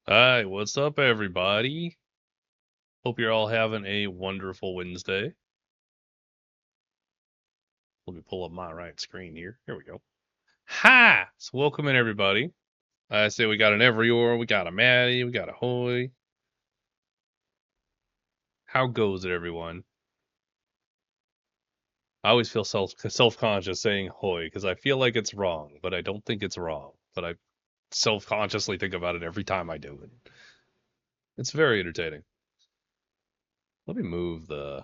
Hi, what's up, everybody? Hope you're all having a wonderful Wednesday. Let me pull up my right screen here. Here we go. Hi! So welcome in, everybody. I say we got an Evrior, we got a Maddie, we got a Hoy. How goes it, everyone? I always feel self-conscious saying Hoy because I feel like it's wrong, but I don't think it's wrong. But I self-consciously think about it every time I do it. It's very entertaining. Let me move the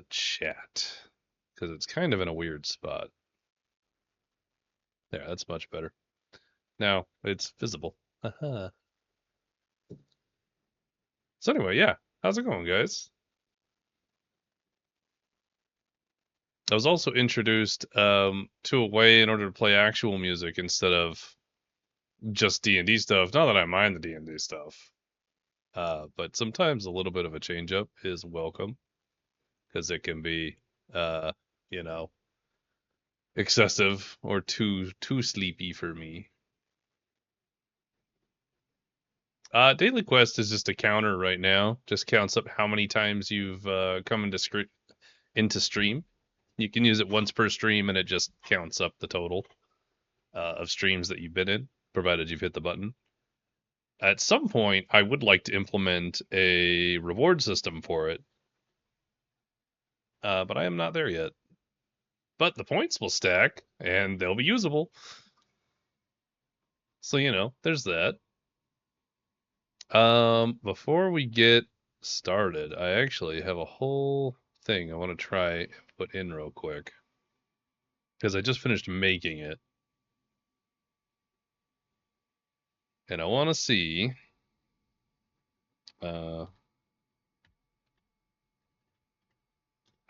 chat because it's kind of in a weird spot. There, that's much better. Now it's visible. So anyway, yeah. How's it going, guys? I was also introduced to a way in order to play actual music instead of just D&D stuff. Not that I mind the D&D stuff. But sometimes a little bit of a change up is welcome because it can be you know, excessive or too sleepy for me. Daily Quest is just a counter right now. Just counts up how many times you've come into stream. You can use it once per stream, and it just counts up the total of streams that you've been in, provided you've hit the button. At some point, I would like to implement a reward system for it, but I am not there yet. But the points will stack, and they'll be usable. So, there's that. Before we get started, I actually have a whole thing I want to try and put in real quick. Because I just finished making it. And I want to see how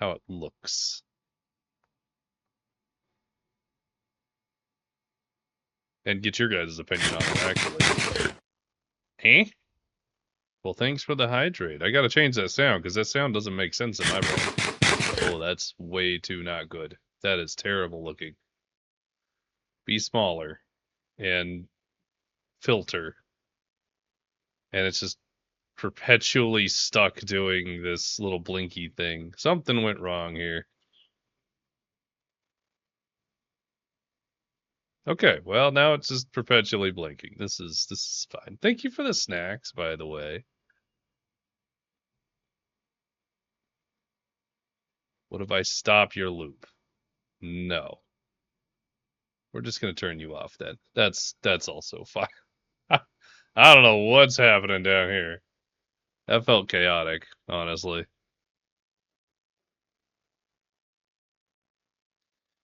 it looks. And get your guys' opinion on it, actually. Eh? Well, thanks for the hydrate. I gotta change that sound, because that sound doesn't make sense in my brain. Oh, that's way too not good. That is terrible looking. Be smaller. And filter. And it's just perpetually stuck doing this little blinky thing. Something went wrong here. Okay, well now it's just perpetually blinking. This is fine. Thank you for the snacks, by the way. What if I stop your loop? No. We're just gonna turn you off then. That's also fine. I don't know what's happening down here. That felt chaotic, honestly.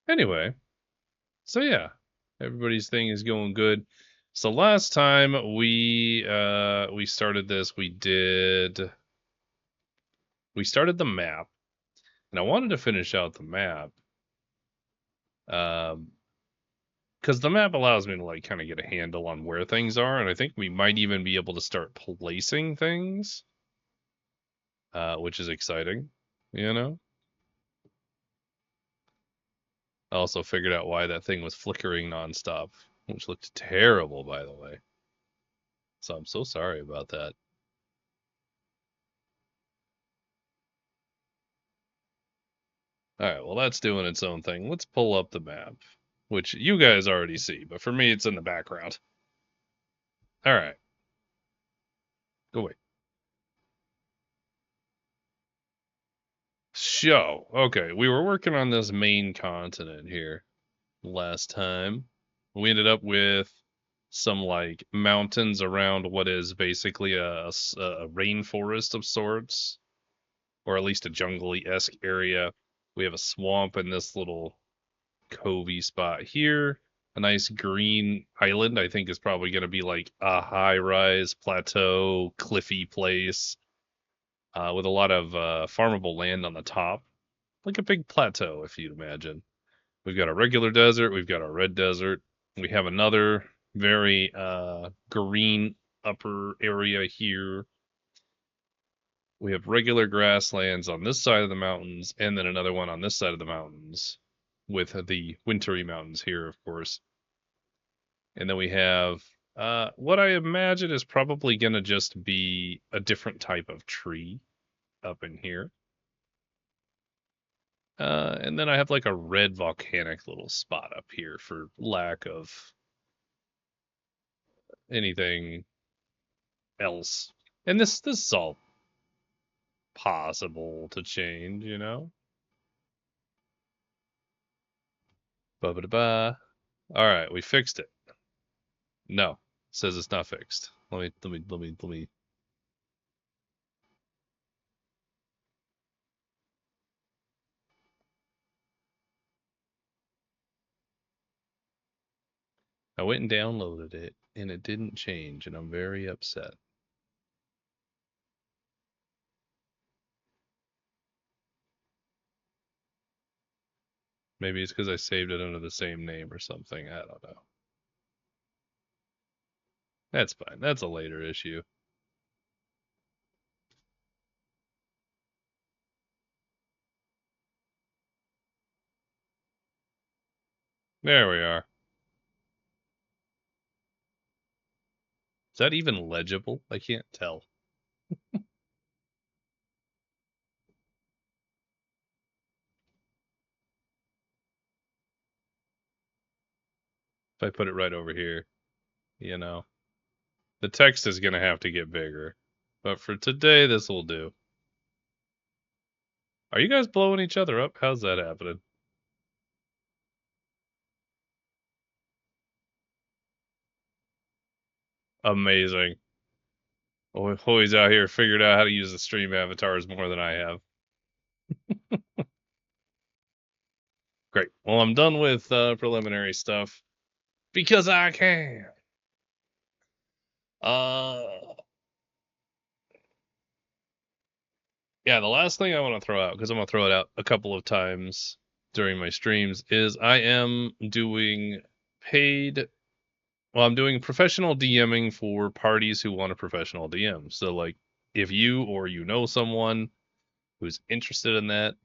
Anyway, so yeah, everybody's thing is going good. So last time we started this, we started the map, and I wanted to finish out the map, because the map allows me to like kind of get a handle on where things are, and I think we might even be able to start placing things, which is exciting, you know. I also figured out why that thing was flickering nonstop, which looked terrible, by the way. So I'm so sorry about that. All right, well, that's doing its own thing. Let's pull up the map, which you guys already see, but for me, it's in the background. All right. Go away. So, okay, we were working on this main continent here last time. We ended up with some like mountains around what is basically a rainforest of sorts, or at least a jungly-esque area. We have a swamp in this little covey spot here. A nice green island, I think, is probably going to be like a high-rise plateau, cliffy place with a lot of farmable land on the top, like a big plateau, if you'd imagine. We've got a regular desert, we've got our red desert, we have another very green upper area here. We have regular grasslands on this side of the mountains, and then another one on this side of the mountains, with the wintry mountains here, of course. And then we have what I imagine is probably going to just be a different type of tree up in here. And then I have like a red volcanic little spot up here for lack of anything else. And this is all possible to change, you know? Ba ba ba. All right, we fixed it. No, it says it's not fixed. Let me. I went and downloaded it, and it didn't change, and I'm very upset. Maybe it's because I saved it under the same name or something. I don't know. That's fine. That's a later issue. There we are. Is that even legible? I can't tell. If I put it right over here, you know. The text is going to have to get bigger. But for today, this will do. Are you guys blowing each other up? How's that happening? Amazing. Oh, Hoy's out here figured out how to use the stream avatars more than I have. Great. Well, I'm done with preliminary stuff because I can. Uh, yeah, the last thing I want to throw out, because I'm going to throw it out a couple of times during my streams, is I am doing paid. Well, I'm doing professional DMing for parties who want a professional DM. So, like, if you or you know someone who's interested in that,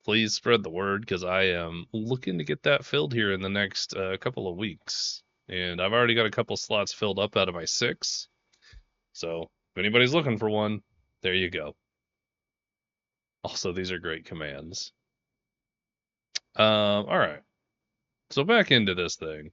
please spread the word because I am looking to get that filled here in the next couple of weeks. And I've already got a couple slots filled up out of my 6. So, if anybody's looking for one, there you go. Also, these are great commands. All right. So back into this thing.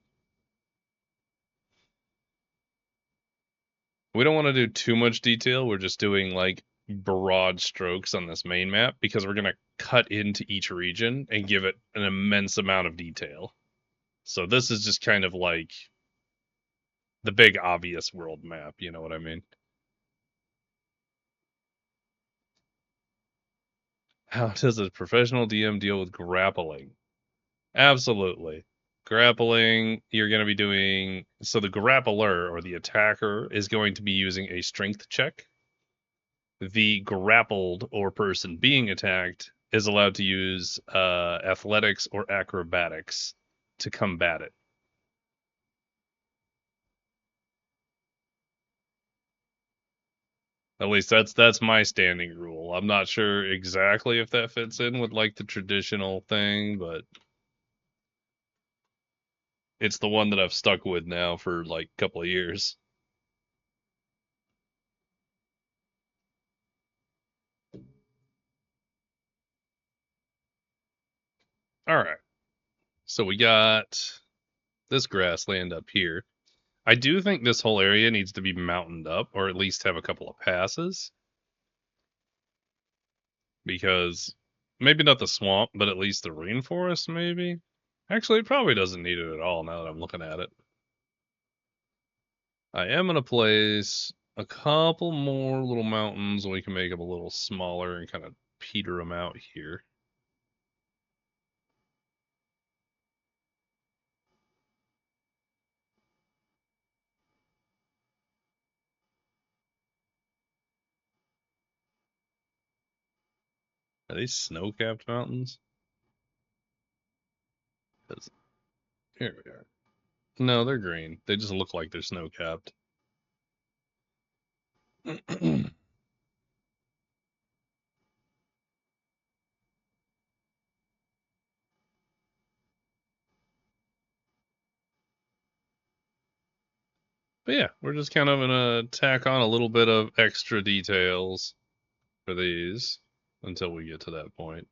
We don't want to do too much detail. We're just doing like broad strokes on this main map because we're going to cut into each region and give it an immense amount of detail. So this is just kind of like the big obvious world map, you know what I mean? How does a professional DM deal with grappling? Absolutely. Grappling, you're going to be doing so the grappler or the attacker is going to be using a strength check. The grappled or person being attacked is allowed to use athletics or acrobatics to combat it. At least that's my standing rule. I'm not sure exactly if that fits in with like the traditional thing, but it's the one that I've stuck with now for like a couple of years. All right. So we got this grassland up here. I do think this whole area needs to be mountained up, or at least have a couple of passes. Because maybe not the swamp, but at least the rainforest, maybe. Actually, it probably doesn't need it at all now that I'm looking at it. I am gonna place a couple more little mountains, and we can make them a little smaller and kind of peter them out here. Are these snow-capped mountains? Here we are. No, they're green. They just look like they're snow-capped. But yeah, we're just kind of gonna tack on a little bit of extra details for these until we get to that point.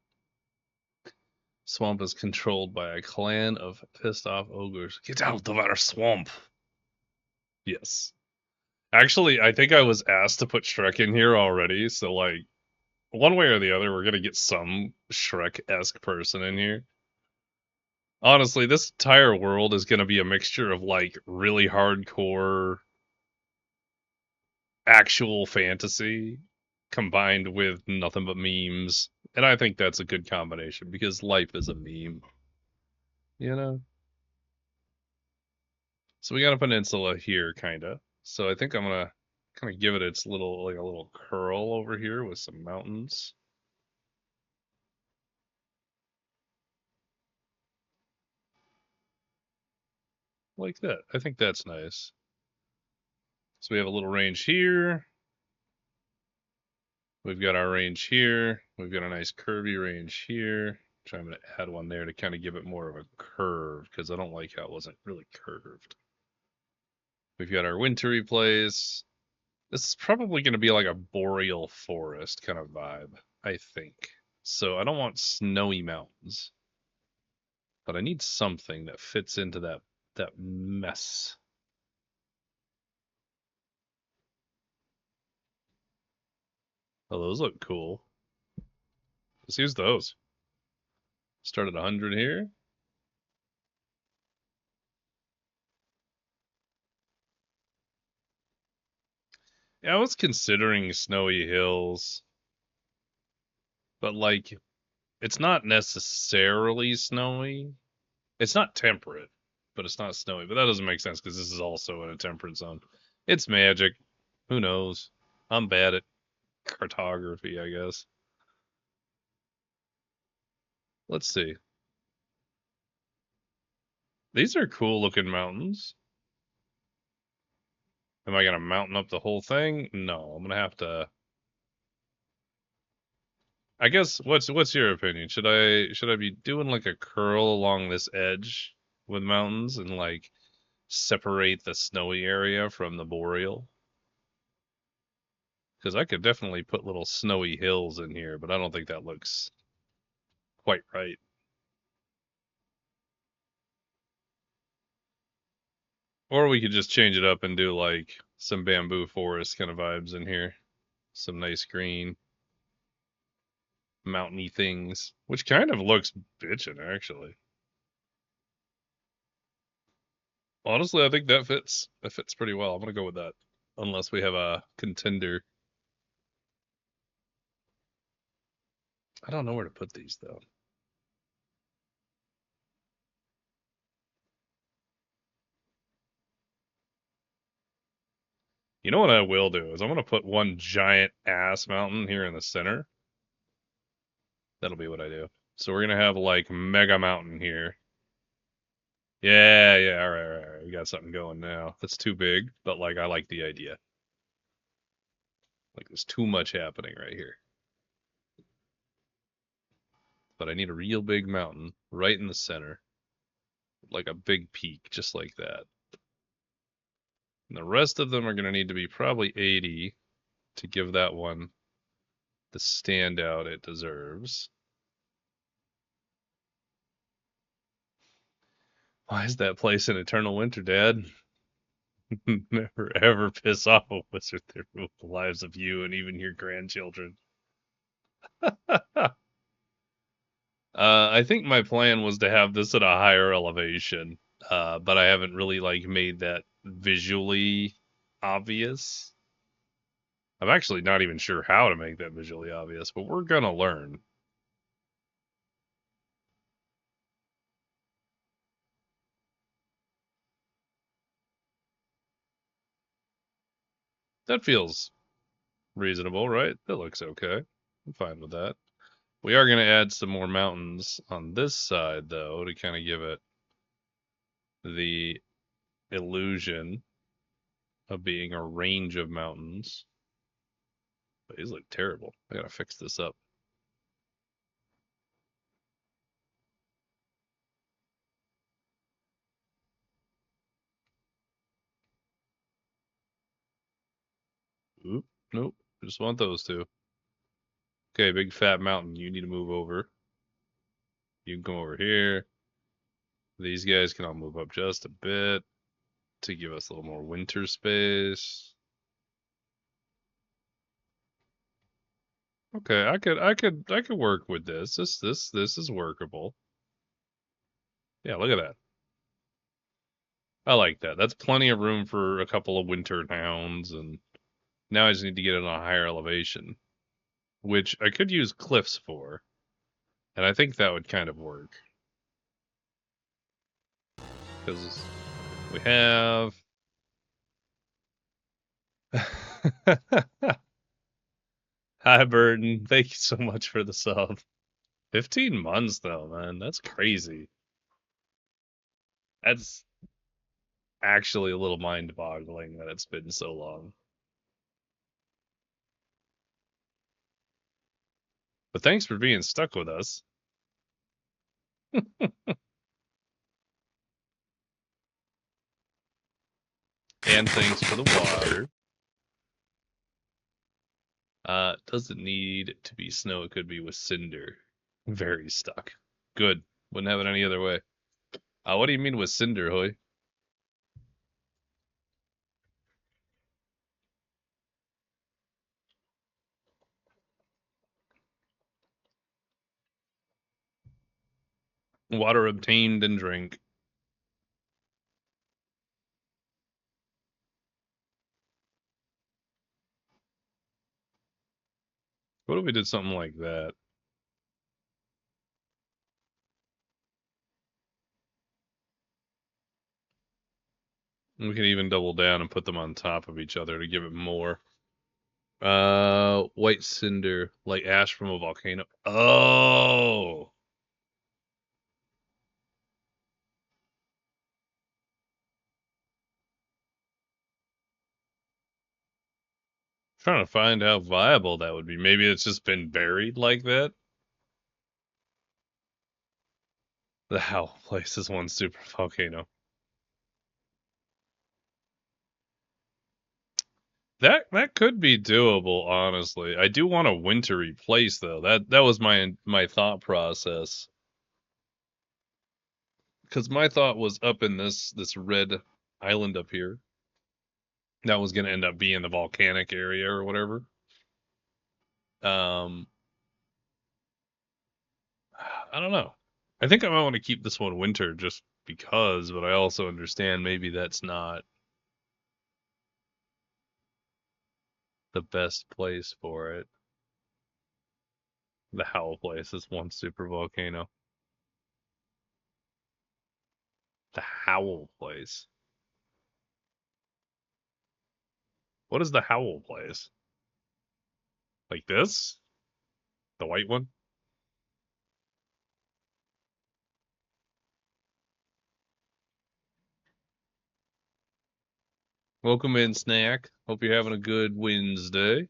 Swamp is controlled by a clan of pissed off ogres. Get out of our swamp! Yes. Actually, I think I was asked to put Shrek in here already, so like one way or the other, we're gonna get some Shrek-esque person in here. Honestly, this entire world is gonna be a mixture of like really hardcore actual fantasy combined with nothing but memes. And I think that's a good combination because life is a meme, you know? So we got a peninsula here, kinda. So I think I'm gonna kind of give it its little, like a little curl over here with some mountains. Like that. I think that's nice. So we have a little range here. We've got our range here. We've got a nice curvy range here. I'm going to add one there to kind of give it more of a curve because I don't like how it wasn't really curved. We've got our wintry place. This is probably going to be like a boreal forest kind of vibe, I think. So I don't want snowy mountains, but I need something that fits into that mess. Oh, those look cool. Let's use those. Start at 100 here. Yeah, I was considering snowy hills, but like it's not necessarily snowy. It's not temperate, but it's not snowy. But that doesn't make sense because this is also in a temperate zone. It's magic. Who knows? I'm bad at cartography, I guess. Let's see. These are cool looking mountains. Am I gonna mountain up the whole thing? No, I'm gonna have to. I guess what's your opinion? Should I be doing like a curl along this edge with mountains and like separate the snowy area from the boreal? Because I could definitely put little snowy hills in here, but I don't think that looks quite right. Or we could just change it up and do like some bamboo forest kind of vibes in here. Some nice green mountainy things, which kind of looks bitchin' actually. Honestly, I think that fits. That fits pretty well. I'm gonna go with that. Unless we have a contender. I don't know where to put these though. You know what I will do is I'm gonna put one giant ass mountain here in the center. That'll be what I do. So we're gonna have like mega mountain here. Yeah, all right. We got something going now. That's too big, but like I like the idea. Like there's too much happening right here. But I need a real big mountain right in the center. Like a big peak, just like that. And the rest of them are gonna need to be probably 80 to give that one the standout it deserves. Why is that place in eternal winter, Dad? Never ever piss off a wizard that rules the lives of you and even your grandchildren. I think my plan was to have this at a higher elevation, but I haven't really like made that visually obvious. I'm actually not even sure how to make that visually obvious, but we're gonna learn. That feels reasonable, right? That looks okay. I'm fine with that. We are going to add some more mountains on this side, though, to kind of give it the illusion of being a range of mountains. But these look terrible. I gotta fix this up. Oop, nope. Just want those two. Okay, big fat mountain. You need to move over. You can come over here. These guys can all move up just a bit to give us a little more winter space. Okay, I could work with this. This is workable. Yeah, look at that. I like that. That's plenty of room for a couple of winter towns, and now I just need to get it on a higher elevation, which I could use cliffs for, and I think that would kind of work. Because we have Hi Burton. Thank you so much for the sub. 15 months though, man. That's crazy. That's actually a little mind-boggling that it's been so long. But thanks for being stuck with us. And thanks for the water. Doesn't need to be snow. It could be with cinder. Very stuck. Good. Wouldn't have it any other way. What do you mean with cinder, Hoy? Water obtained and drink. What if we did something like that? We can even double down and put them on top of each other to give it more. White cinder, like ash from a volcano. Oh, trying to find how viable that would be. Maybe it's just been buried like that. The Howl place is one super volcano. That could be doable, honestly. I do want a wintry place though. That was my thought process. Because my thought was up in this red island up here. That was gonna end up being the volcanic area or whatever. Um, I don't know. I think I might want to keep this one winter just because, but I also understand maybe that's not the best place for it. The Howl place is one super volcano. The Howl place. What is the Howl place? Like this? The white one? Welcome in, Snack. Hope you're having a good Wednesday.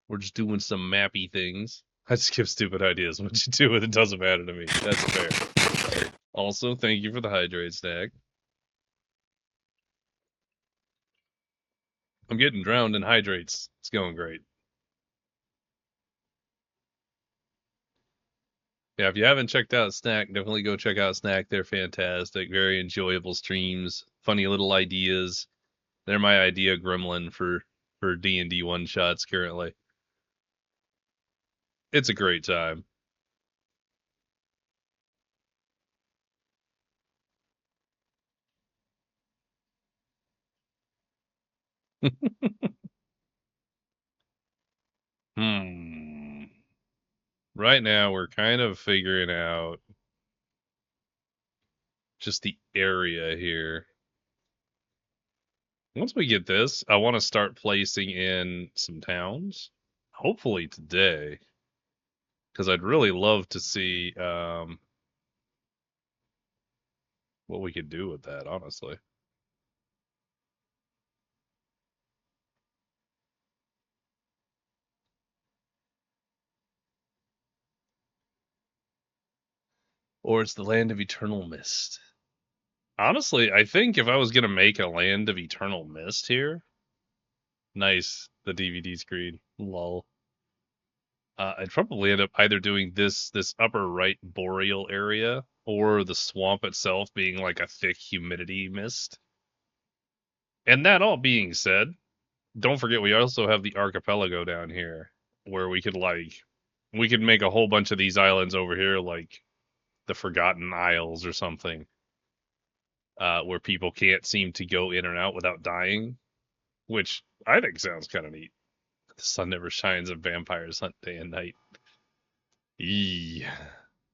We're just doing some mappy things. I just give stupid ideas. What you do with it doesn't matter to me. That's fair. Also, thank you for the hydrate, Snack. I'm getting drowned in hydrates. It's going great. Yeah, if you haven't checked out Snack, definitely go check out Snack. They're fantastic. Very enjoyable streams. Funny little ideas. They're my idea gremlin for D&D one shots currently. It's a great time. Right now, we're kind of figuring out just the area here. Once we get this, I want to start placing in some towns. Hopefully today, because I'd really love to see what we could do with that, honestly. Or it's the land of eternal mist. Honestly, I think if I was gonna make a land of eternal mist here, nice, the DVD screen, lol. I'd probably end up either doing this upper right boreal area or the swamp itself being like a thick humidity mist. And that all being said, don't forget we also have the archipelago down here where we could make a whole bunch of these islands over here like the Forgotten Isles or something, where people can't seem to go in and out without dying, which I think sounds kind of neat. The sun never shines and vampires hunt day and night. Eee,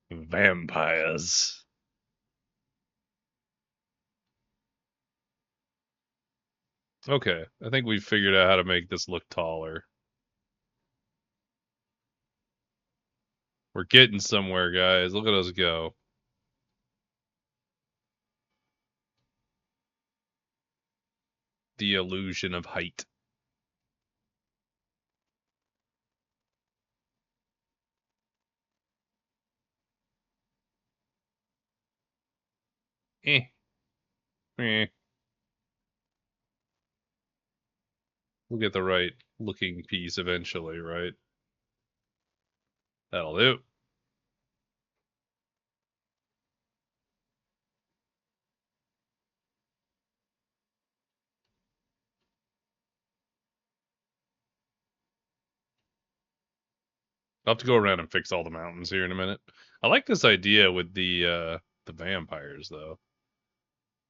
vampires. Okay, I think we've figured out how to make this look taller. We're getting somewhere, guys. Look at us go. The illusion of height. Eh, eh. We'll get the right looking piece eventually, right? That'll do. I'll have to go around and fix all the mountains here in a minute. I like this idea with the vampires though.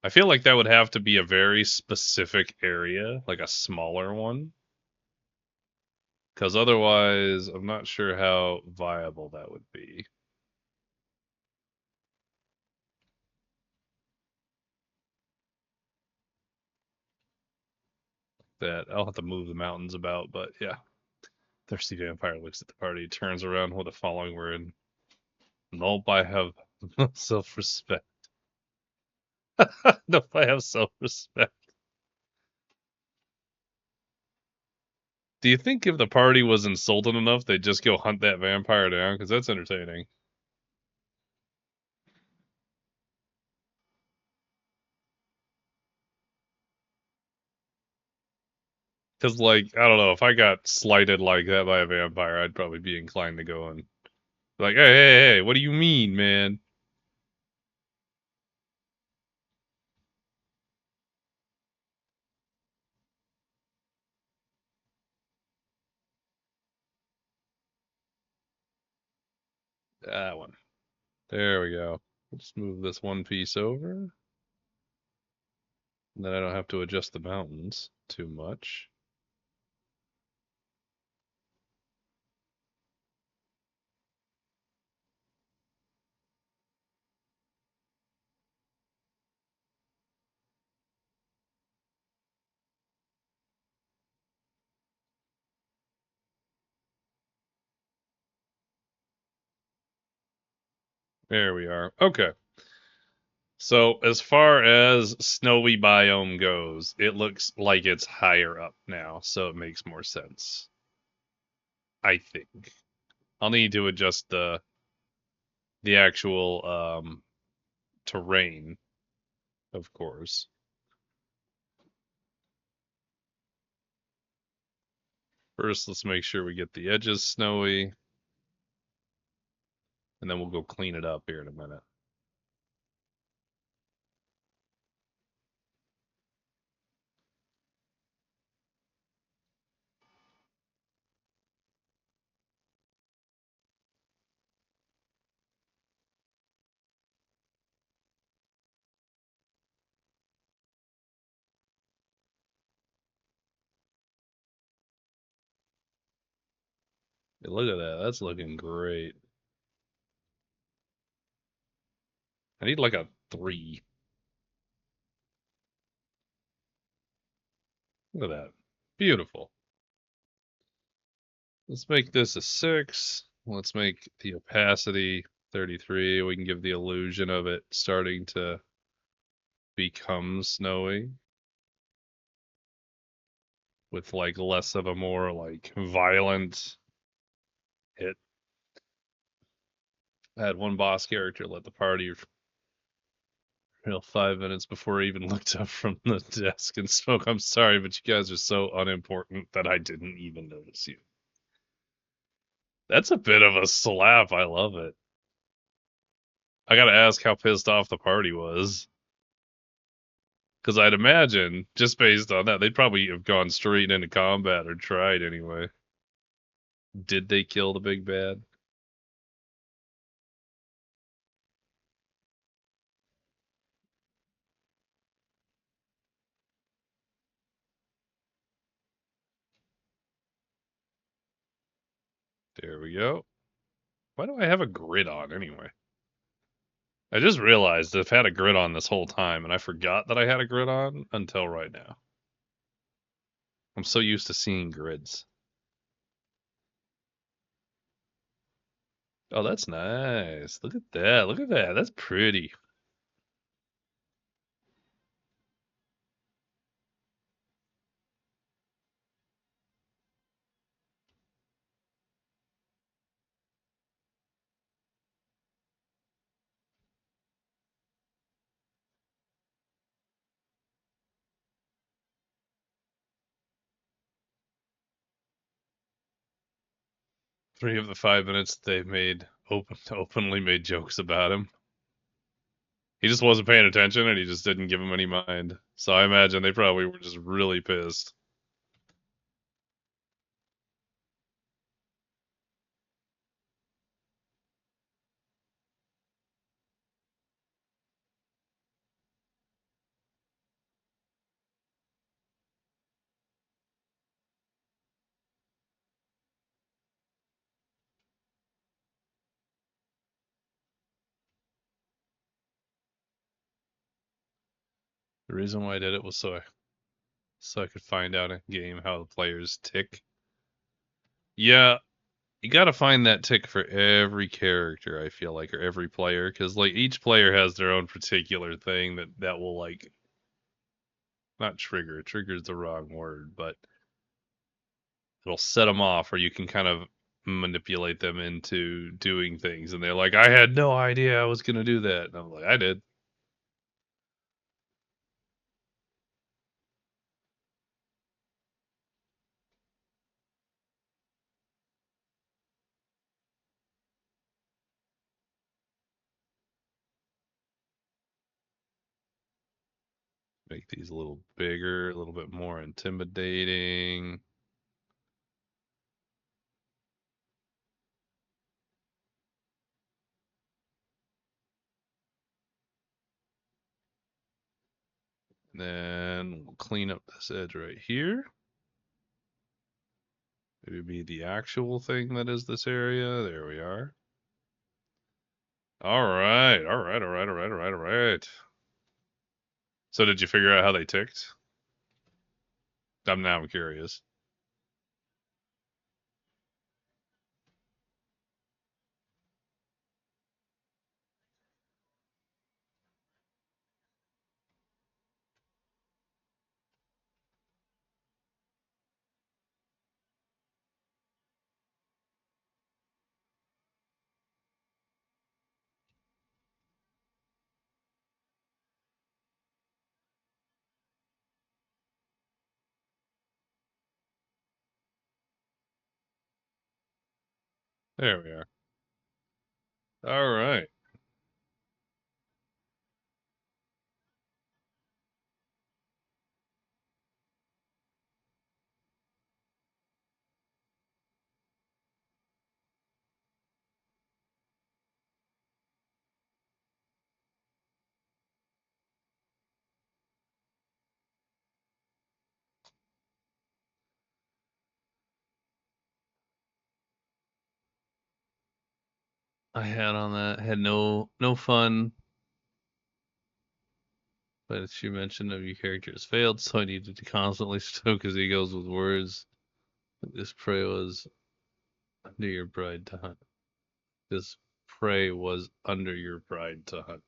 I feel like that would have to be a very specific area, like a smaller one, because otherwise I'm not sure how viable that would be. That I'll have to move the mountains about, but yeah. Thirsty vampire looks at the party, turns around with a following we're in. Nope, I have self respect. Nope, I have self respect. Do you think if the party was insulted enough, they'd just go hunt that vampire down? Because that's entertaining. Because, like, I don't know, if I got slighted like that by a vampire, I'd probably be inclined to go and, like, hey, what do you mean, man? That one. There we go. Let's move this one piece over. And then I don't have to adjust the mountains too much. There we are. Okay. So as far as snowy biome goes, it looks like it's higher up now, so it makes more sense. I think. I'll need to adjust the actual terrain, of course. First, let's make sure we get the edges snowy, and then we'll go clean it up here in a minute. Hey, look at that. That's looking great. I need like a 3. Look at that. Beautiful. Let's make this a 6. Let's make the opacity 33. We can give the illusion of it starting to become snowy with like less of a more like violent hit. I had one boss character let the party real 5 minutes before I even looked up from the desk and spoke. I'm sorry, but you guys are so unimportant that I didn't even notice you. That's a bit of a slap. I love it. I gotta ask how pissed off the party was. Because I'd imagine, just based on that, they'd probably have gone straight into combat or tried anyway. Did they kill the big bad? There we go. Why do I have a grid on anyway? I just realized I've had a grid on this whole time, and I forgot that I had a grid on until right now. I'm so used to seeing grids. Oh, that's nice. Look at that. Look at that. That's pretty. Three of the 5 minutes they made openly made jokes about him. He just wasn't paying attention and he just didn't give him any mind. So I imagine they probably were just really pissed. The reason why I did it was so I could find out in game how the players tick. Yeah, you got to find that tick for every character, I feel like, or every player, because like each player has their own particular thing that will like not trigger. Trigger is the wrong word, but it'll set them off, or you can kind of manipulate them into doing things. And they're like, I had no idea I was gonna do that, and I'm like, I did. Make these a little bigger, a little bit more intimidating. Then we'll clean up this edge right here. It would be the actual thing that is this area. There we are. All right, all right, all right, all right, all right, all right. So did you figure out how they ticked? I'm curious. There we are. All right. I had on that. Had no fun. But she mentioned of your characters failed, so I needed to constantly stoke his egos with words. This prey was under your pride to hunt. This prey was under your pride to hunt.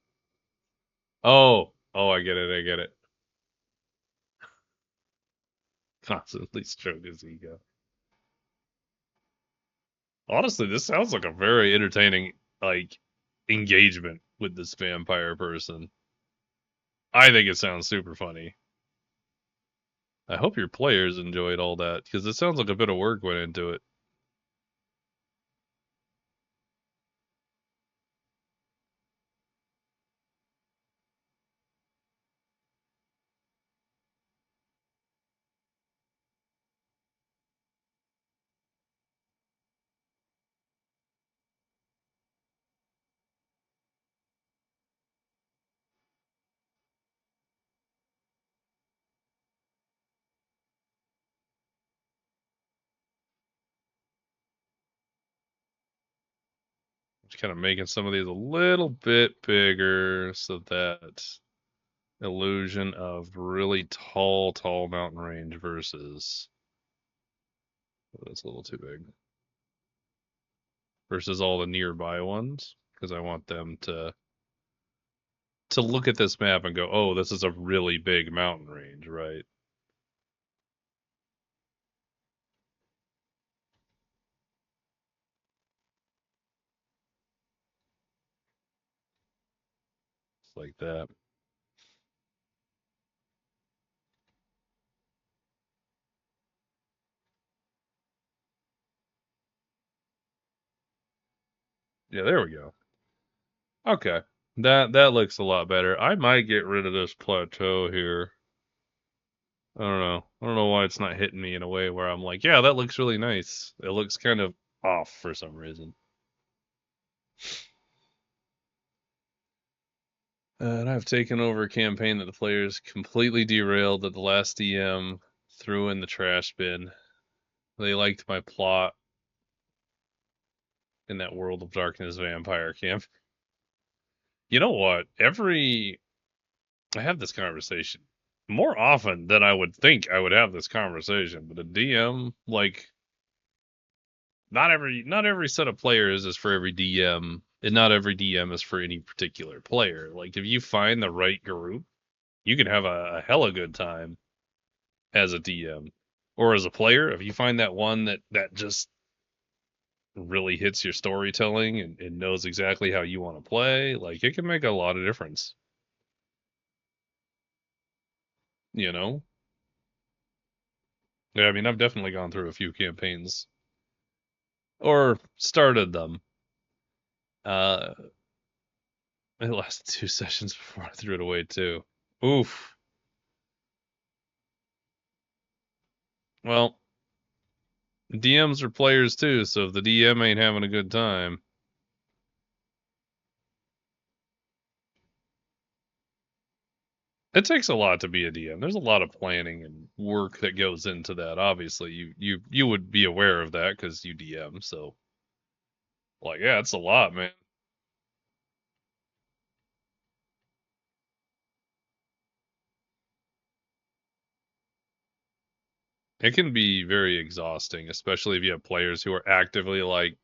Oh, I get it. I get it. Constantly stroke his ego. Honestly, this sounds like a very entertaining, like, engagement with this vampire person. I think it sounds super funny. I hope your players enjoyed all that, because it sounds like a bit of work went into it. Just kind of making some of these a little bit bigger so that illusion of really tall mountain range versus that's a little too big versus all the nearby ones because I want them to look at this map and go, oh, this is a really big mountain range, right? It's like that. Yeah, there we go. Okay. That looks a lot better. I might get rid of this plateau here. I don't know. I don't know why it's not hitting me in a way where I'm like, yeah, that looks really nice. It looks kind of off for some reason. And I've taken over a campaign that the players completely derailed that the last DM threw in the trash bin. They liked my plot in that World of Darkness vampire camp. You know what? I have this conversation more often than I would think I would have this conversation, but a DM, like, not every set of players is for every DM, and not every DM is for any particular player. Like, if you find the right group, you can have a hella good time as a DM or as a player. If you find that one that just really hits your storytelling and knows exactly how you want to play, like, it can make a lot of difference. You know? Yeah, I mean, I've definitely gone through a few campaigns or started them. Uh, it lasted 2 sessions before I threw it away too. Oof. Well, DMs are players too, so if the DM ain't having a good time, it takes a lot to be a DM. There's a lot of planning and work that goes into that. Obviously, you would be aware of that because you DM. So, like, yeah, it's a lot, man. It can be very exhausting, especially if you have players who are actively like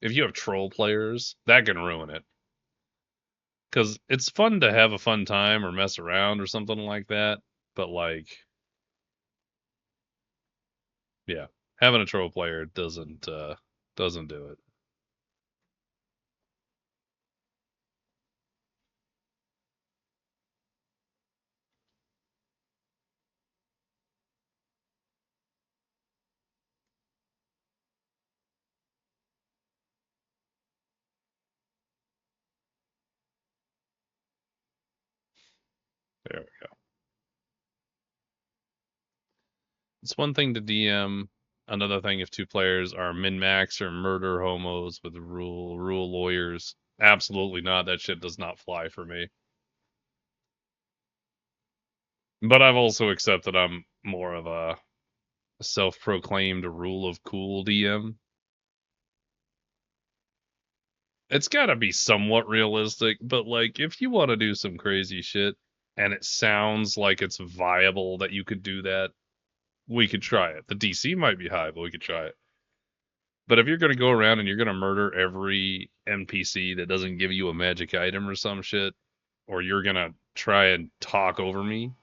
if you have troll players, that can ruin it. Because it's fun to have a fun time or mess around or something like that, but like, yeah, having a troll player doesn't do it. There we go. It's one thing to DM. Another thing if two players are min max or murder homos with rule lawyers. Absolutely not. That shit does not fly for me. But I've also accepted I'm more of a self proclaimed rule of cool DM. It's got to be somewhat realistic, but like if you want to do some crazy shit and it sounds like it's viable that you could do that, we could try it. The DC might be high, but we could try it. But if you're going to go around and you're going to murder every NPC that doesn't give you a magic item or some shit, or you're going to try and talk over me,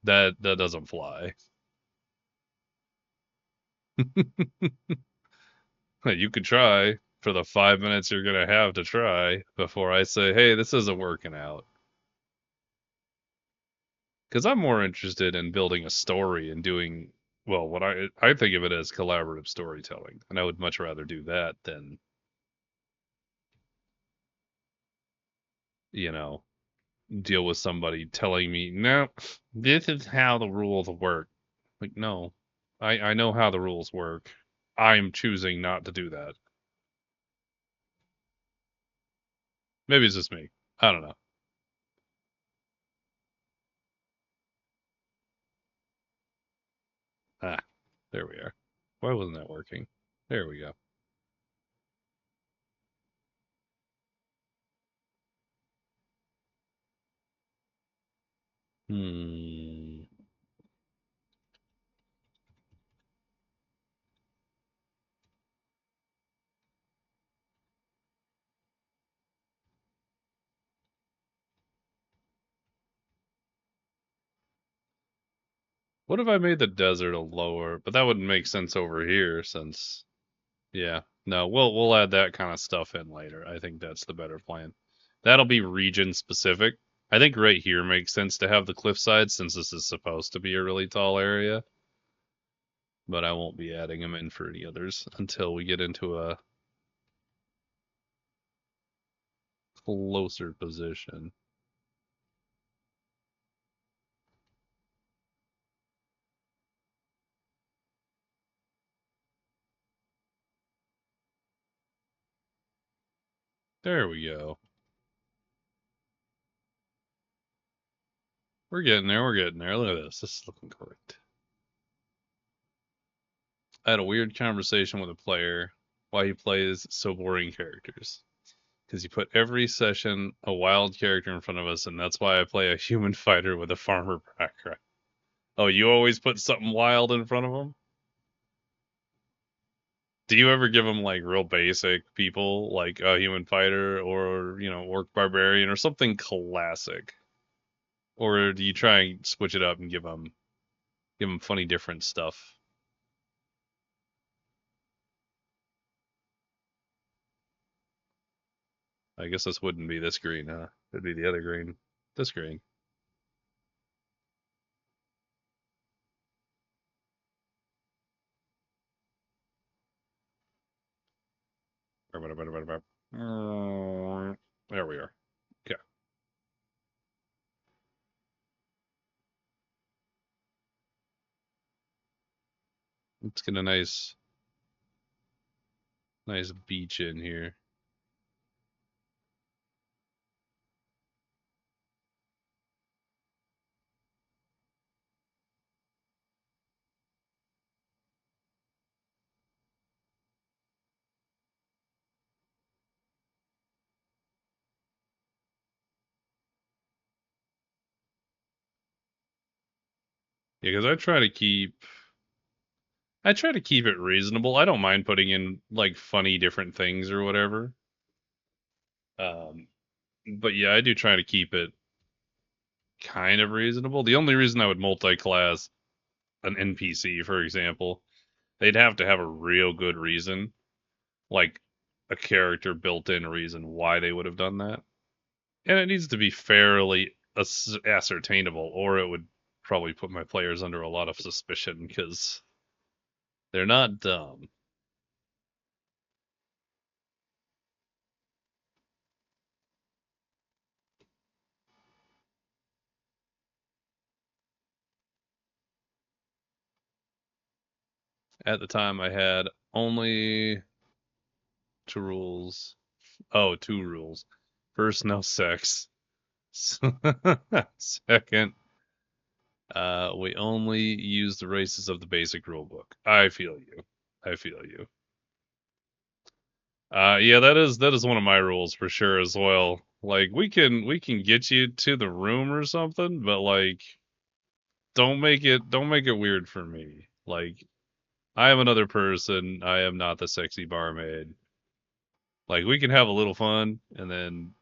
that doesn't fly. You could try for the 5 minutes you're going to have to try before I say, hey, this isn't working out. Because I'm more interested in building a story and doing, well, what I think of it as collaborative storytelling, and I would much rather do that than, you know, deal with somebody telling me, no, this is how the rules work. Like, no, I know how the rules work. I'm choosing not to do that. Maybe it's just me. I don't know. Ah, there we are. Why wasn't that working? There we go. Hmm. What if I made the desert a lower? But that wouldn't make sense over here since, yeah. No, we'll add that kind of stuff in later. I think that's the better plan. That'll be region specific. I think right here makes sense to have the cliffside since this is supposed to be a really tall area. But I won't be adding them in for any others until we get into a closer position. There we go. We're getting there. We're getting there. Look at this. This is looking great. I had a weird conversation with a player why he plays so boring characters. Because you put every session a wild character in front of us, and that's why I play a human fighter with a farmer background. Oh, you always put something wild in front of them? Do you ever give them like real basic people, like a human fighter or, orc barbarian or something classic? Or do you try and switch it up and give them funny different stuff? I guess this wouldn't be this green, huh? It'd be the other green. This green. There we are. Okay. Let's get a nice beach in here. Yeah, because I try to keep it reasonable. I don't mind putting in like funny different things or whatever. Um, but yeah, I do try to keep it kind of reasonable. The only reason I would multi-class an NPC, for example, they'd have to have a real good reason, like a character built-in reason why they would have done that. And it needs to be fairly ascertainable, or it would probably put my players under a lot of suspicion because they're not dumb. At the time, I had only two rules. Oh, two rules. First, no sex. Second, we only use the races of the basic rule book. I feel you. I feel you. Yeah, that is one of my rules for sure as well. Like we can get you to the room or something, but like don't make it weird for me. Like I am another person. I am not the sexy barmaid. Like we can have a little fun and then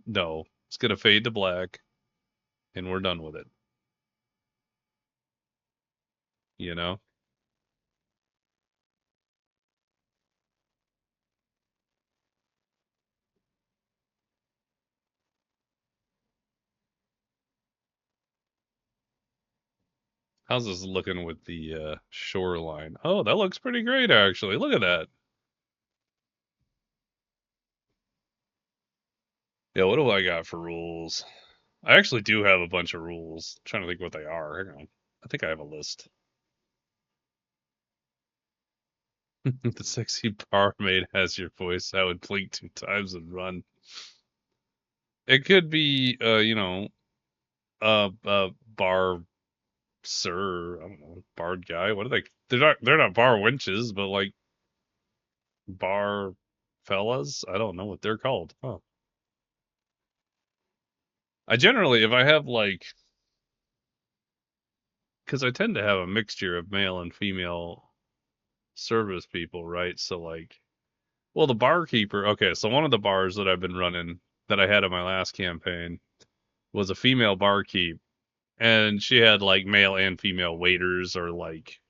no, it's gonna fade to black and we're done with it. You know? How's this looking with the shoreline? Oh, that looks pretty great actually. Look at that. Yeah, what do I got for rules? I actually do have a bunch of rules. I'm trying to think what they are. Hang on. I think I have a list. The sexy barmaid has your voice. I would blink 2 times and run. It could be, bar sir. I don't know, bard guy. What are they? They're not bar wenches, but like bar fellas. I don't know what they're called. Huh. I generally, if I have like, because I tend to have a mixture of male and female service people, right? So like, well, the barkeeper. Okay, so one of the bars that I've been running that I had in my last campaign was a female barkeep, and she had like male and female waiters, or like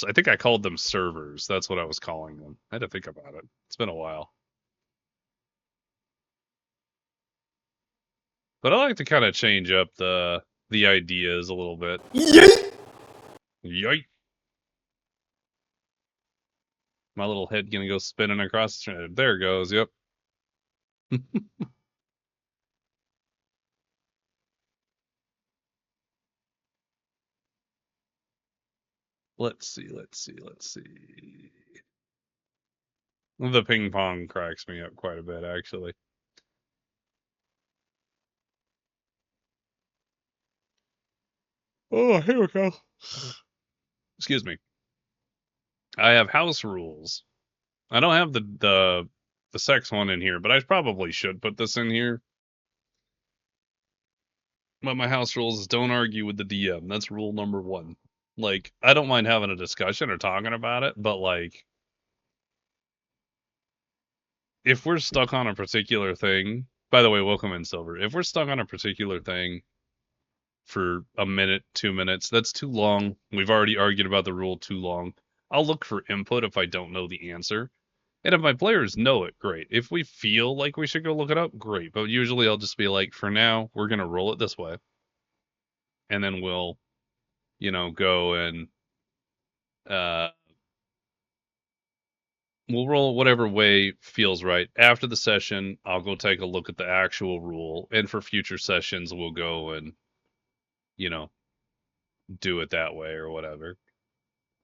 I think I called them servers. That's what I was calling them. I had to think about it. It's been a while, but I like to kind of change up the ideas a little bit. Yeet! Yikes! My little head gonna go spinning across the street. There it goes. Yep. Let's see. Let's see. Let's see. The ping pong cracks me up quite a bit, actually. Oh, here we go. Excuse me. I have house rules. I don't have the sex one in here, but I probably should put this in here. But my house rules is don't argue with the DM. That's rule number one. Like, I don't mind having a discussion or talking about it, but like, if we're stuck on a particular thing, by the way, welcome in, Silver. If we're stuck on a particular thing for a minute, 2 minutes, that's too long. We've already argued about the rule too long. I'll look for input if I don't know the answer. And if my players know it, great. If we feel like we should go look it up, great. But usually I'll just be like, for now, we're going to roll it this way. And then we'll, go and uh, we'll roll whatever way feels right. After the session, I'll go take a look at the actual rule. And for future sessions, we'll go and, you know, do it that way or whatever.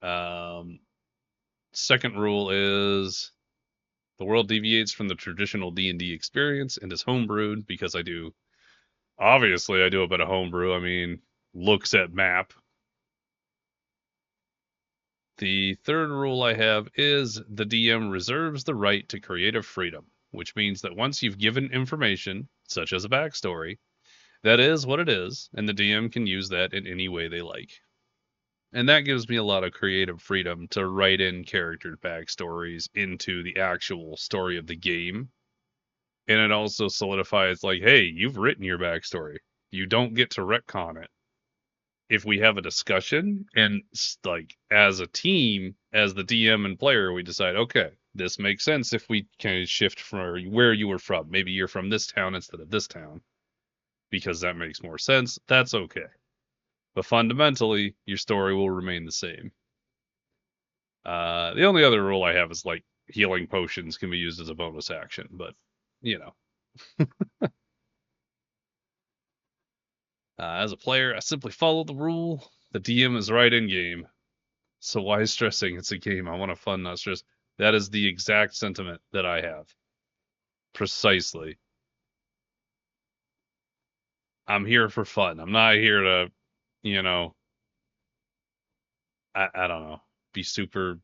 Um, Second rule is the world deviates from the traditional D&D experience and is homebrewed because obviously I do a bit of homebrew. I mean, looks at map. The third rule I have is the DM reserves the right to creative freedom, which means that once you've given information, such as a backstory, that is what it is, and the DM can use that in any way they like. And that gives me a lot of creative freedom to write in character backstories into the actual story of the game. And it also solidifies, like, hey, you've written your backstory. You don't get to retcon it. If we have a discussion and, like, as a team, as the DM and player, we decide, okay, this makes sense if we can shift from where you were from. Maybe you're from this town instead of this town because that makes more sense. That's okay. But fundamentally, your story will remain the same. The only other rule I have is like healing potions can be used as a bonus action, but you know, as a player, I simply follow the rule. The DM is right in game. So why stressing? It's a game. I want to fun, not stress. That is the exact sentiment that I have. Precisely. I'm here for fun. I'm not here to, you know, I don't know, be super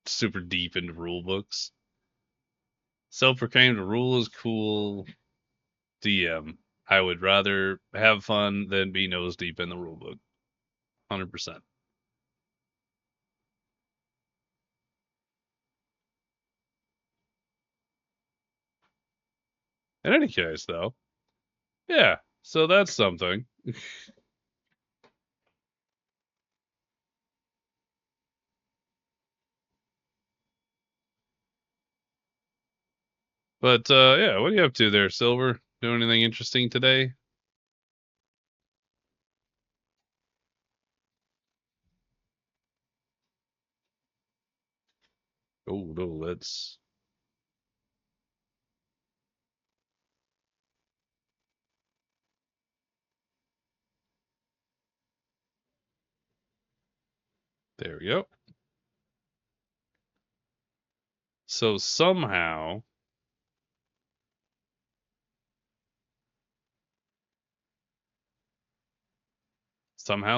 super deep into rule books. Self-proclaimed rule is cool. DM. I would rather have fun than be nose deep in the rule book. 100%. In any case, though, yeah, so that's something. But yeah, what are you up to there, Silver? Doing anything interesting today? Oh no, let's. There we go. So somehow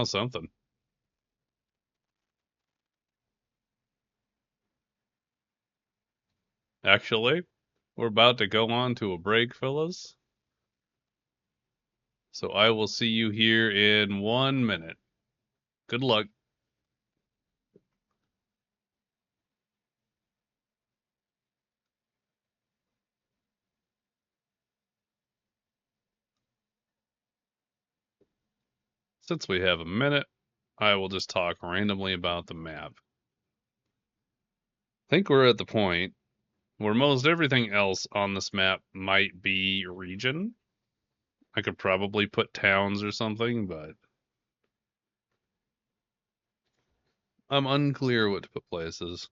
something. Actually, we're about to go on to a break, fellas. So I will see you here in 1 minute. Good luck. Since we have a minute, I will just talk randomly about the map. I think we're at the point where most everything else on this map might be region. I could probably put towns or something, but I'm unclear what to put places.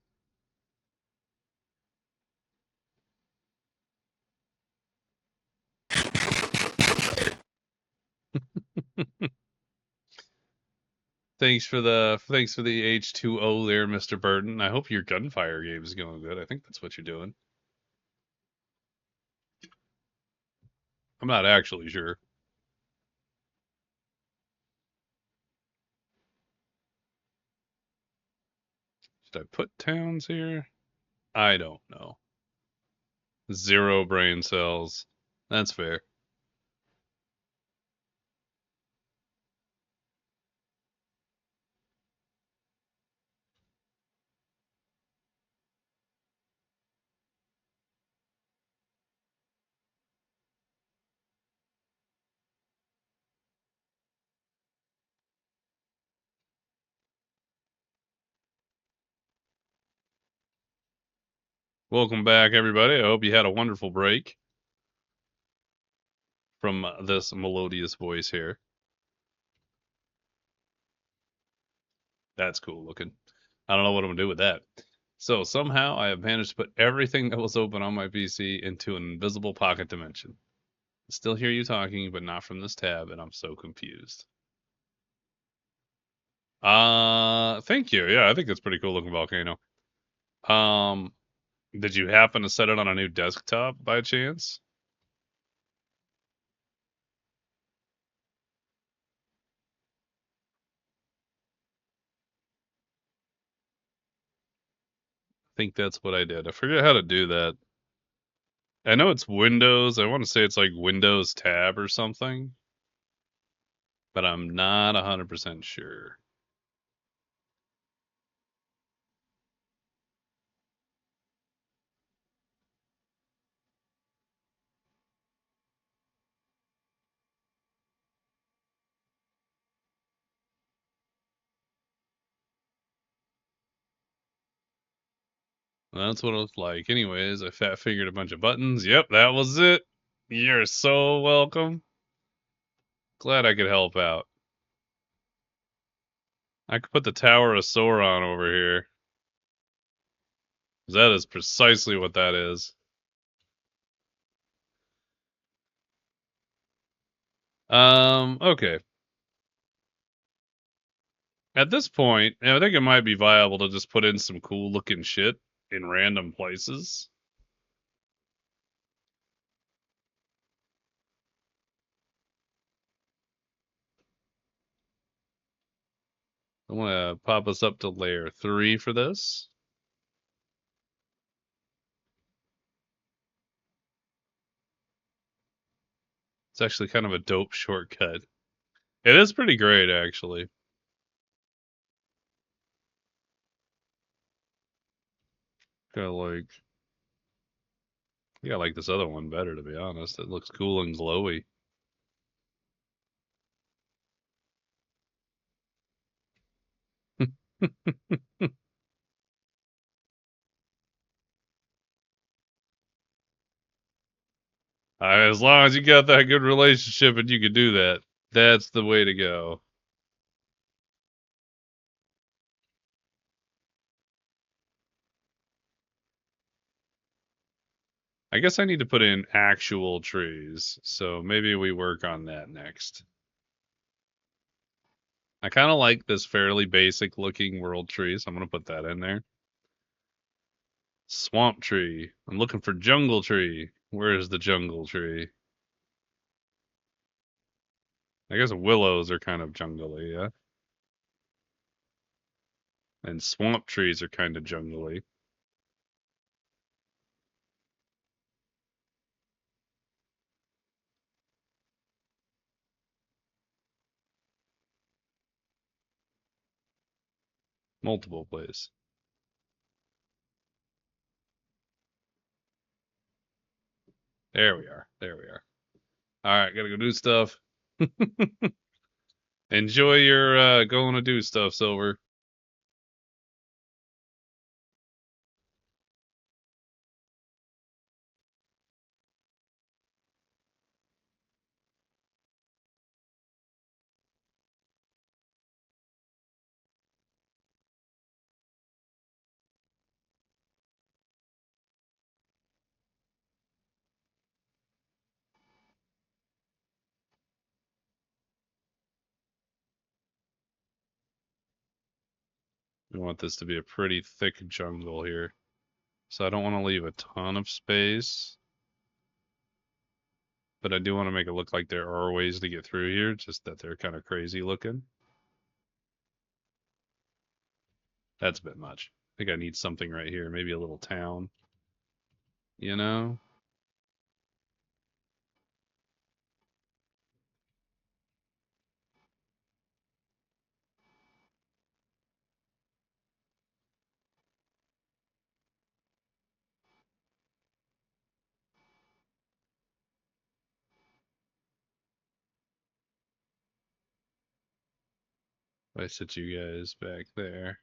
Thanks for the H2O there, Mr. Burton. I hope your gunfire game is going good. I think that's what you're doing. I'm not actually sure. Should I put towns here? I don't know. 0 brain cells. That's fair. Welcome back, everybody. I hope you had a wonderful break from this melodious voice here. That's cool looking. I don't know what I'm gonna do with that. So somehow I have managed to put everything that was open on my PC into an invisible pocket dimension. I still hear you talking, but not from this tab, and I'm so confused. Thank you. Yeah, I think that's pretty cool looking volcano. Um, did you happen to set it on a new desktop by chance? I think that's what I did. I forget how to do that. I know it's Windows. I want to say it's like Windows tab or something, but I'm not 100% sure. That's what it looked like. Anyways, I fat figured a bunch of buttons. Yep, that was it. You're so welcome. Glad I could help out. I could put the Tower of Sauron over here. That is precisely what that is. Okay. At this point, I think it might be viable to just put in some cool looking shit in random places. I'm gonna pop us up to layer 3 for this. It's actually kind of a dope shortcut. It is pretty great, actually. Kind of like, yeah, I like this other one better, to be honest. It looks cool and glowy. As long as you got that good relationship and you can do that, that's the way to go. I guess I need to put in actual trees, so maybe we work on that next. I kind of like this fairly basic looking world tree, so I'm going to put that in there. Swamp tree. I'm looking for jungle tree. Where is the jungle tree? I guess willows are kind of jungly, yeah? And swamp trees are kind of jungly. Multiple places. There we are. There we are. All right, gotta go do stuff. Enjoy your going to do stuff, Silver. We want this to be a pretty thick jungle here. So I don't want to leave a ton of space. But I do want to make it look like there are ways to get through here, just that they're kind of crazy looking. That's a bit much. I think I need something right here, maybe a little town. You know? If I sit you guys back there.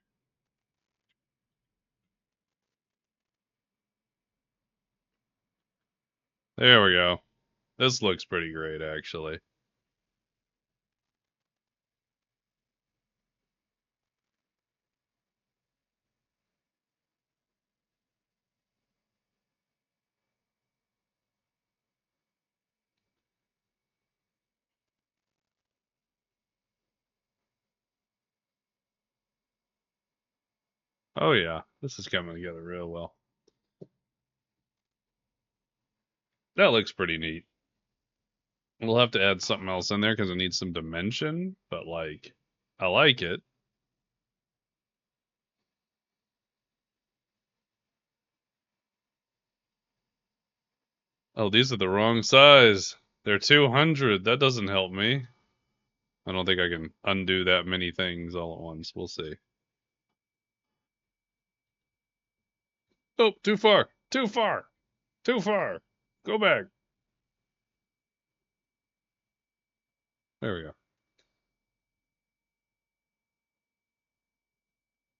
There we go. This looks pretty great, actually. Oh yeah, this is coming together real well. That looks pretty neat. We'll have to add something else in there because it needs some dimension, but like, I like it. Oh, these are the wrong size. They're 200. That doesn't help me. I don't think I can undo that many things all at once. We'll see. Oh, too far. Too far. Too far. Go back. There we go.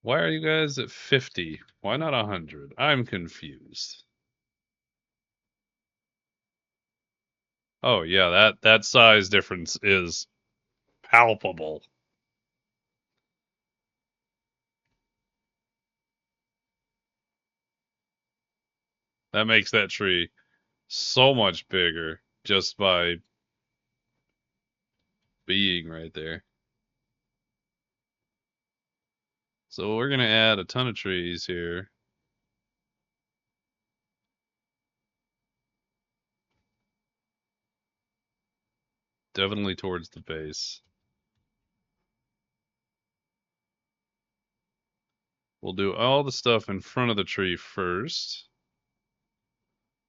Why are you guys at 50? Why not 100? I'm confused. Oh, yeah, that size difference is palpable. That makes that tree so much bigger just by being right there. So we're gonna add a ton of trees here. Definitely towards the base. We'll do all the stuff in front of the tree first.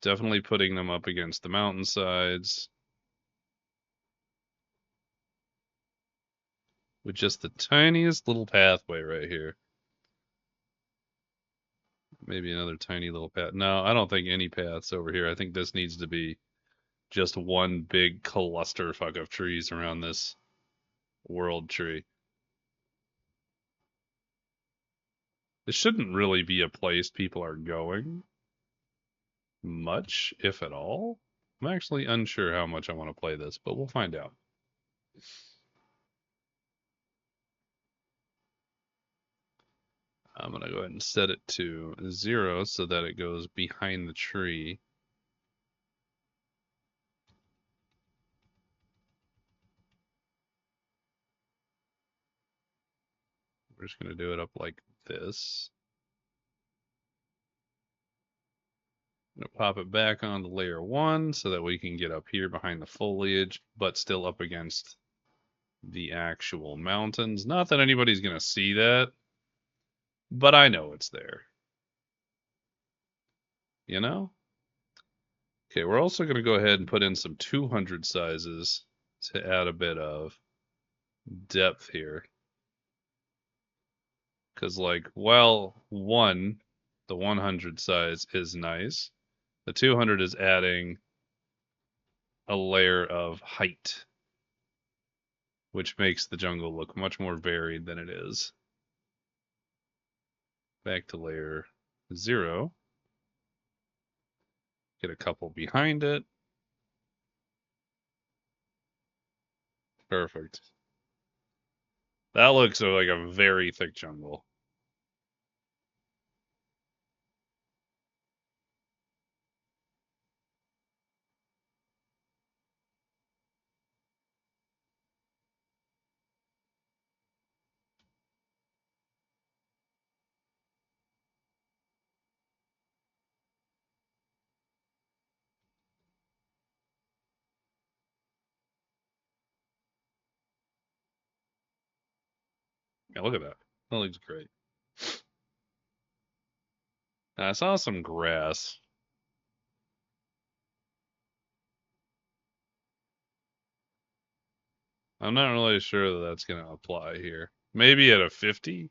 Definitely putting them up against the mountain sides. with just the tiniest little pathway right here. Maybe another tiny little path. No, I don't think any paths over here. I think this needs to be just one big clusterfuck of trees around this world tree. This shouldn't really be a place people are going much, if at all. I'm actually unsure how much I want to play this, but we'll find out. I'm going to go ahead and set it to 0 so that it goes behind the tree. We're just going to do it up like this. I'm going to pop it back onto layer 1 so that we can get up here behind the foliage, but still up against the actual mountains. Not that anybody's going to see that, but I know it's there. You know? Okay, we're also going to go ahead and put in some 200 sizes to add a bit of depth here. Because, like, while the 100 size is nice, the 200 is adding a layer of height, which makes the jungle look much more varied than it is. Back to layer 0. Get a couple behind it. Perfect. That looks like a very thick jungle. Yeah, look at that. That looks great. I saw some grass. I'm not really sure that that's going to apply here. Maybe at a 50,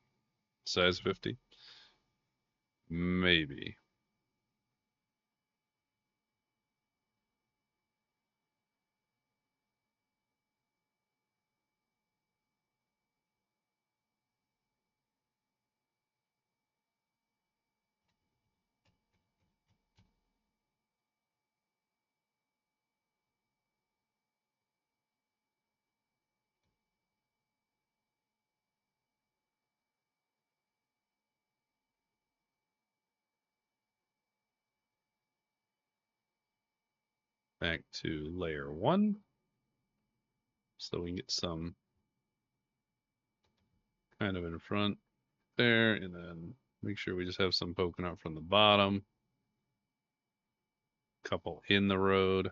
size 50. Maybe. Back to layer 1. So we can get some kind of in front there, and then make sure we just have some poking out from the bottom. Couple in the road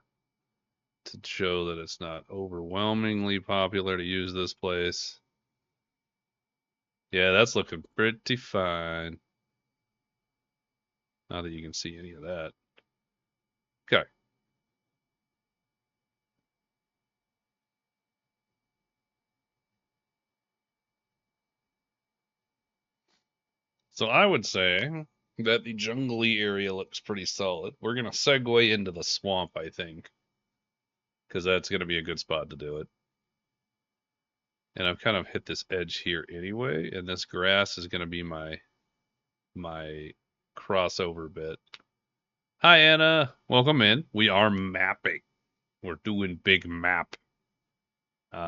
to show that it's not overwhelmingly popular to use this place. Yeah, that's looking pretty fine. Not that you can see any of that. Okay. So I would say that the jungly area looks pretty solid. We're going to segue into the swamp, I think, because that's going to be a good spot to do it. And I've kind of hit this edge here anyway, and this grass is going to be my crossover bit. Hi, Anna. Welcome in. We are mapping. We're doing big map. We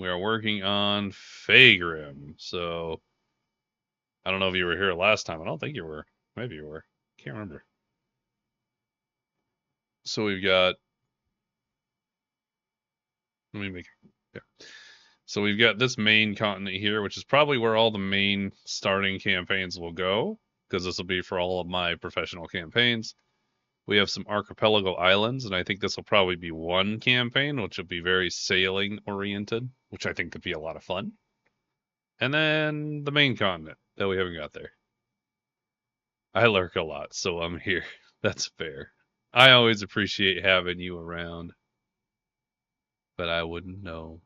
are working on Faegrimm. So I don't know if you were here last time. I don't think you were. Maybe you were. Can't remember. So we've got. Let me make. Yeah. So we've got this main continent here, which is probably where all the main starting campaigns will go, because this will be for all of my professional campaigns. We have some archipelago islands, and I think this will probably be one campaign, which will be very sailing oriented, which I think could be a lot of fun. And then the main continent that we haven't got there. I lurk a lot, so I'm here. That's fair. I always appreciate having you around, but I wouldn't know.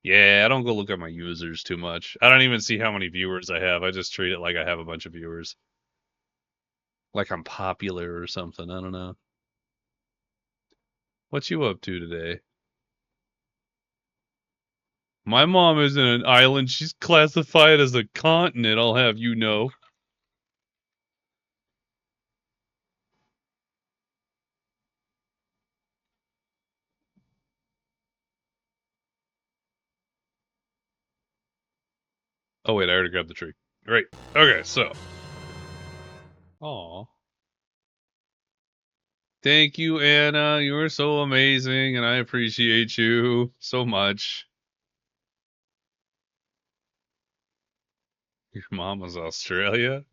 Yeah, I don't go look at my users too much. I don't even see how many viewers I have. I just treat it like I have a bunch of viewers. Like I'm popular or something. I don't know. What you up to today? My mom isn't an island. She's classified as a continent, I'll have you know. Oh, wait, I already grabbed the tree. Great. Okay, so. Aw. Thank you, Anna. You are so amazing, and I appreciate you so much. Your mom was Australia?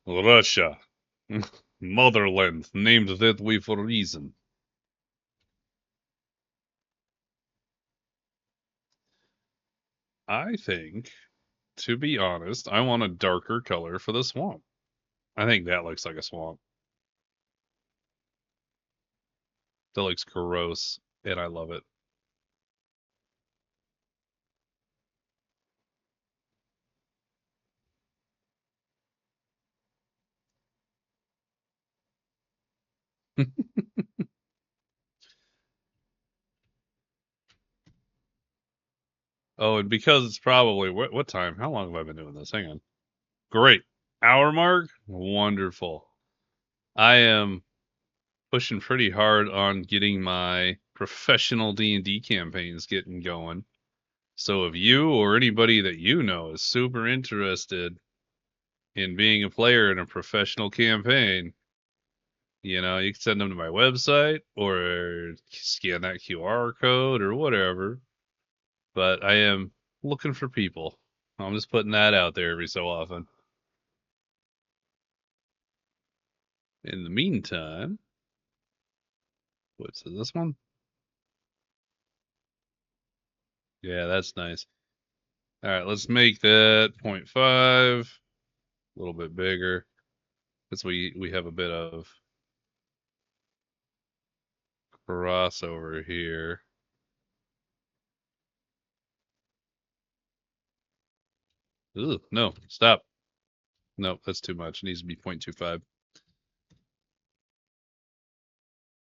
Russia. Motherland, named that way for a reason. I think, to be honest, I want a darker color for the swamp. I think that looks like a swamp. That looks gross, and I love it. Oh, and because it's probably what time? How long have I been doing this? Hang on. Great. Hour mark? Wonderful. I am pushing pretty hard on getting my professional D&D campaigns getting going. So if you or anybody that you know is super interested in being a player in a professional campaign, you can send them to my website or scan that QR code or whatever. But I am looking for people. I'm just putting that out there every so often. In the meantime, what's this one? Yeah, that's nice. All right, let's make that 0.5 a little bit bigger because we have a bit of crossover here. Ooh, no, stop. No, that's too much. It needs to be 0.25.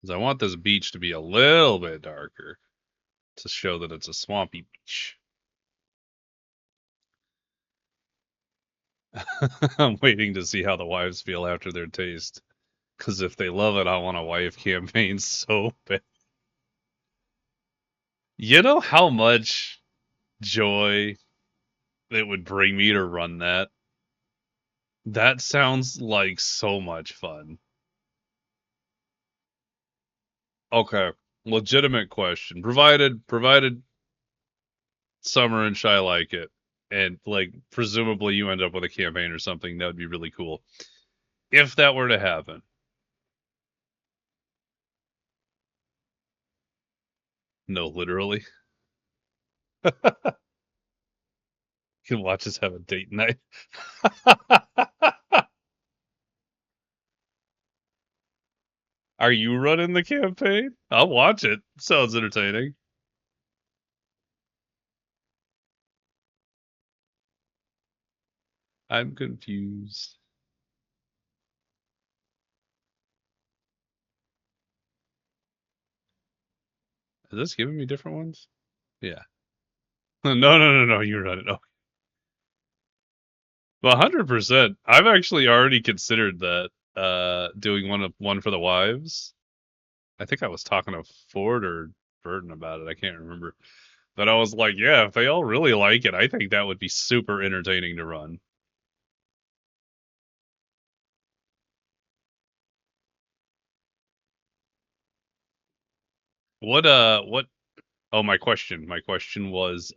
Because I want this beach to be a little bit darker to show that it's a swampy beach. I'm waiting to see how the wives feel after their taste. Because if they love it, I want a wife campaign so bad. You know how much joy it would bring me to run that? That sounds like so much fun. Okay, legitimate question. Provided Summer and Shy like it, and like presumably you end up with a campaign or something, that would be really cool. If that were to happen, no, literally, you can watch us have a date night. Are you running the campaign? I'll watch it. Sounds entertaining. I'm confused. Is this giving me different ones? Yeah. No, no, no, no. You run it. Oh, 100%. I've actually already considered that. Doing one for the wives. I think I was talking to Ford or Burton about it. I can't remember. But I was like, yeah, if they all really like it, I think that would be super entertaining to run. What oh my question. My question was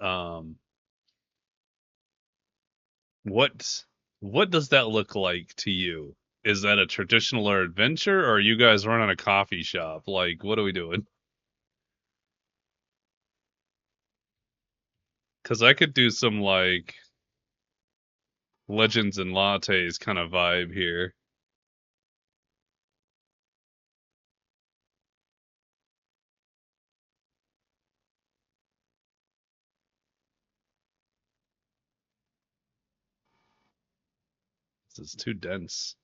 what what does that look like to you? Is that a traditional or adventure, or are you guys running a coffee shop? Like, what are we doing? Because I could do some like legends and lattes kind of vibe here. It's too dense.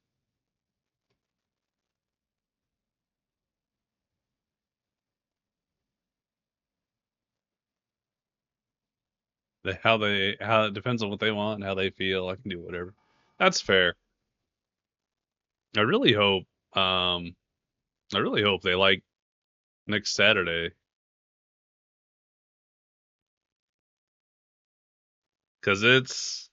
How it depends on what they want and how they feel. I can do whatever. That's fair. I really hope um I really hope they like next Saturday, because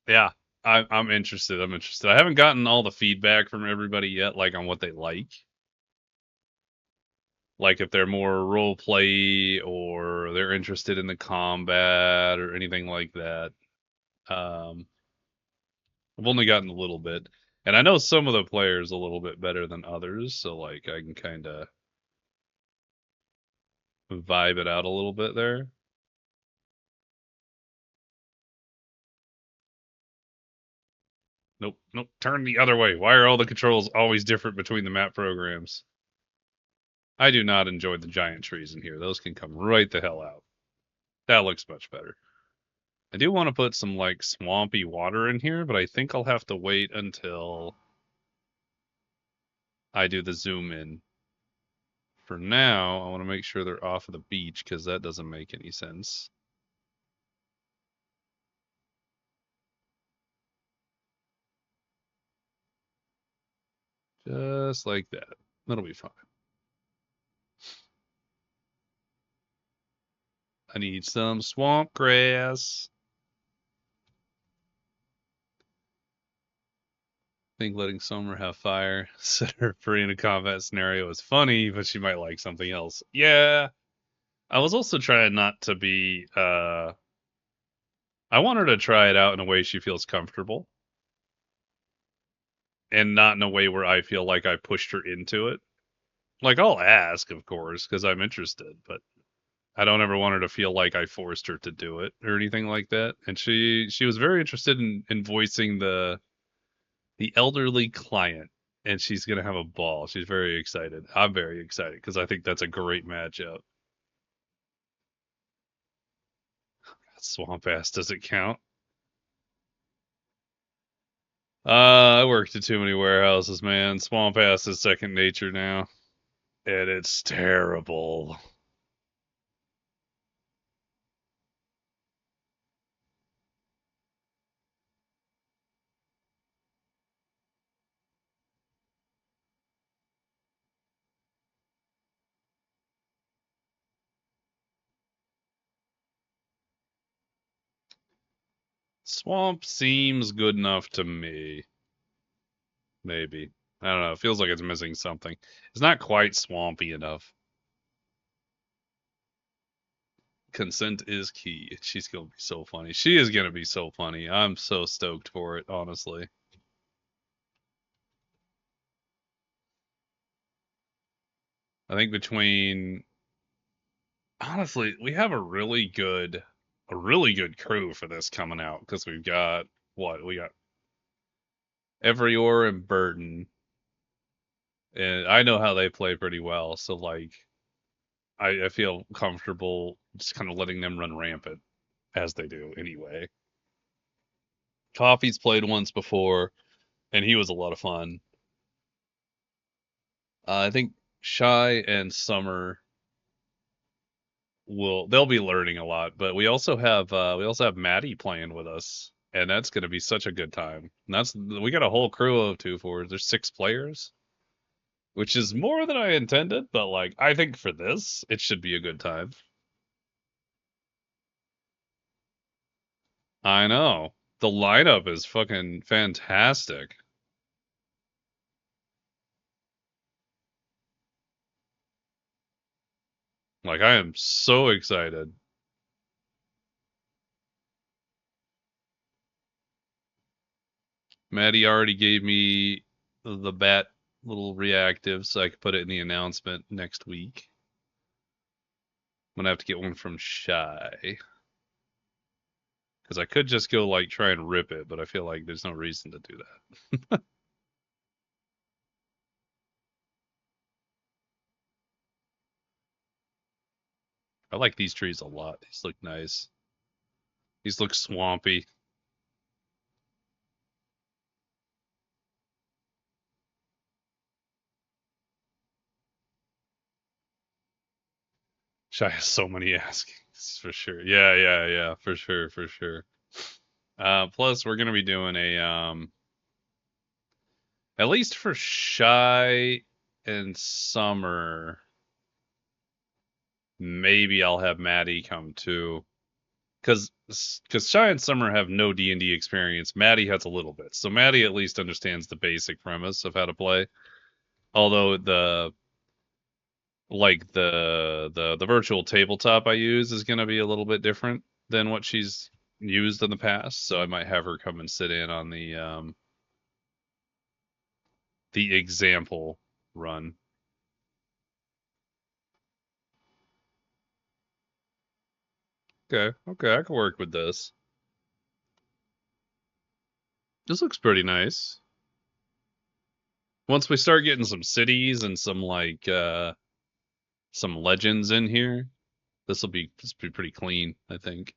yeah, I'm interested. I'm interested. I haven't gotten all the feedback from everybody yet, like on what they like if they're more role play or they're interested in the combat or anything like that. Um, I've only gotten a little bit, and I know some of the players a little bit better than others, so like I can kind of vibe it out a little bit there. Nope, nope, turn the other way. Why are all the controls always different between the map programs? I do not enjoy the giant trees in here. Those can come right the hell out. That looks much better. I do want to put some like swampy water in here, but I think I'll have to wait until I do the zoom in. For now, I want to make sure they're off of the beach because that doesn't make any sense. Just like that. That'll be fine. I need some swamp grass. I think letting Summer have fire, set her free in a combat scenario is funny, but she might like something else. Yeah. I was also trying not to be I want her to try it out in a way she feels comfortable and not in a way where I feel like I pushed her into it. Like I'll ask, of course, because I'm interested, but I don't ever want her to feel like I forced her to do it or anything like that. And she was very interested in voicing the elderly client, and she's gonna have a ball. She's very excited. I'm very excited because I think that's a great matchup. Swamp ass does it count? I worked at too many warehouses, man. Swamp ass is second nature now, and it's terrible. Swamp seems good enough to me. Maybe. I don't know. It feels like it's missing something. It's not quite swampy enough. Consent is key. She's gonna be so funny. She is gonna be so funny. I'm so stoked for it, honestly. I think between honestly, we have a really good crew for this coming out because we've got what? We got Evrior and Burton. And I know how they play pretty well, so like I feel comfortable just kind of letting them run rampant as they do anyway. Coffee's played once before, and he was a lot of fun. I think Shy and Summer they'll be learning a lot, but we also have Maddie playing with us, and that's going to be such a good time. And we got a whole crew of two for there's 6 players, which is more than I intended, but like I think for this it should be a good time. I know. The lineup is fucking fantastic. Like I am so excited. Maddie already gave me the bat little reactive so I could put it in the announcement next week. I'm gonna have to get one from Shy. Because I could just go like try and rip it, but I feel like there's no reason to do that. I like these trees a lot. These look nice. These look swampy. Shy has so many askings for sure. Yeah, for sure, for sure. Plus we're gonna be doing a at least for Shy and Summer, maybe I'll have Maddie come too. Cause Shy and Summer have no D&D experience. Maddie has a little bit. So Maddie at least understands the basic premise of how to play. Although the virtual tabletop I use is going to be a little bit different than what she's used in the past, so I might have her come and sit in on the example run. Okay, I can work with this. This looks pretty nice. Once we start getting some cities and some some legends in here, this will be pretty clean, I think.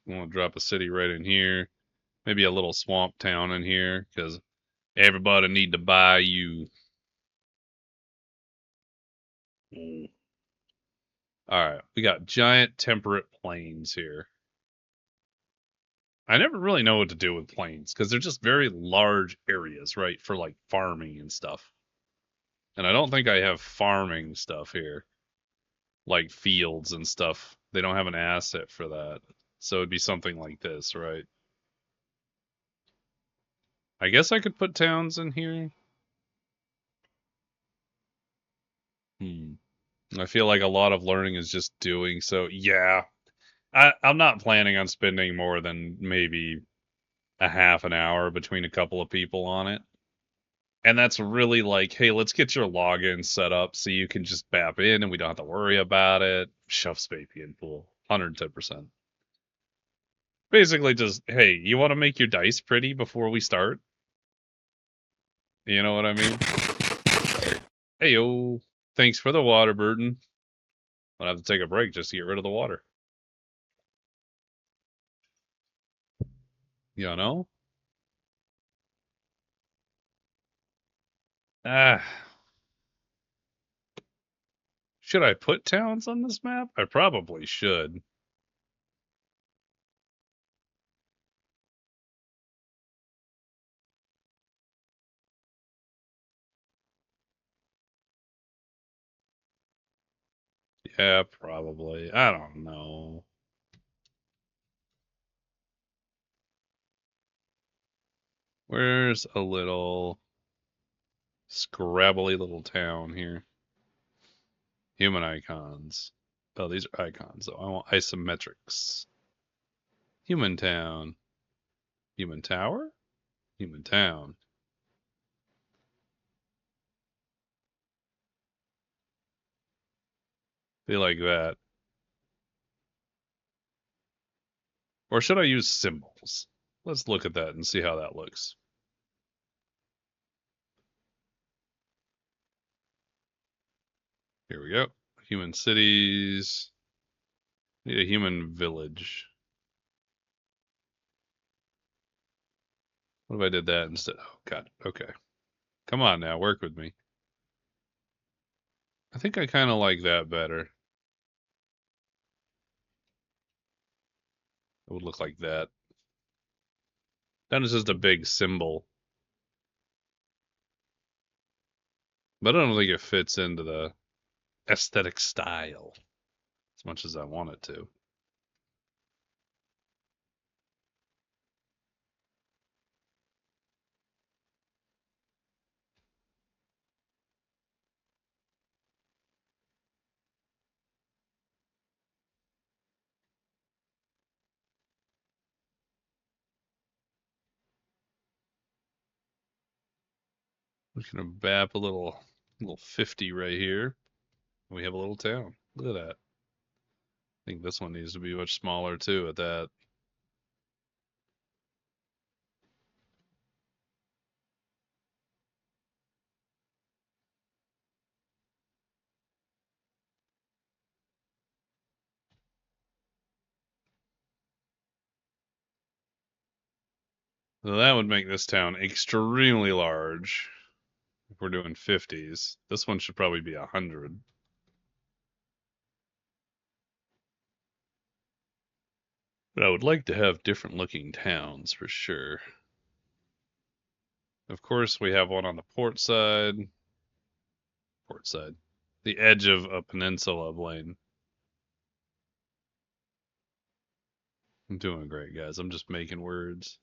I'm gonna drop a city right in here. Maybe a little swamp town in here, because everybody need to buy you. Mm. All right, we got giant temperate plains here. I never really know what to do with plains because they're just very large areas, right, for like farming and stuff. And I don't think I have farming stuff here, like fields and stuff. They don't have an asset for that. So it'd be something like this, right? I guess I could put towns in here. Hmm. I feel like a lot of learning is just doing so. Yeah, I'm not planning on spending more than maybe a half an hour between a couple of people on it. And that's really like, hey, let's get your login set up so you can just bap in and we don't have to worry about it. Shove Spapey in pool. 110%. Basically just, hey, you want to make your dice pretty before we start? You know what I mean? Hey yo. Thanks for the water burden. I'll have to take a break just to get rid of the water. You know? Ah. Should I put towns on this map? I probably should. Yeah, probably. I don't know. Where's a little scrabbly little town here? Human icons. Oh, these are icons. So I want isometrics. Human town. Human tower? Human town. Be like that. Or should I use symbols? Let's look at that and see how that looks. Here we go. Human cities. Need a human village. What if I did that instead? Oh, God. Okay. Come on now. Work with me. I think I kind of like that better. It would look like that. Then it's just a big symbol. But I don't think it fits into the aesthetic style as much as I want it to. We're gonna bap a little 50 right here. We have a little town. Look at that. I think this one needs to be much smaller too at that. So that would make this town extremely large. If we're doing 50s, this one should probably be 100. But I would like to have different looking towns for sure. Of course, we have one on the port side. Port side. The edge of a peninsula, Blaine. I'm doing great, guys. I'm just making words.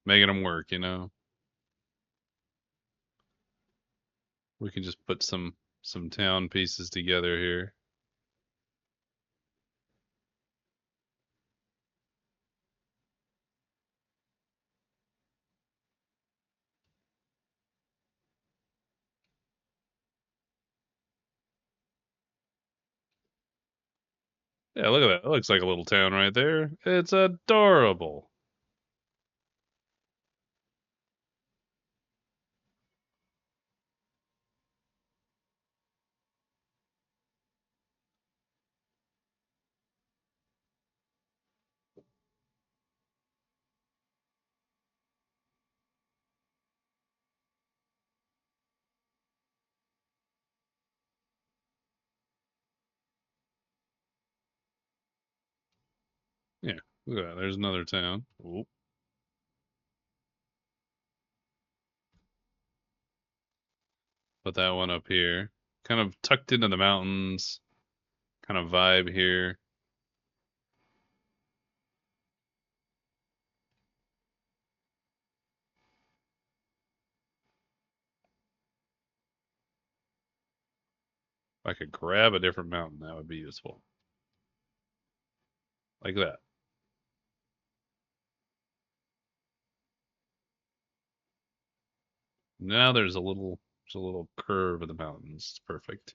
Making them work, you know? We can just put some town pieces together here. Yeah, look at that. That looks like a little town right there. It's adorable. Yeah, look at that. There's another town. Oop. Put that one up here. Kind of tucked into the mountains. Kind of vibe here. If I could grab a different mountain, that would be useful. Like that. Now there's a little curve of the mountains. It's perfect.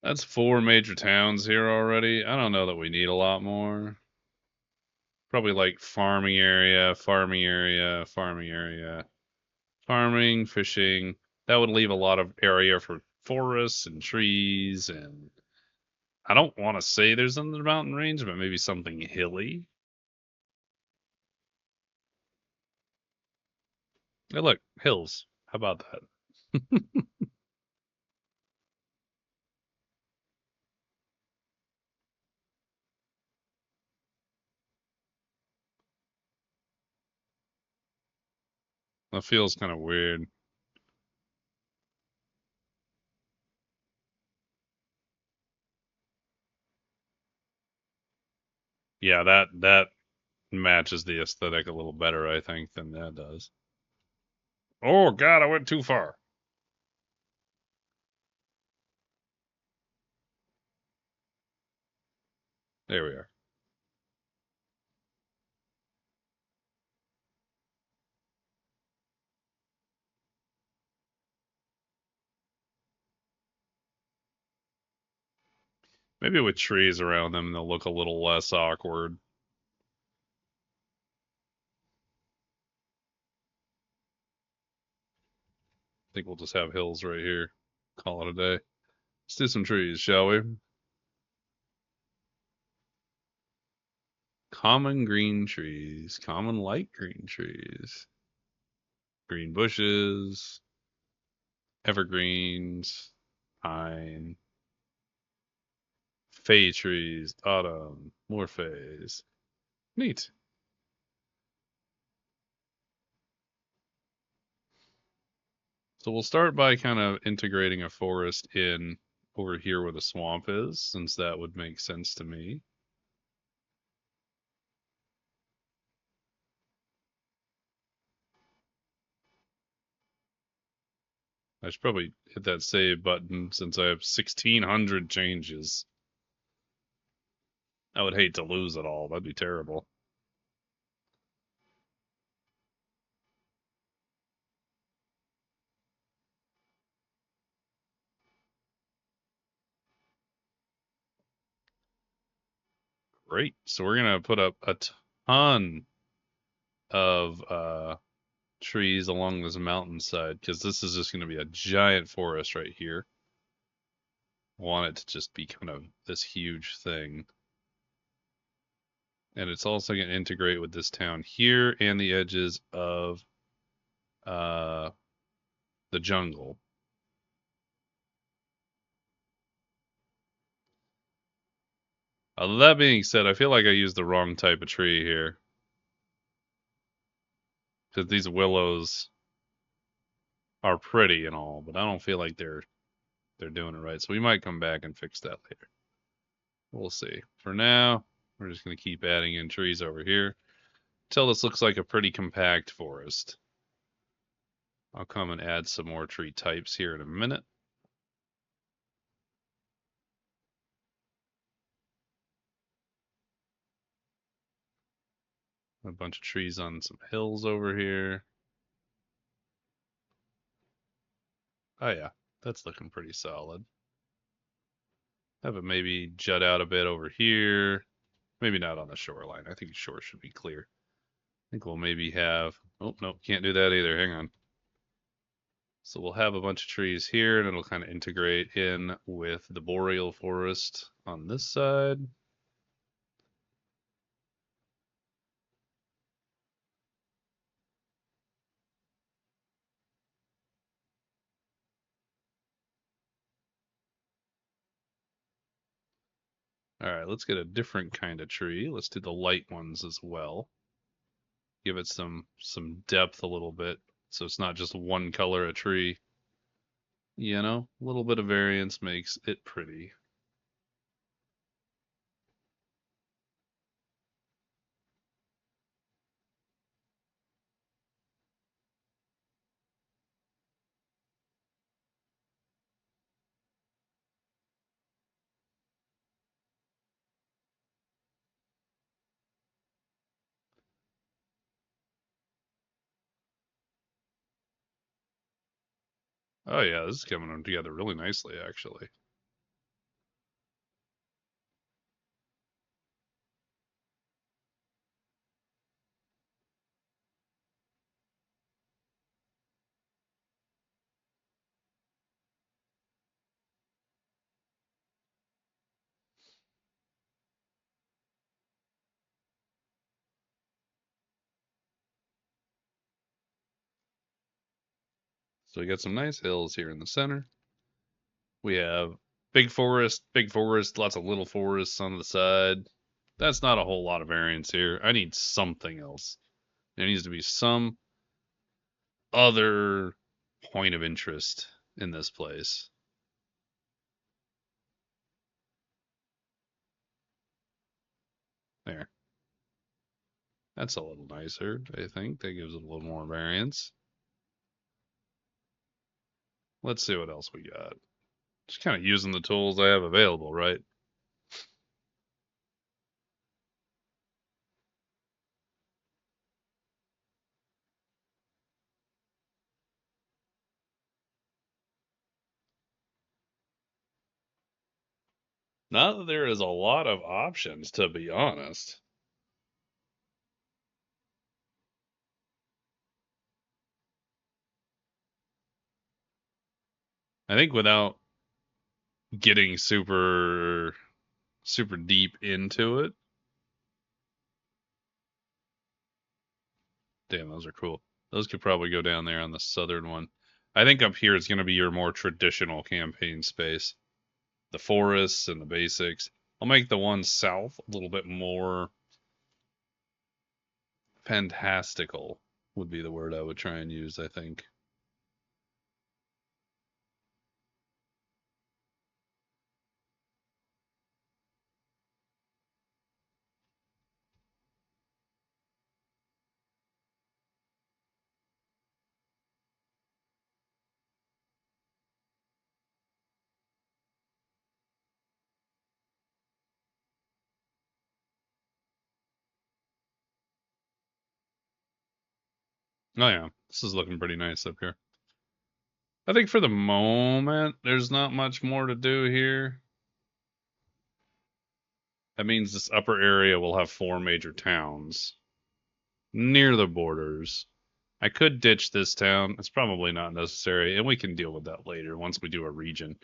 That's 4 major towns here already. I don't know that we need a lot more. Probably like farming area, farming area, farming area, farming, fishing. That would leave a lot of area for forests and trees, and I don't want to say there's another mountain range, but maybe something hilly. Hey, look, hills. How about that? That feels kind of weird. Yeah, that matches the aesthetic a little better, I think, than that does. Oh God, I went too far. There we are. Maybe with trees around them, they'll look a little less awkward. I think we'll just have hills right here. Call it a day. Let's do some trees, shall we? Common green trees, common light green trees, green bushes, evergreens, pine, fay trees, autumn, more fays. Neat. So we'll start by kind of integrating a forest in over here where the swamp is, since that would make sense to me. I should probably hit that save button since I have 1,600 changes. I would hate to lose it all. That'd be terrible. Great. So we're gonna put up a ton of trees along this mountainside because this is just gonna be a giant forest right here. I want it to just be kind of this huge thing. And it's also going to integrate with this town here and the edges of uh, the jungle. That being said, I feel like I used the wrong type of tree here. Because these willows are pretty and all, but I don't feel like they're doing it right. So we might come back and fix that later. We'll see. For now, we're just going to keep adding in trees over here until this looks like a pretty compact forest. I'll come and add some more tree types here in a minute. A bunch of trees on some hills over here. Oh yeah, that's looking pretty solid. Have it maybe jut out a bit over here. Maybe not on the shoreline. I think the shore should be clear. I think we'll maybe have, oh, no, can't do that either. Hang on. So we'll have a bunch of trees here and it'll kind of integrate in with the boreal forest on this side. All right, let's get a different kind of tree. Let's do the light ones as well. Give it some depth a little bit, so it's not just one color of tree. You know, a little bit of variance makes it pretty. Oh yeah, this is coming together really nicely, actually. So we got some nice hills here in the center. We have big forest, lots of little forests on the side. That's not a whole lot of variance here. I need something else. There needs to be some other point of interest in this place. There. That's a little nicer, I think. That gives it a little more variance. Let's see what else we got. Just kind of using the tools I have available, right? Not that there is a lot of options, to be honest. I think without getting super deep into it. Damn, those are cool. Those could probably go down there on the southern one. I think up here is going to be your more traditional campaign space. The forests and the basics. I'll make the one south a little bit more fantastical, would be the word I would try and use, I think. Oh yeah, this is looking pretty nice up here. I think for the moment, there's not much more to do here. That means this upper area will have 4 major towns near the borders. I could ditch this town. It's probably not necessary, and we can deal with that later once we do a region.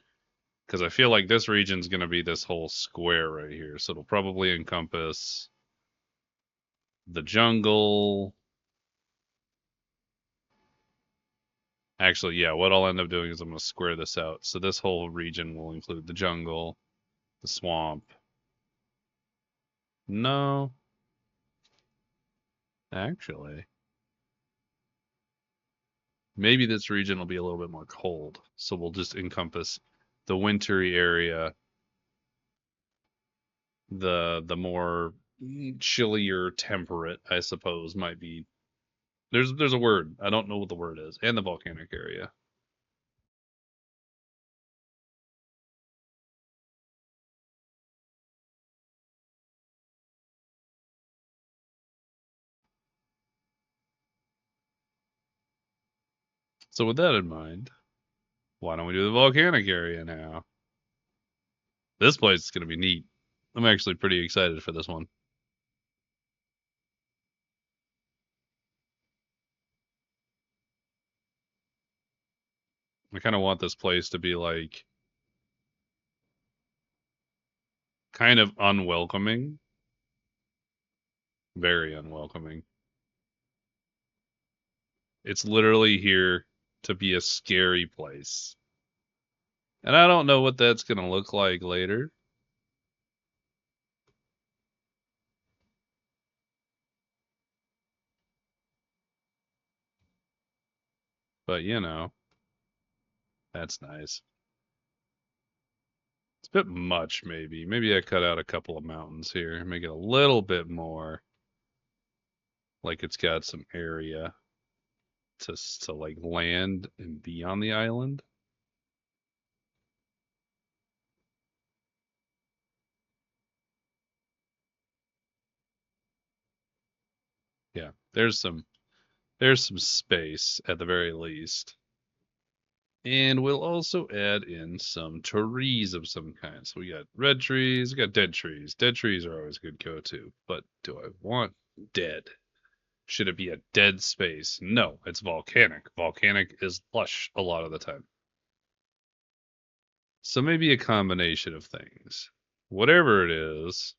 Because I feel like this region's going to be this whole square right here, so it'll probably encompass the jungle. Actually, yeah, what I'll end up doing is I'm going to square this out. So this whole region will include the jungle, the swamp. No, actually. Maybe this region will be a little bit more cold. So we'll just encompass the wintry area, the more chillier temperate, I suppose, might be. There's a word. I don't know what the word is. And the volcanic area. So with that in mind, why don't we do the volcanic area now? This place is going to be neat. I'm actually pretty excited for this one. I kind of want this place to be like kind of unwelcoming, very unwelcoming. It's literally here to be a scary place. And I don't know what that's going to look like later. But you know, that's nice. It's a bit much, maybe. Maybe I cut out a couple of mountains here, make it a little bit more like it's got some area to like land and be on the island. Yeah, there's some space at the very least. And we'll also add in some trees of some kind. So we got red trees, we got dead trees. Dead trees are always a good go-to. But do I want dead? Should it be a dead space? No, it's volcanic. Volcanic is lush a lot of the time. So maybe a combination of things. Whatever it is,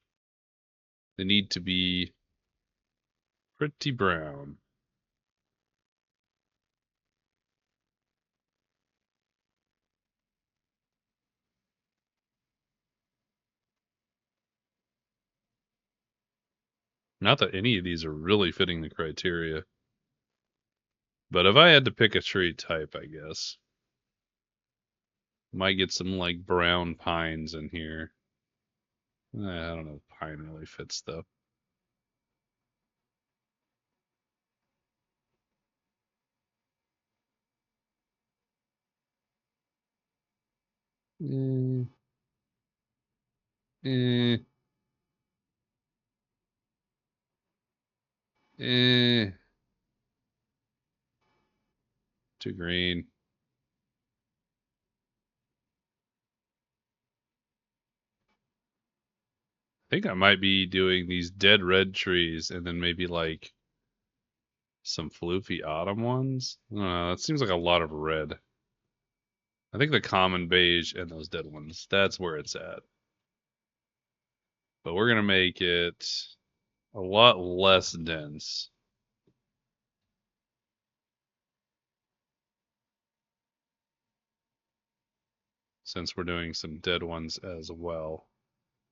they need to be pretty brown. Not that any of these are really fitting the criteria. But if I had to pick a tree type, I guess. Might get some like brown pines in here. I don't know if pine really fits though. Eh, eh, eh. Too green. I think I might be doing these dead red trees and then maybe like some floofy autumn ones. I don't know. That seems like a lot of red. I think the common beige and those dead ones, that's where it's at. But we're going to make it a lot less dense. Since we're doing some dead ones as well.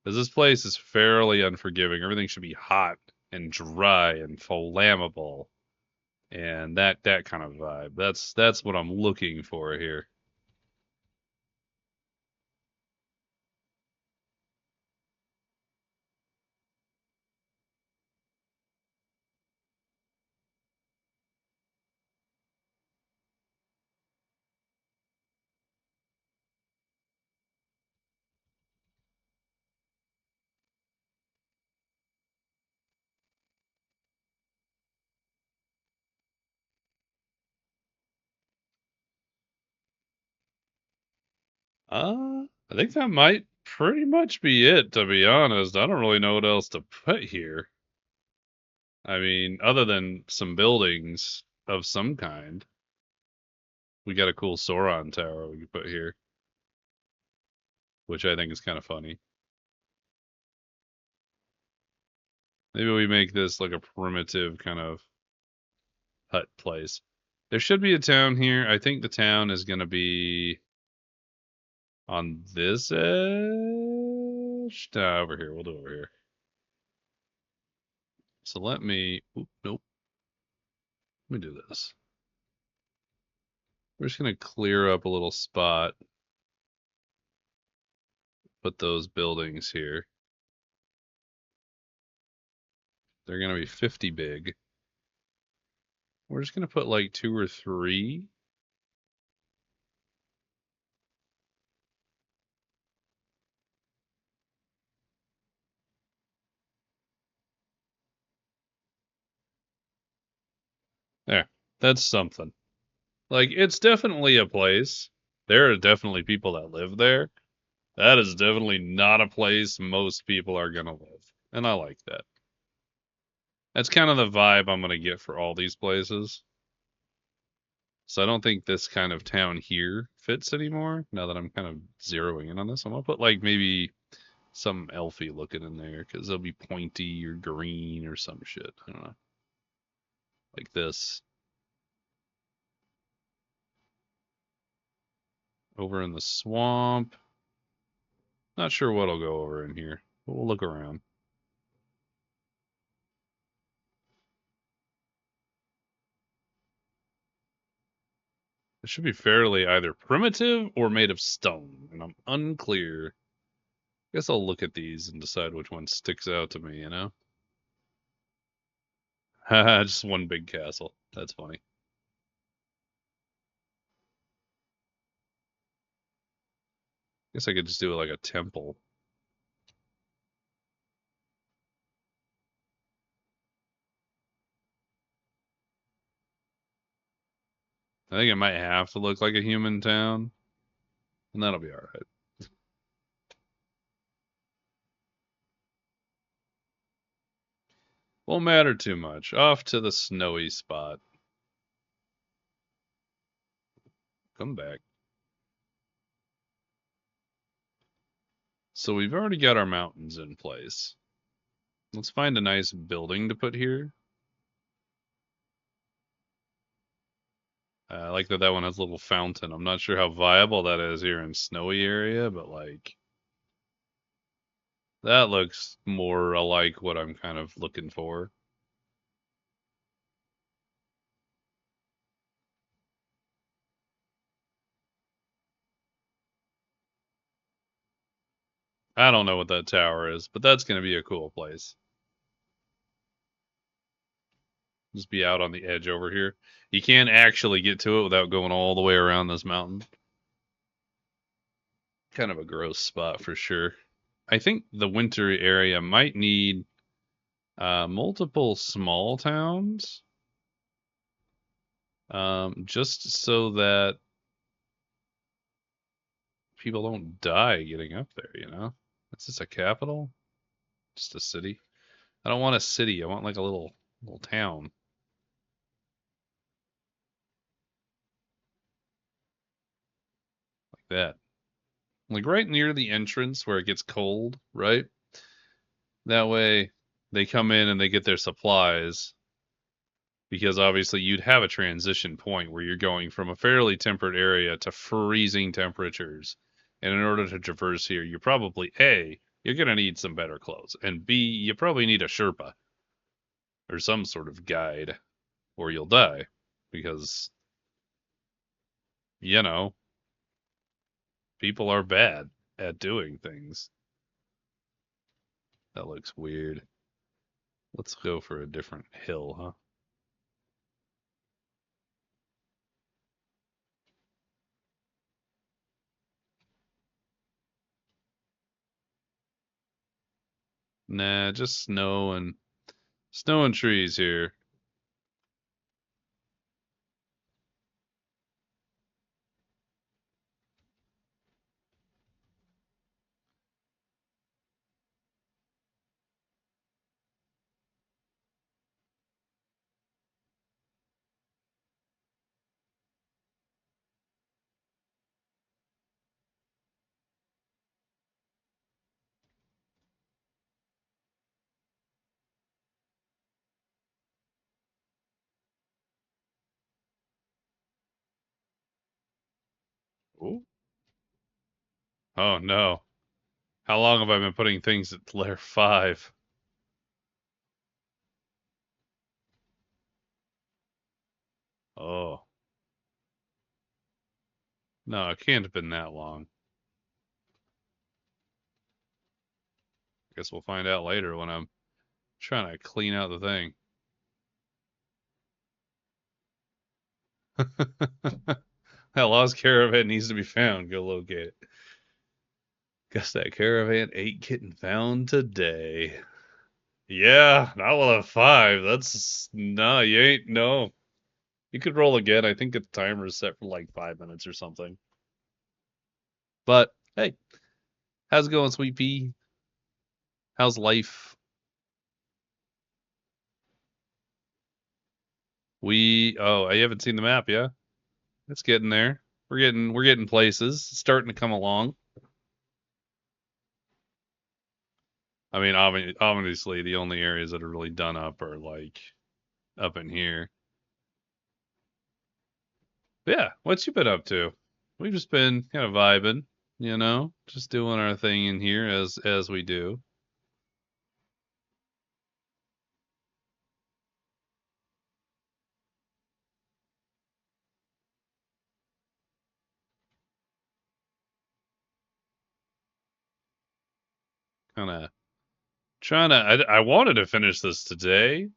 Because this place is fairly unforgiving. Everything should be hot and dry and flammable. And that kind of vibe. That's what I'm looking for here. I think that might pretty much be it, to be honest. I don't really know what else to put here. I mean, other than some buildings of some kind. We got a cool Sauron tower we could put here, which I think is kind of funny. Maybe we make this like a primitive kind of hut place. There should be a town here. I think the town is going to be on this edge. Nah, over here. We'll do it over here. So let me. Oop, nope. Let me do this. We're just going to clear up a little spot. Put those buildings here. They're going to be 50 big. We're just going to put like 2 or 3. There. That's something. Like, it's definitely a place. There are definitely people that live there. That is definitely not a place most people are going to live. And I like that. That's kind of the vibe I'm going to get for all these places. So I don't think this kind of town here fits anymore, now that I'm kind of zeroing in on this. I'm going to put, like, maybe some elfy looking in there, because they'll be pointy or green or some shit. I don't know. Like this. Over in the swamp. Not sure what'll go over in here, but we'll look around. It should be fairly either primitive or made of stone, and I'm unclear. Guess I'll look at these and decide which one sticks out to me, you know? Haha, just one big castle. That's funny. Guess I could just do it like a temple. I think it might have to look like a human town, and that'll be alright. Won't matter too much. Off to the snowy spot. Come back. So we've already got our mountains in place. Let's find a nice building to put here. I like that one has a little fountain. I'm not sure how viable that is here in snowy area, but like that looks more like what I'm kind of looking for. I don't know what that tower is, but that's going to be a cool place. Just be out on the edge over here. You can't actually get to it without going all the way around this mountain. Kind of a gross spot for sure. I think the winter area might need multiple small towns, just so that people don't die getting up there, you know? Is this a capital? Just a city? I don't want a city. I want like a little town. Like that. Like right near the entrance where it gets cold, right? That way they come in and they get their supplies, because obviously you'd have a transition point where you're going from a fairly temperate area to freezing temperatures. And in order to traverse here, you're probably A, you're going to need some better clothes, and B, you probably need a Sherpa or some sort of guide, or you'll die, because, you know, people are bad at doing things. That looks weird. Let's go for a different hill, huh? Nah, just snow and trees here. Ooh. Oh no. How long have I been putting things at layer 5? Oh. No, it can't have been that long. Guess we'll find out later when I'm trying to clean out the thing. That lost caravan needs to be found. Go locate it. Guess that caravan ain't getting found today. Yeah, not level 5. That's no, you ain't no. You could roll again. I think the timer is set for like 5 minutes or something. But hey, how's it going, Sweet Pea? How's life? I haven't seen the map, yeah? It's getting there. We're getting places. It's starting to come along. I mean, obviously the only areas that are really done up are like up in here. Yeah, what you been up to? We've just been kind of vibing, just doing our thing in here as we do. Kind of trying to. I wanted to finish this today,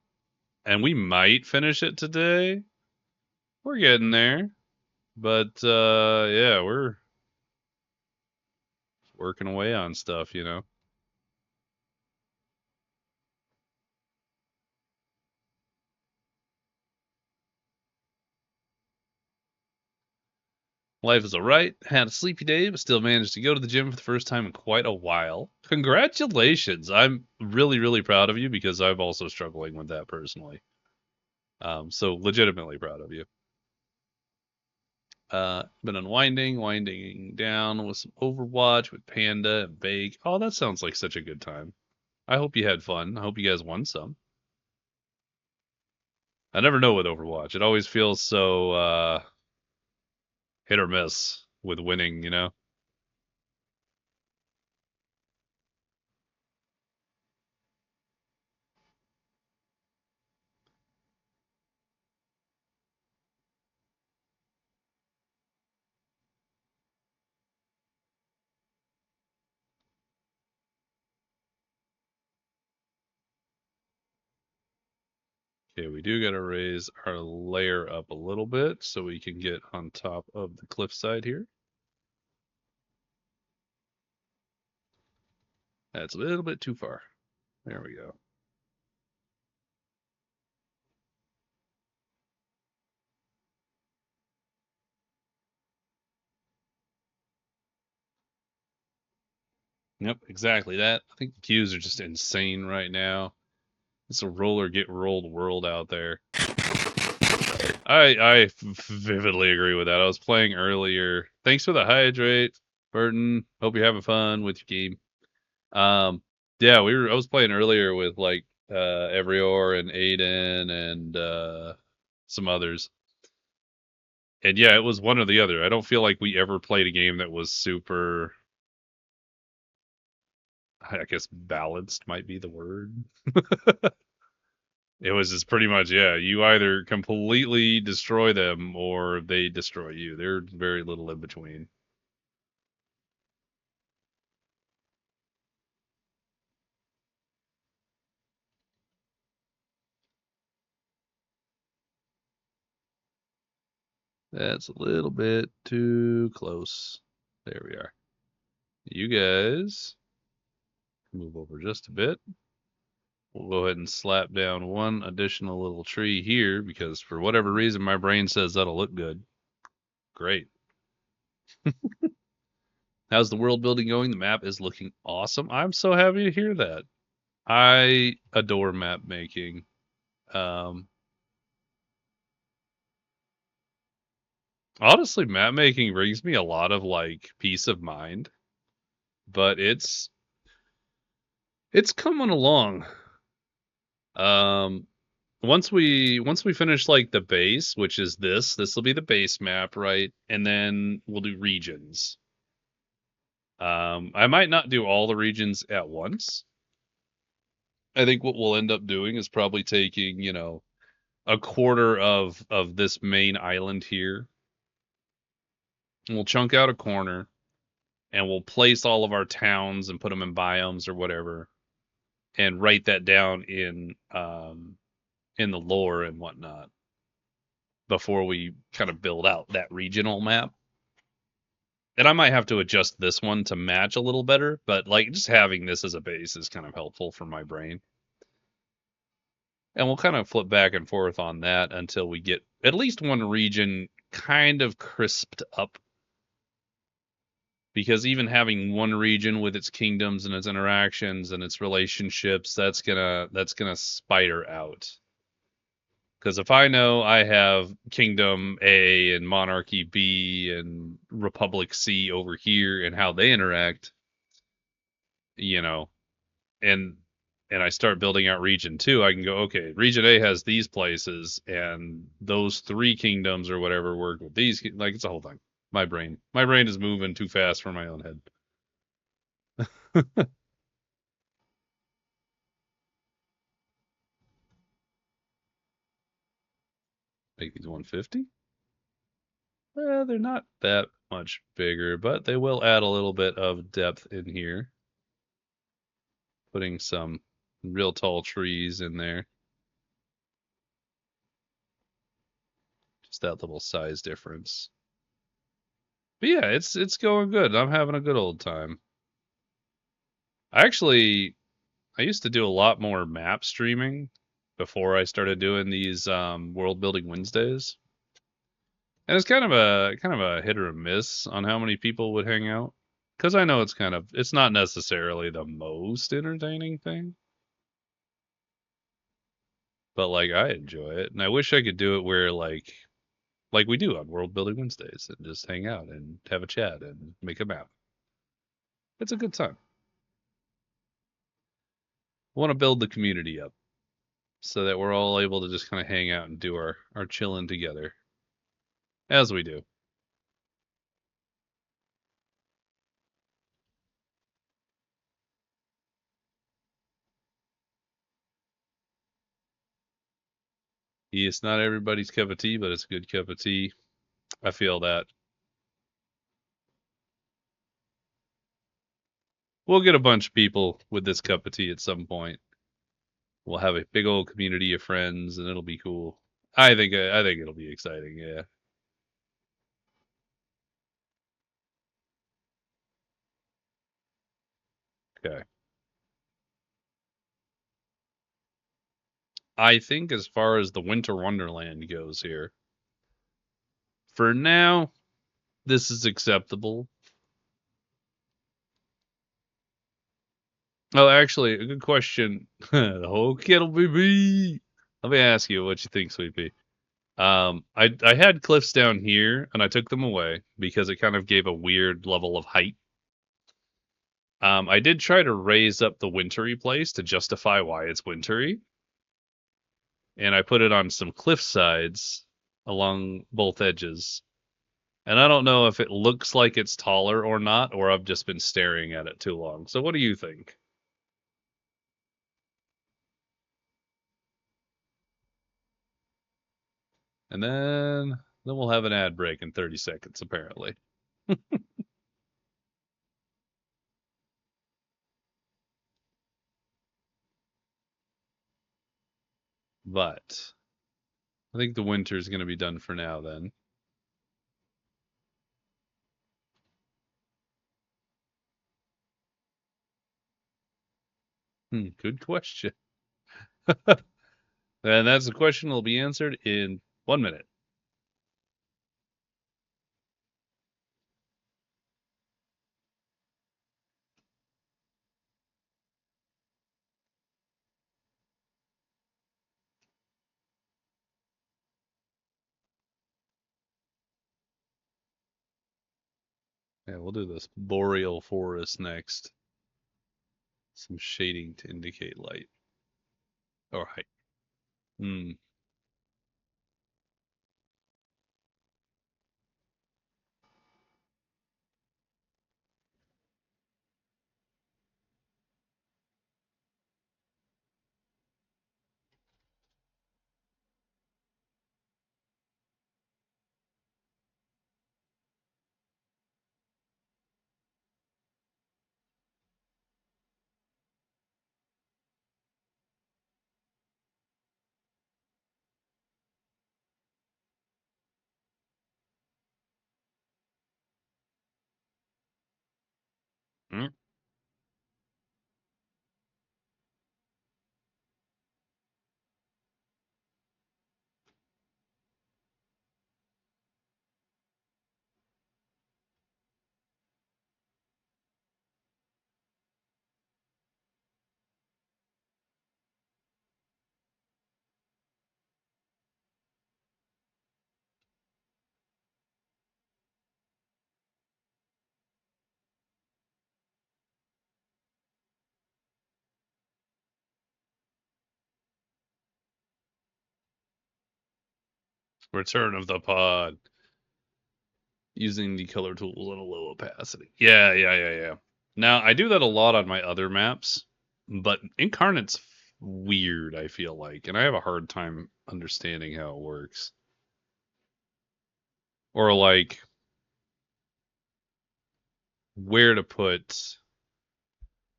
and we might finish it today. We're getting there, but yeah, we're working away on stuff. Life is alright. Had a sleepy day, but still managed to go to the gym for the first time in quite a while. Congratulations! I'm really, really proud of you because I'm also struggling with that personally. So legitimately proud of you. Been unwinding, winding down with some Overwatch with Panda and Vague. Oh, that sounds like such a good time. I hope you had fun. I hope you guys won some. I never know with Overwatch. It always feels so hit or miss with winning. Okay, we do got to raise our layer up a little bit so we can get on top of the cliffside here. That's a little bit too far. There we go. Yep, exactly that. I think the queues are just insane right now. It's a roller get rolled world out there. I vividly agree with that. I was playing earlier. Thanks for the hydrate, Burton. Hope you're having fun with your game. Yeah, I was playing earlier with like Evrior and Aiden and some others. And yeah, it was one or the other. I don't feel like we ever played a game that was super, I guess balanced might be the word. It was just pretty much, yeah, you either completely destroy them or they destroy you. There's very little in between. That's a little bit too close. There we are. You guys move over just a bit. We'll go ahead and slap down one additional little tree here because for whatever reason my brain says that'll look good. Great. How's the world building going? The map is looking awesome. I'm so happy to hear that. I adore map making. Um, Honestly, map making brings me a lot of like peace of mind, but it's coming along. Um, once we finish like the base, which is this will be the base map, right? And then we'll do regions. I might not do all the regions at once. I think what we'll end up doing is probably taking, a quarter of this main island here, and we'll chunk out a corner, and we'll place all of our towns and put them in biomes or whatever, and write that down in the lore and whatnot before we kind of build out that regional map. And I might have to adjust this one to match a little better, but like just having this as a base is kind of helpful for my brain. And we'll kind of flip back and forth on that until we get at least one region kind of crisped up. Because even having one region with its kingdoms and its interactions and its relationships, that's gonna spider out. Because if I know I have Kingdom A and Monarchy B and Republic C over here and how they interact, you know, and I start building out region 2, I can go, okay, region A has these places and those 3 kingdoms or whatever work with these, like it's a whole thing. My brain is moving too fast for my own head. Make these 150. Well, they're not that much bigger, but they will add a little bit of depth in here. Putting some real tall trees in there. Just that little size difference. But yeah, it's going good. I'm having a good old time. I used to do a lot more map streaming before I started doing these world building Wednesdays. And it's kind of a hit or a miss on how many people would hang out. Because I know it's not necessarily the most entertaining thing. But like I enjoy it. And I wish I could do it where like we do on World Building Wednesdays and just hang out and have a chat and make a map. It's a good time. I want to build the community up so that we're all able to just kind of hang out and do our chilling together as we do. It's not everybody's cup of tea, but it's a good cup of tea. I feel that. We'll get a bunch of people with this cup of tea at some point. We'll have a big old community of friends, and it'll be cool. I think it'll be exciting. Yeah. Okay. I think as far as the Winter Wonderland goes here, for now, this is acceptable. Oh, actually, a good question. The whole kettle baby. Let me ask you what you think, Sweet Pea. I had cliffs down here, and I took them away because it kind of gave a weird level of height. I did try to raise up the wintry place to justify why it's wintry, and I put it on some cliff sides along both edges. And I don't know if it looks like it's taller or not, or I've just been staring at it too long. So what do you think? And then we'll have an ad break in 30 seconds, apparently. But I think the winter is going to be done for now then. Good question. And that's the question will be answered in 1 minute. Yeah, we'll do this boreal forest next. Some shading to indicate light or height. Hmm. Hmm. Return of the pod. Using the color tools on a low opacity. Yeah. Now, I do that a lot on my other maps, but Incarnate's weird, I feel like, and I have a hard time understanding how it works. Or like where to put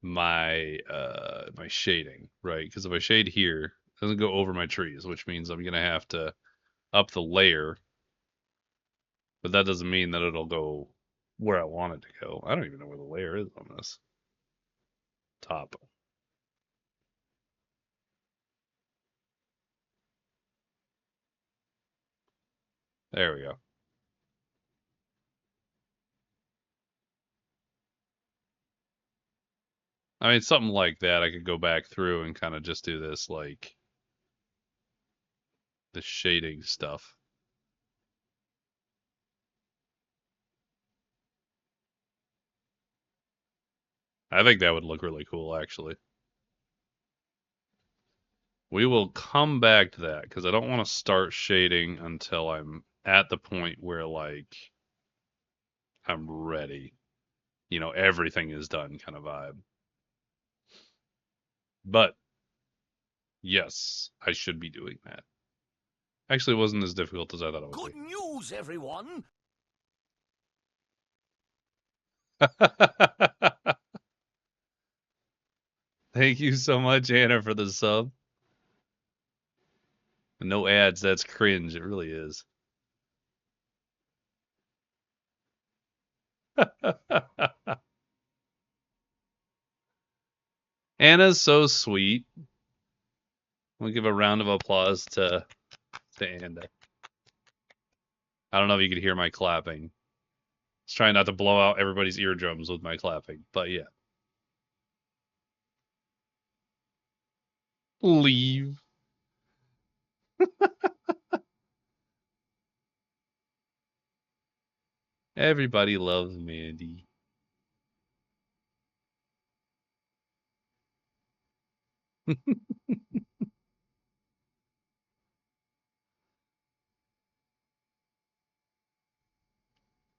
my shading, right? Because if I shade here, it doesn't go over my trees, which means I'm gonna have to up the layer, but that doesn't mean that it'll go where I want it to go. I don't even know where the layer is on this top. There we go. I mean, something like that. I could go back through and kind of just do this, like the shading stuff. I think that would look really cool, actually. We will come back to that because I don't want to start shading until I'm at the point where, like, I'm ready. You know, everything is done kind of vibe. But yes, I should be doing that. Actually, it wasn't as difficult as I thought it would Good news, everyone! be. Thank you so much, Anna, for the sub. No ads, that's cringe. It really is. Anna's so sweet. We'll give a round of applause to Anna. I don't know if you could hear my clapping. I was trying not to blow out everybody's eardrums with my clapping, but yeah. Leave. Everybody loves Mandy.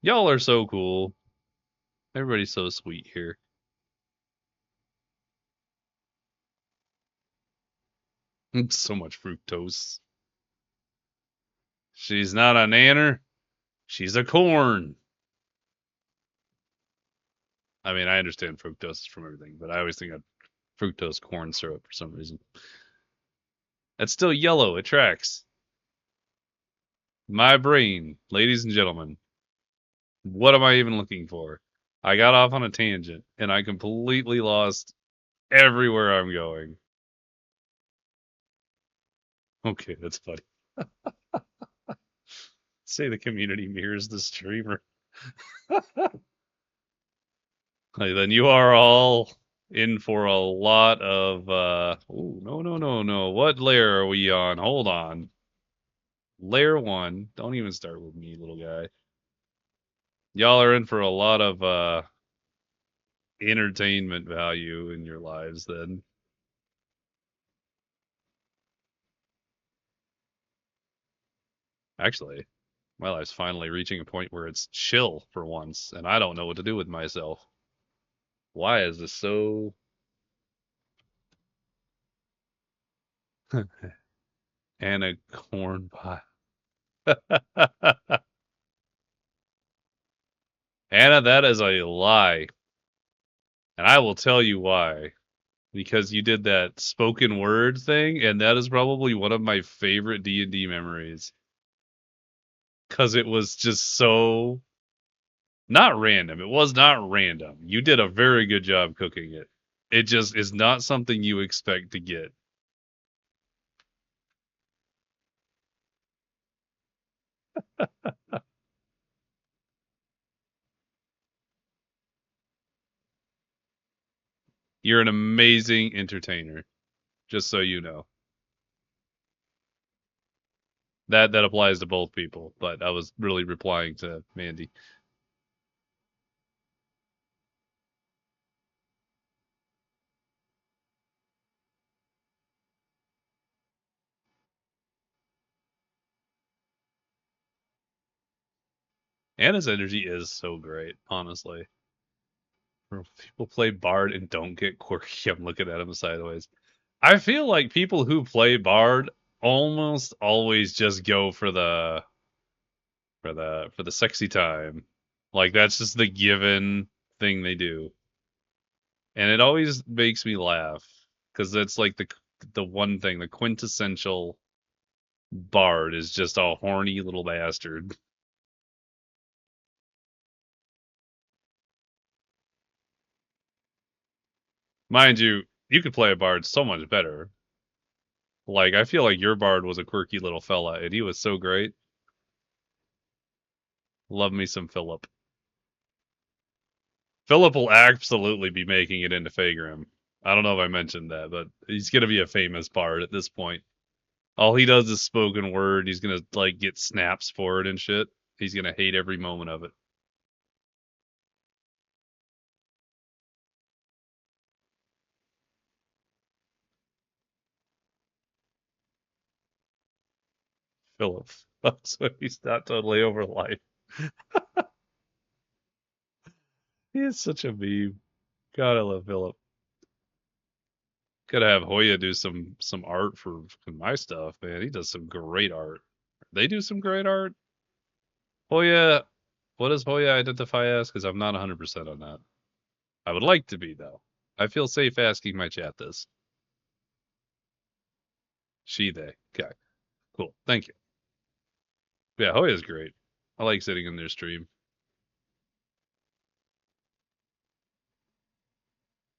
Y'all are so cool. Everybody's so sweet here. So much fructose. She's not a nanner. She's a corn. I mean, I understand fructose is from everything, but I always think of fructose corn syrup for some reason. That's still yellow. It tracks. My brain, ladies and gentlemen. What am I even looking for? I got off on a tangent and I completely lost everywhere I'm going. Okay, that's funny. Say the community mirrors the streamer. Then you are all in for a lot of oh, no. What layer are we on? Hold on. Layer 1. Don't even start with me, little guy. Y'all are in for a lot of entertainment value in your lives then. Actually, my life's finally reaching a point where it's chill for once, and I don't know what to do with myself. Why is this so... and a corn pie. Anna, that is a lie. And I will tell you why. Because you did that spoken word thing, and that is probably one of my favorite D&D memories. Because it was just so... not random. It was not random. You did a very good job cooking it. It just is not something you expect to get. You're an amazing entertainer, just so you know. That applies to both people, but I was really replying to Mandy. Anna's energy is so great, honestly. When people play Bard and don't get quirky, I'm looking at them sideways. I feel like people who play Bard almost always just go for the sexy time. Like that's just the given thing they do. And it always makes me laugh because it's like the one thing, the quintessential Bard is just a horny little bastard. Mind you, you could play a Bard so much better. Like I feel like your Bard was a quirky little fella and he was so great. Love me some Philip. Philip will absolutely be making it into Faegrimm. I don't know if I mentioned that, but he's gonna be a famous bard at this point. All he does is spoken word. He's gonna like get snaps for it and shit. He's gonna hate every moment of it. Philip. So he's not totally over life. He is such a meme. God, I love Philip. Gotta have Hoya do some art for my stuff, man. He does some great art. They do some great art. Hoya, what does Hoya identify as? Because I'm not 100% on that. I would like to be, though. I feel safe asking my chat this. She, they. Okay, cool. Thank you. Yeah, Hoya's great. I like sitting in their stream.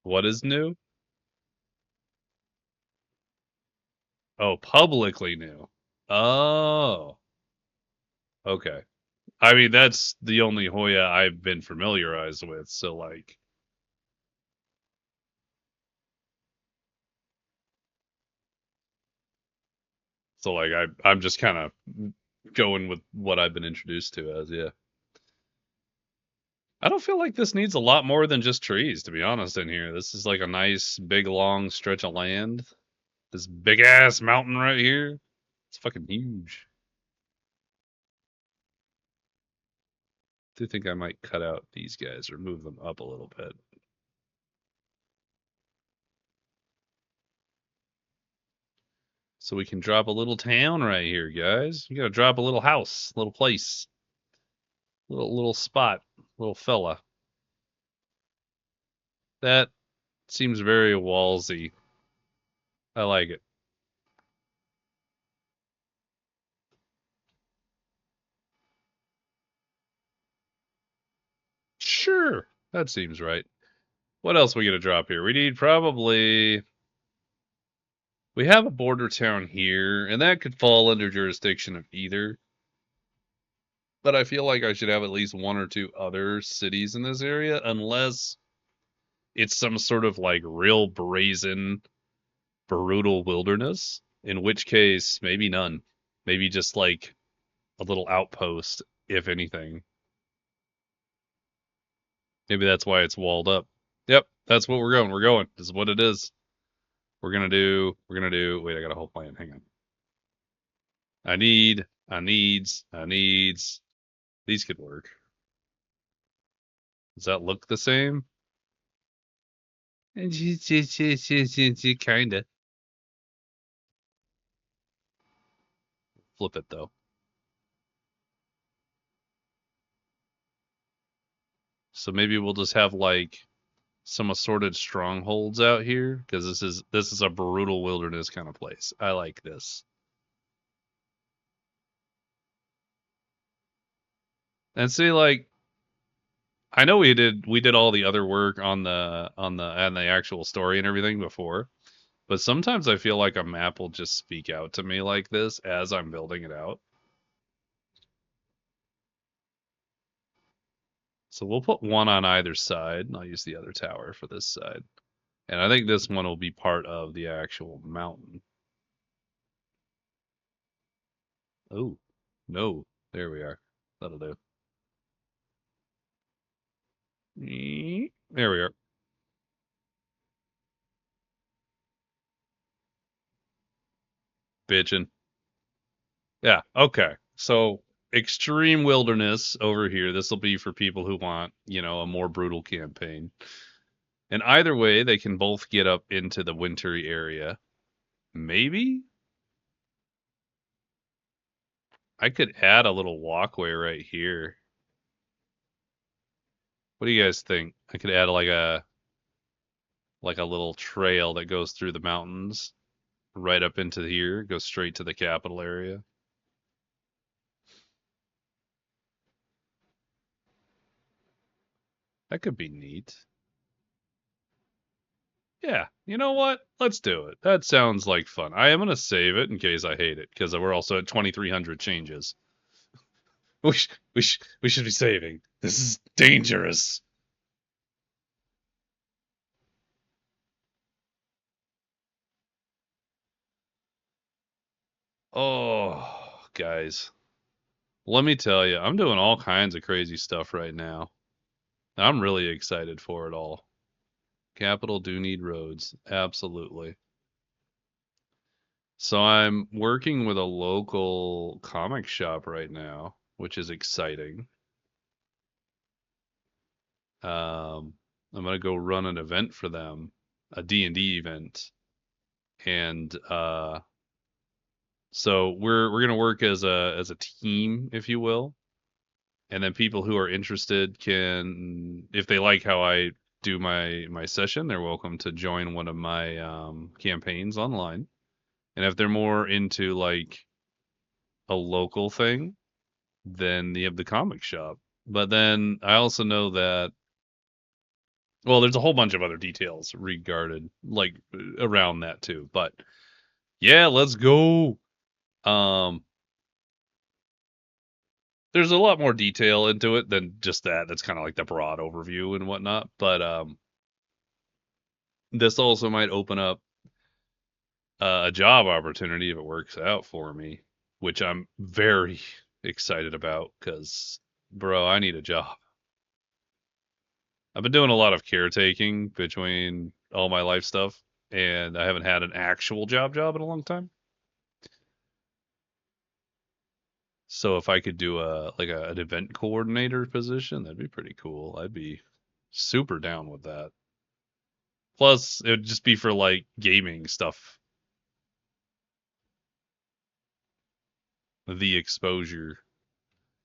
What is new? Oh, publicly new. Oh, okay. I mean, that's the only Hoya I've been familiarized with. So, like, I'm just kind of going with what I've been introduced to as, yeah. I don't feel like this needs a lot more than just trees, to be honest, in here. This is like a nice, big, long stretch of land. This big ass mountain right here. It's fucking huge. Do think I might cut out these guys or move them up a little bit. So we can drop a little town right here, guys. We gotta drop a little house, little place, little spot, little fella. That seems very Wallsy. I like it. Sure, that seems right. What else we gonna drop here? We need probably... we have a border town here, and that could fall under jurisdiction of either. But I feel like I should have at least one or two other cities in this area, unless it's some sort of like real brazen, brutal wilderness, in which case, maybe none. Maybe just like a little outpost, if anything. Maybe that's why it's walled up. Yep, that's what we're going. We're going. This is what it is. We're gonna do, wait, I got a whole plan. Hang on. I need I needs. These could work. Does that look the same? Kinda. Flip it though. So maybe we'll just have like some assorted strongholds out here because this is a brutal wilderness kind of place. I like this. And see, like I know we did all the other work on the actual story and everything before, but sometimes I feel like a map will just speak out to me like this as I'm building it out. So we'll put one on either side, and I'll use the other tower for this side. And I think this one will be part of the actual mountain. Oh, no. There we are. That'll do. There we are. Bitchin'. Yeah, okay. So extreme wilderness over here. This will be for people who want, a more brutal campaign. And either way, they can both get up into the wintry area. Maybe I could add a little walkway right here. What do you guys think? I could add like a little trail that goes through the mountains right up into here, goes straight to the capital area. That could be neat. Yeah, you know what? Let's do it. That sounds like fun. I am gonna save it in case I hate it because we're also at 2,300 changes. We should be saving. This is dangerous. Oh, guys, let me tell you, I'm doing all kinds of crazy stuff right now. I'm really excited for it all. Capital do need roads, absolutely. So I'm working with a local comic shop right now, which is exciting. I'm gonna go run an event for them, a D&D event, and so we're gonna work as a team, if you will, and then people who are interested can, if they like how I do my session, they're welcome to join one of my campaigns online. And if they're more into like a local thing, then you have the comic shop. But then I also know that, well, there's a whole bunch of other details regarded like around that too. But yeah, let's go. Um, there's a lot more detail into it than just that. That's kind of like the broad overview and whatnot. But this also might open up a job opportunity if it works out for me, which I'm very excited about because, bro, I need a job. I've been doing a lot of caretaking between all my life stuff, and I haven't had an actual job in a long time. So if I could do an event coordinator position, that'd be pretty cool. I'd be super down with that. Plus, it would just be for like gaming stuff, the exposure.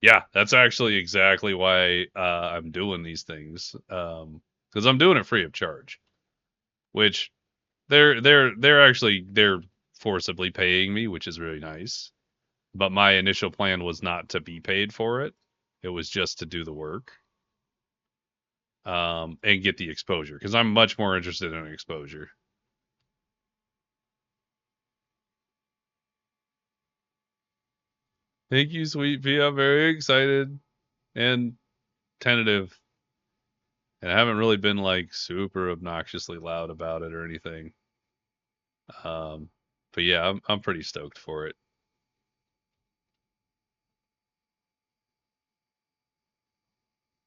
Yeah, that's actually exactly why I'm doing these things. Because I'm doing it free of charge, which they're forcibly paying me, which is really nice. But my initial plan was not to be paid for it. It was just to do the work, and get the exposure because I'm much more interested in exposure. Thank you, Sweet Pea. I'm very excited and tentative, and I haven't really been like super obnoxiously loud about it or anything. Um, but yeah, I'm pretty stoked for it.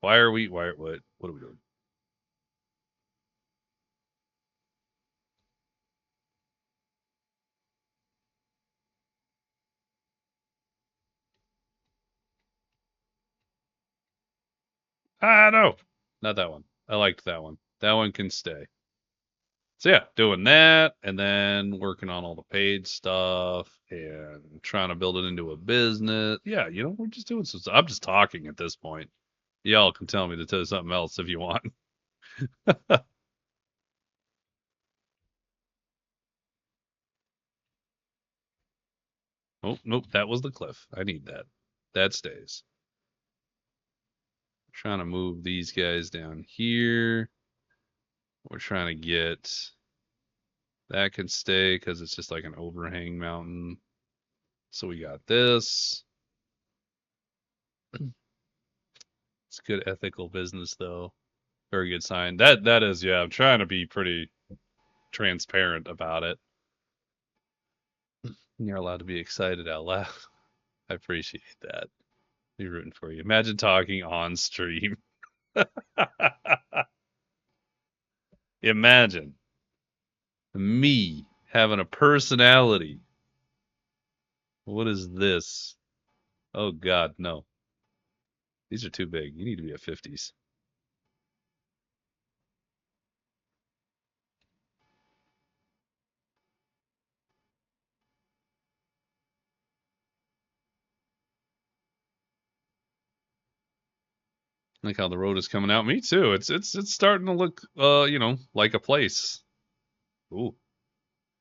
Why are we? Why? What are we doing? Ah, no, not that one. I liked that one. That one can stay. So yeah, doing that and then working on all the paid stuff and trying to build it into a business. Yeah, we're just doing some stuff. I'm just talking at this point. Y'all can tell me to tell something else if you want. Oh, nope, that was the cliff. I need that. That stays. Trying to move these guys down here. We're trying to get that can stay because it's just like an overhang mountain. So we got this. It's good ethical business though. Very good sign. That is, yeah, I'm trying to be pretty transparent about it. You're allowed to be excited out loud. I appreciate that. Be rooting for you. Imagine talking on stream. Imagine me having a personality. What is this? Oh God, no. These are too big. You need to be at 50s. Like how the road is coming out. Me too. It's starting to look like a place. Ooh.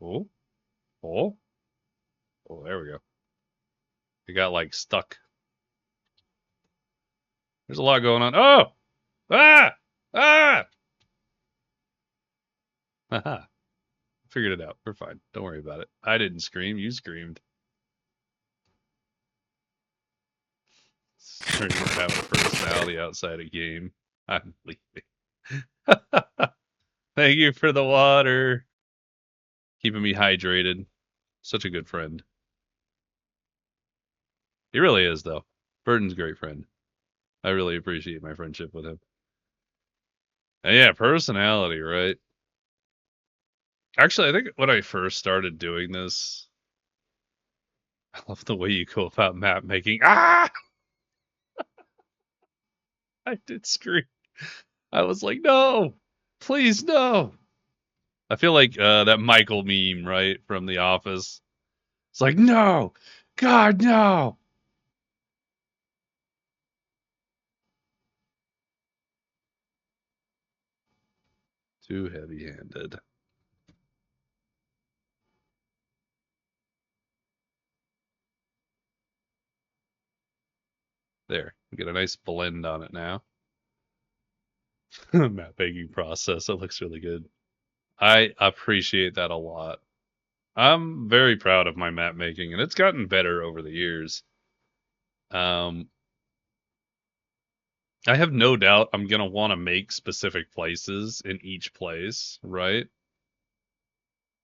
Oh. Oh. Oh, there we go. It got like stuck. There's a lot going on. Oh! Ah! Ah! Haha. Figured it out. We're fine. Don't worry about it. I didn't scream. You screamed. Sure, you weren't having a personality outside a game. I'm leaving. Thank you for the water. Keeping me hydrated. Such a good friend. He really is, though. Burton's a great friend. I really appreciate my friendship with him. And yeah, personality, right? Actually, I think when I first started doing this, I love the way you go about map making. Ah! I did scream. I was like, no, please, no. I feel like that Michael meme, right, from The Office. It's like, no, God, no. Too heavy-handed. There, we get a nice blend on it now. Map making process. It looks really good. I appreciate that a lot. I'm very proud of my map making, and it's gotten better over the years. Um, I have no doubt I'm gonna want to make specific places in each place, right?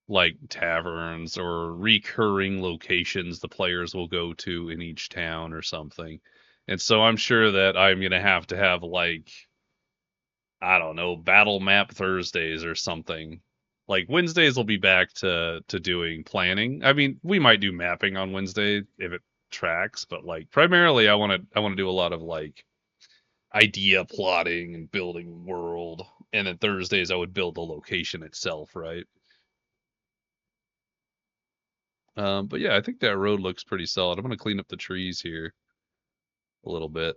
Like taverns or recurring locations the players will go to in each town or something. And so I'm sure that I'm gonna have to have like, I don't know, battle map Thursdays or something. Like Wednesdays will be back to doing planning. I mean, we might do mapping on Wednesday if it tracks, but like primarily I want to do a lot of like idea plotting and building world. And then Thursdays I would build the location itself, right? But yeah, I think that road looks pretty solid. I'm gonna clean up the trees here a little bit.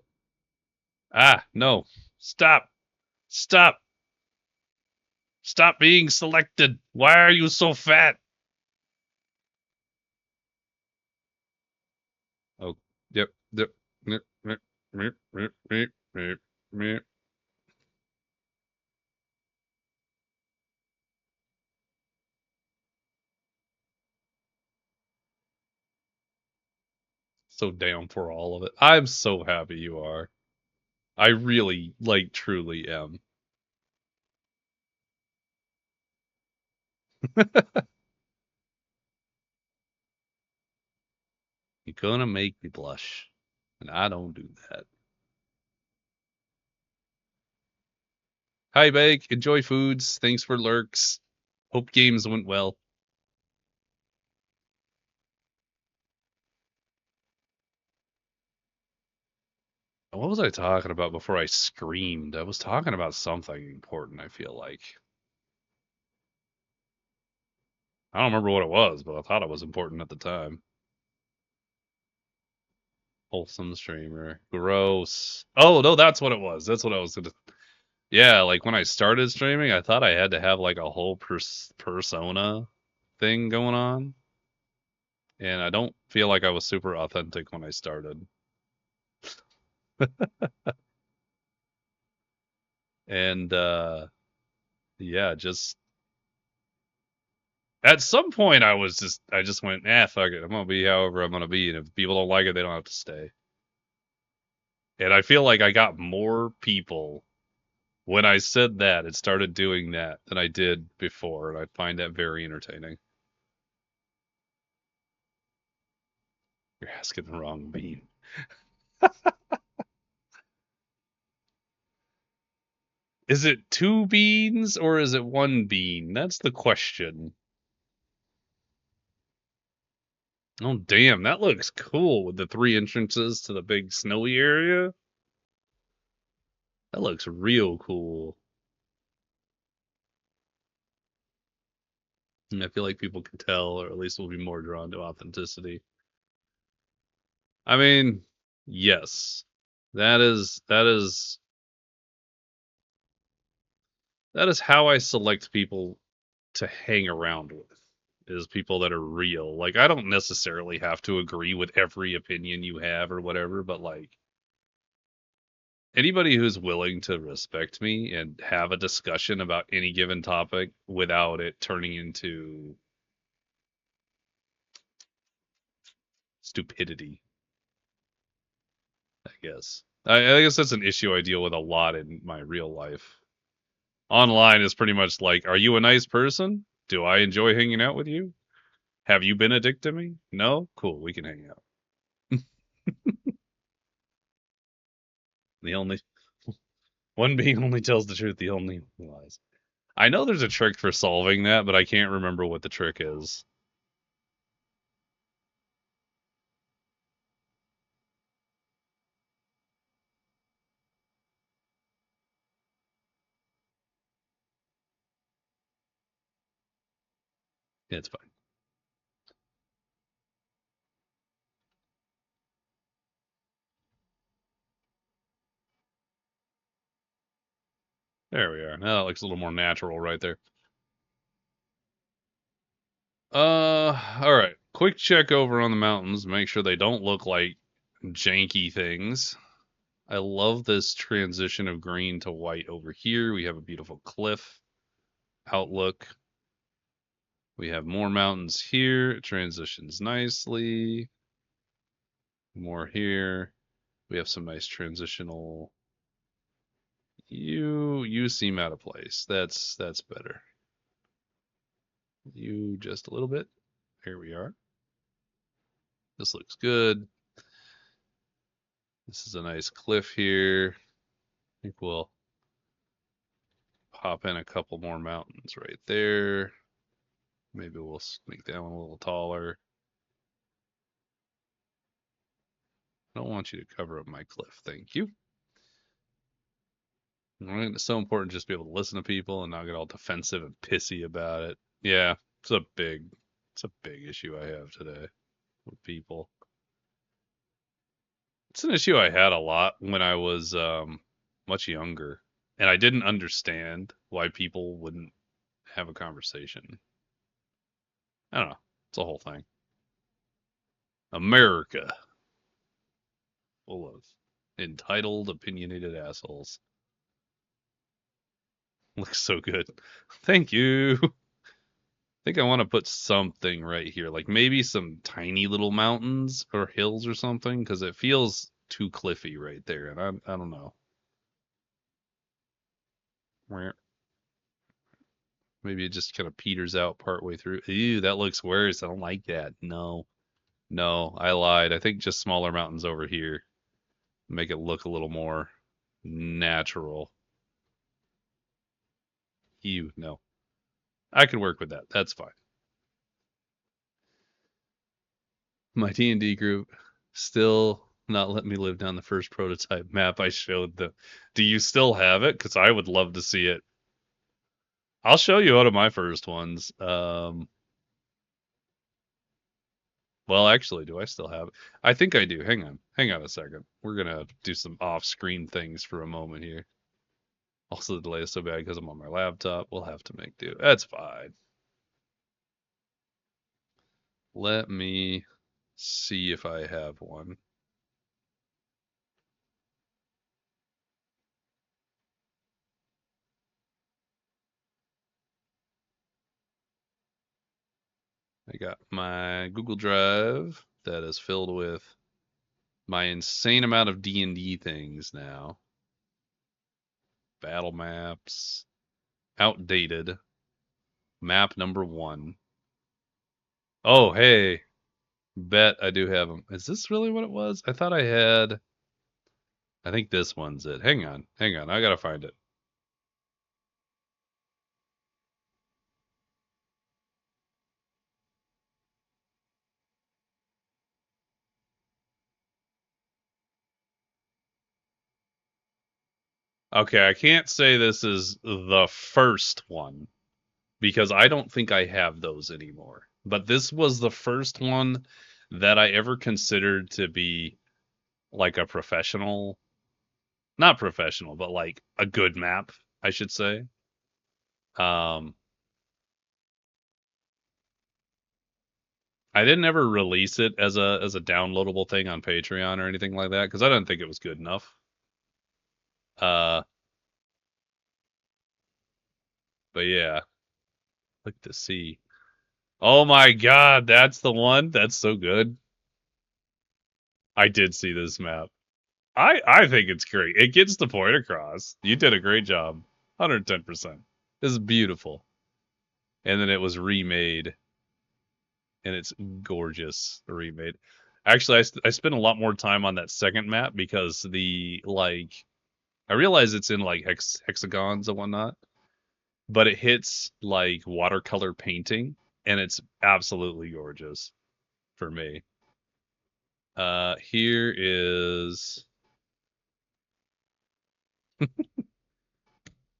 Ah, no. Stop. Stop. Stop being selected. Why are you so fat? Oh, yep, yep. Yep, yep, yep, yep, yep, yep, yep. So down for all of it. I'm so happy you are. I really, like, truly am. You're gonna make me blush. And I don't do that. Hi, Bake. Enjoy foods. Thanks for lurks. Hope games went well. What was I talking about before I screamed? I was talking about something important, I feel like. I don't remember what it was, but I thought it was important at the time. Wholesome streamer. Gross. Oh, no, that's what it was. That's what I was gonna. Yeah, like when I started streaming, I thought I had to have like a whole persona thing going on. And I don't feel like I was super authentic when I started. And yeah, just at some point I just went, fuck it. I'm gonna be however I'm gonna be, and if people don't like it, they don't have to stay. And I feel like I got more people when I said that and started doing that than I did before, and I find that very entertaining. You're asking the wrong bean. Is it two beans or is it one bean? That's the question. Oh, damn, that looks cool with the three entrances to the big snowy area. That looks real cool. And I feel like people can tell, or at least will be more drawn to authenticity. I mean, yes, that is how I select people to hang around with. Is people that are real. Like I don't necessarily have to agree with every opinion you have or whatever, but like anybody who's willing to respect me and have a discussion about any given topic without it turning into stupidity, I guess. I guess that's an issue I deal with a lot in my real life. Online is pretty much like, are you a nice person? Do I enjoy hanging out with you? Have you been a dick to me? No? Cool, we can hang out. The only one being only tells the truth, the only lies. I know there's a trick for solving that, but I can't remember what the trick is. It's fine. There we are. Now that looks a little more natural right there. All right. Quick check over on the mountains. Make sure they don't look like janky things. I love this transition of green to white over here. We have a beautiful cliff outlook. We have more mountains here. It transitions nicely. More here. We have some nice transitional. You seem out of place. That's better. You just a little bit. Here we are. This looks good. This is a nice cliff here. I think we'll pop in a couple more mountains right there. Maybe we'll make that one a little taller. I don't want you to cover up my cliff. Thank you. It's so important just to be able to listen to people and not get all defensive and pissy about it. Yeah, it's a big issue I have today with people. It's an issue I had a lot when I was much younger, and I didn't understand why people wouldn't have a conversation. I don't know. It's a whole thing. America, full of entitled, opinionated assholes. Looks so good. Thank you. I think I want to put something right here, like maybe some tiny little mountains or hills or something, because it feels too cliffy right there, and I don't know. Maybe it just kind of peters out partway through. Ew, that looks worse. I don't like that. No, no, I lied. I think just smaller mountains over here make it look a little more natural. Ew, no. I can work with that. That's fine. My D&D group still Not let me live down the first prototype map I showed them. Do you still have it? Because I would love to see it. I'll show you one of my first ones. Well, actually, do I still have it? I think I do. Hang on a second. We're gonna do some off-screen things for a moment here. Also, the delay is so bad because I'm on my laptop. We'll have to make do. That's fine. Let me see if I have one. I got my Google Drive that is filled with my insane amount of D&D things now. Battle maps, outdated, map number 1. Oh, hey, bet I do have them. Is this really what it was? I thought I had. I think this one's it. Hang on. I gotta find it. Okay, I can't say this is the first one because I don't think I have those anymore. But this was the first one that I ever considered to be like a professional, not professional, but like a good map, I should say. Um, I didn't ever release it as a downloadable thing on Patreon or anything like that because I didn't think it was good enough. Uh, but yeah, look to see. Oh my God, that's the one. That's so good. I did see this map. I think it's great. It gets the point across. You did a great job. 110%. This is beautiful. And then it was remade, and it's gorgeous remade. Actually, I spent a lot more time on that second map because the like I realize it's in like hexagons and whatnot, but it hits like watercolor painting, and it's absolutely gorgeous for me. Here is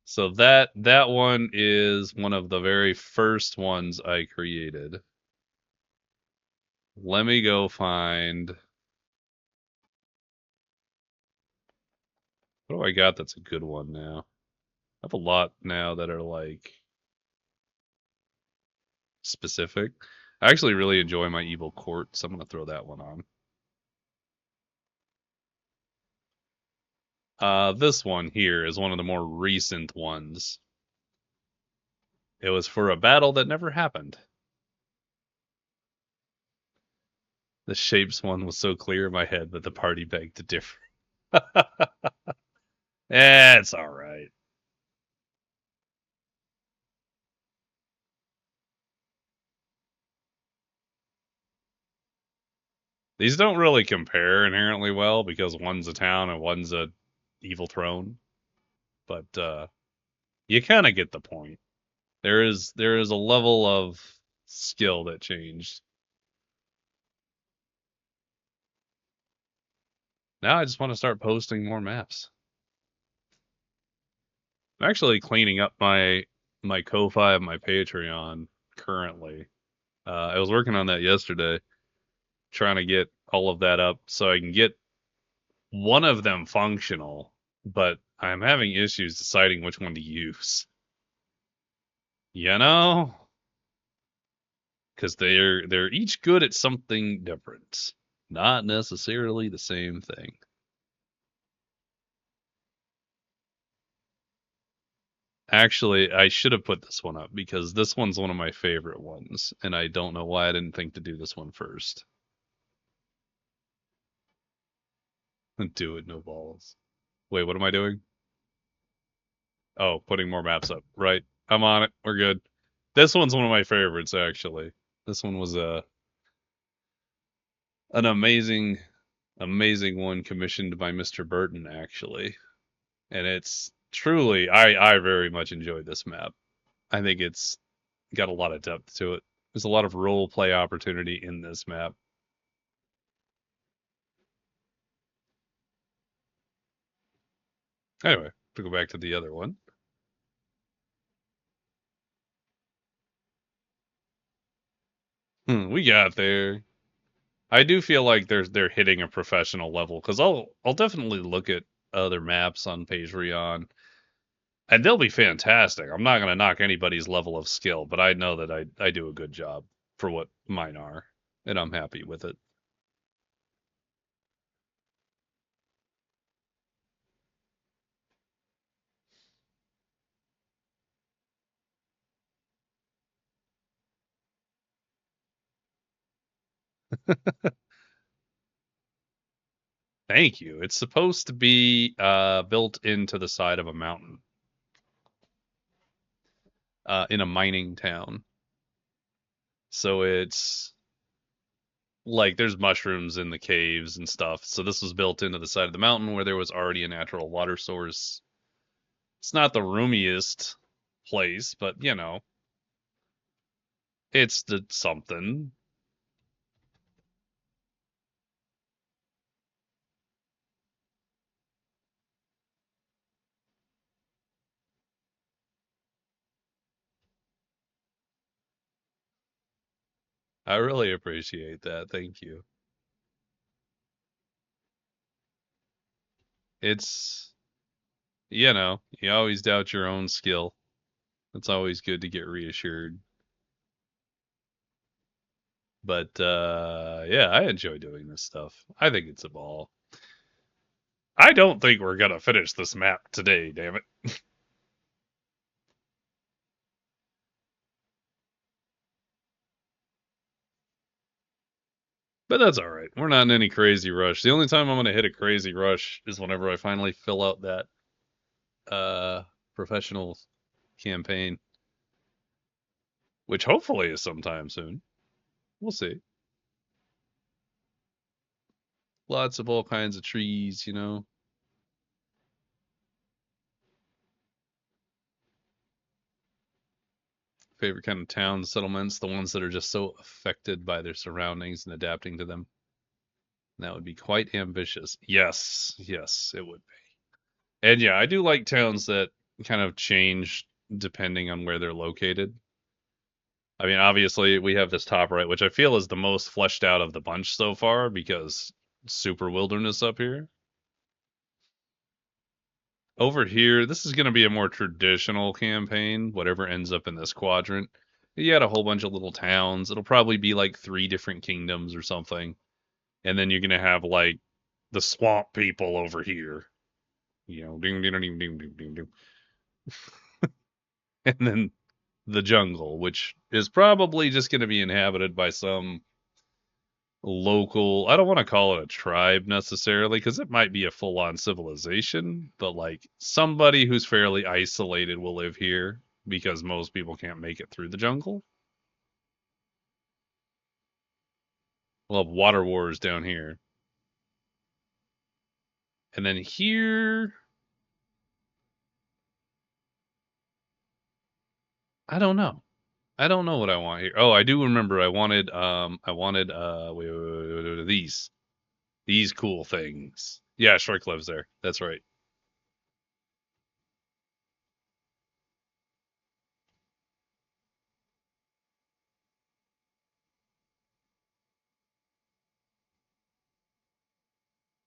so that one is one of the very first ones I created. Let me go find what do I got that's a good one now. I have a lot now that are like specific. I actually really enjoy my Evil Court, so I'm gonna throw that one on. This one here is one of the more recent ones. It was for a battle that never happened. The shapes one was so clear in my head that the party begged to differ. It's all right. These don't really compare inherently well because one's a town and one's a evil throne, but you kind of get the point. There is a level of skill that changed. Now I just want to start posting more maps. I'm actually cleaning up my Ko-fi and my Patreon currently. I was working on that yesterday, trying to get all of that up so I can get one of them functional, but I'm having issues deciding which one to use. You know? Because they're each good at something different, not necessarily the same thing. Actually, I should have put this one up because this one's one of my favorite ones, and I don't know why I didn't think to do this one first. Do it, no balls. Wait, what am I doing? Oh, putting more maps up. Right. I'm on it. We're good. This one's one of my favorites, actually. This one was an amazing one commissioned by Mr. Burton, actually. And it's truly I very much enjoyed this map. I think it's got a lot of depth to it. There's a lot of role play opportunity in this map. Anyway, to go back to the other one. We got there. I do feel like they're hitting a professional level because I'll definitely look at other maps on Patreon, and they'll be fantastic. I'm not gonna knock anybody's level of skill, but I know that I do a good job for what mine are, and I'm happy with it. Thank you. It's supposed to be built into the side of a mountain in a mining town. So it's like there's mushrooms in the caves and stuff. So this was built into the side of the mountain where there was already a natural water source. It's not the roomiest place, but it's the something. I really appreciate that. Thank you. It's you always doubt your own skill. It's always good to get reassured. But yeah, I enjoy doing this stuff. I think it's a ball. I don't think we're gonna finish this map today, damn it. But that's all right. We're not in any crazy rush. The only time I'm gonna hit a crazy rush is whenever I finally fill out that uh professional campaign, which hopefully is sometime soon. We'll see. Lots of all kinds of trees. Favorite kind of town settlements, the ones that are just so affected by their surroundings and adapting to them. That would be quite ambitious. Yes, yes, it would be. And yeah, I do like towns that kind of change depending on where they're located. I mean, obviously, we have this top right, which I feel is the most fleshed out of the bunch so far because super wilderness up here. Over here, this is going to be a more traditional campaign, whatever ends up in this quadrant. You had a whole bunch of little towns. It'll probably be like three different kingdoms or something. And then you're going to have like the swamp people over here. Ding, ding, ding, ding, ding, ding, ding. And then the jungle, which is probably just going to be inhabited by some local, I don't want to call it a tribe necessarily, because it might be a full on civilization, but like somebody who's fairly isolated will live here because most people can't make it through the jungle. We'll have water wars down here. And then here, I don't know. I don't know what I want here. Oh, I do remember I wanted wait, these cool things. Yeah, Shrike lives there. That's right.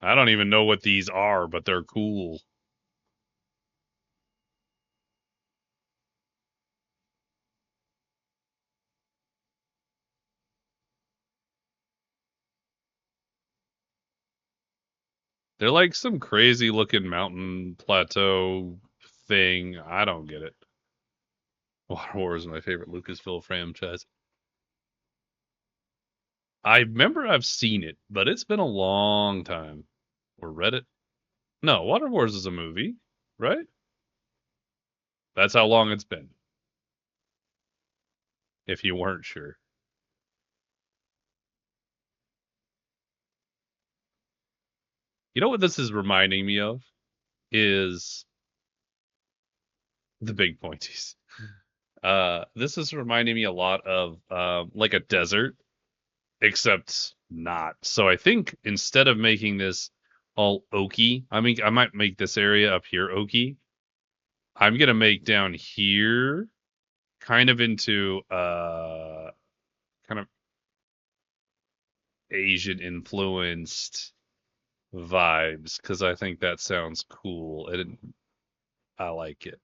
I don't even know what these are, but they're cool. They're like some crazy looking mountain plateau thing. I don't get it. Water War is my favorite Lucasfilm franchise. I remember I've seen it, but it's been a long time. Or read it. No, Water Wars is a movie, right? That's how long it's been, if you weren't sure. You know what this is reminding me of? Is the big pointies. This is reminding me a lot of like a desert, except not. So I think instead of making this all oaky. I mean, I might make this area up here oaky. I'm gonna make down here kind of into kind of Asian influenced vibes because I think that sounds cool and I like it.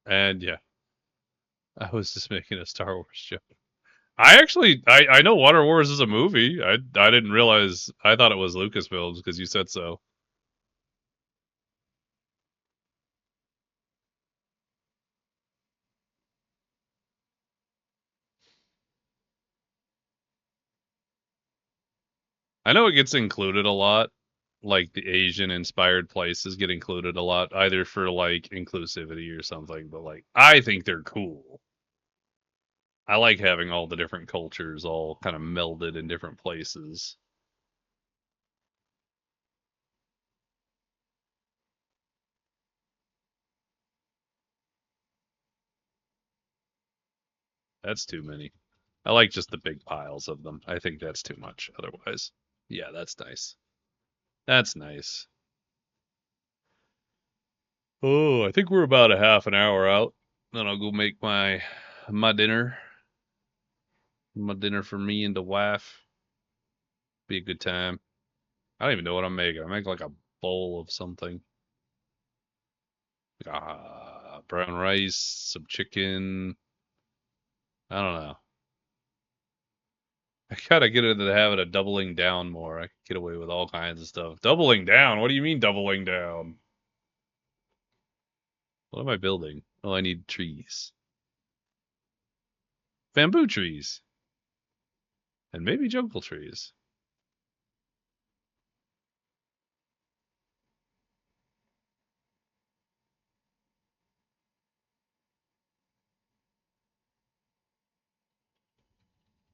And yeah, I was just making a Star Wars joke. I know Water Wars is a movie. I didn't realize I thought it was Lucasfilms because you said so. I know it gets included a lot. Like the Asian inspired places get included a lot, either for like inclusivity or something, but like I think they're cool. I like having all the different cultures all kind of melded in different places. That's too many. I like just the big piles of them. I think that's too much otherwise. Yeah, that's nice. That's nice. Oh, I think we're about a half an hour out. Then I'll go make my dinner. My dinner for me and the wife. Be a good time. I don't even know what I'm making. I make like a bowl of something. Brown rice, some chicken. I don't know. I gotta get into the habit of doubling down more. I can get away with all kinds of stuff. Doubling down? What do you mean doubling down? What am I building? Oh, I need trees. Bamboo trees. And maybe jungle trees.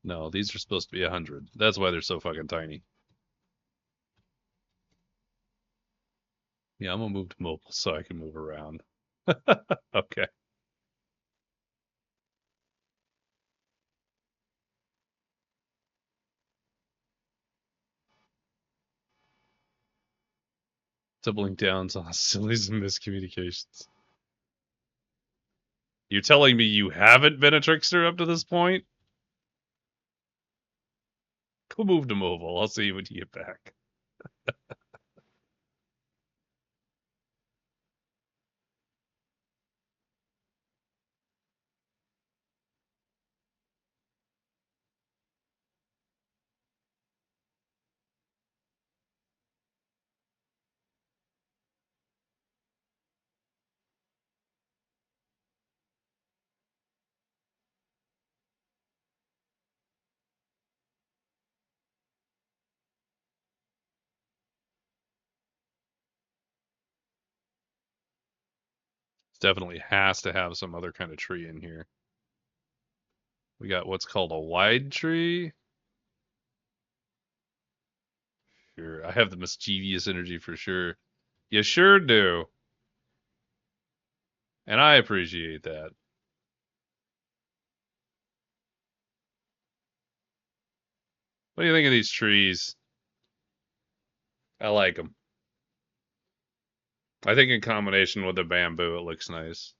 No, these are supposed to be 100. That's why they're so fucking tiny. Yeah, I'm gonna move to mobile so I can move around. Okay. Doubling down on hostilities and miscommunications. You're telling me you haven't been a trickster up to this point? Go move to mobile. I'll see you when you get back. Definitely has to have some other kind of tree in here. We got what's called a wide tree. Sure, I have the mischievous energy for sure. You sure do. And I appreciate that. What do you think of these trees? I like them. I think in combination with the bamboo, it looks nice.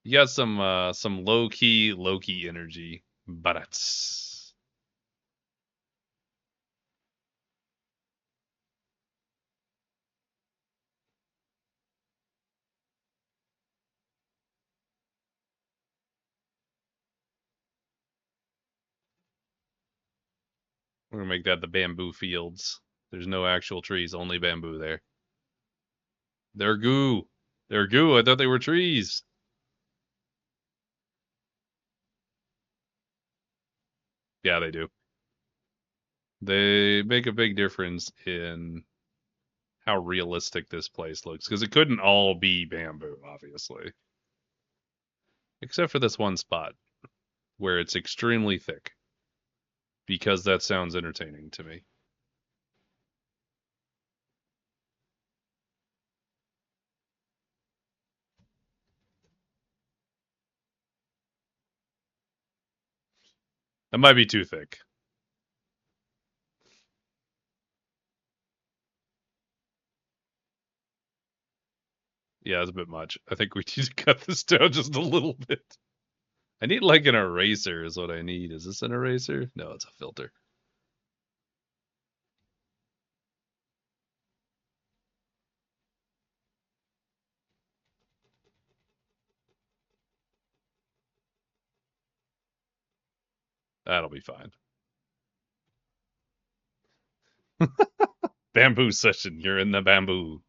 You got some low key Loki energy, but it's we're gonna make that the bamboo fields. There's no actual trees, only bamboo there. They're goo. They're goo. I thought they were trees. Yeah, they do. They make a big difference in how realistic this place looks because it couldn't all be bamboo, obviously, except for this one spot where it's extremely thick because that sounds entertaining to me. That might be too thick. Yeah, it's a bit much. I think we need to cut this down just a little bit. I need like an eraser is what I need. Is this an eraser? No, it's a filter. That'll be fine. Bamboo session. You're in the bamboo.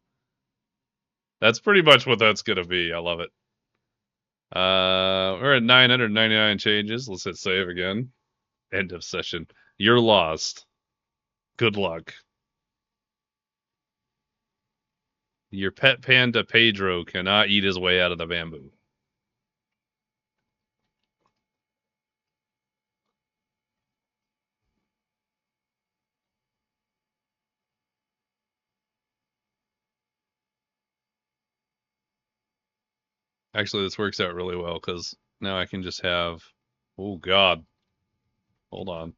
That's pretty much what that's gonna be. I love it. We're at 999 changes. Let's hit save again. End of session. You're lost. Good luck. Your pet panda Pedro cannot eat his way out of the bamboo. Actually, this works out really well because now I can just have. Oh, God. Hold on.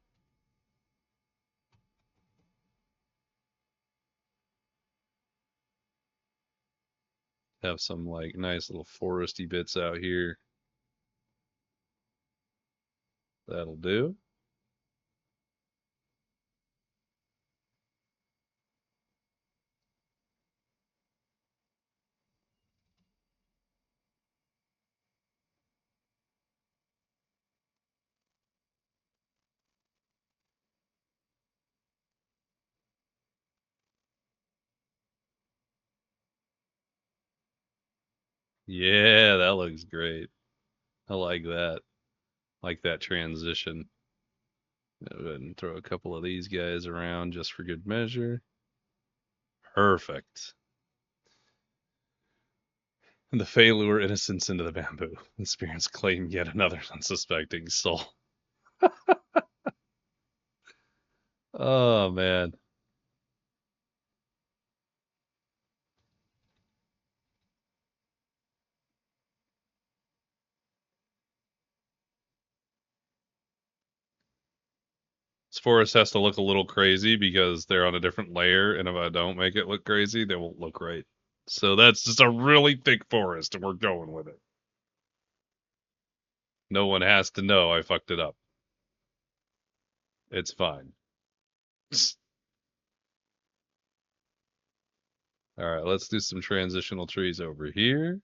Have some like nice little foresty bits out here. That'll do. Yeah, that looks great. I like that. Like that transition. Go ahead and throw a couple of these guys around just for good measure. Perfect. And the Fae lure innocence into the bamboo. The spirits claim yet another unsuspecting soul. Oh man. This forest has to look a little crazy because they're on a different layer, and if I don't make it look crazy, they won't look right. So that's just a really thick forest, and we're going with it. No one has to know I fucked it up. It's fine. All right, let's do some transitional trees over here.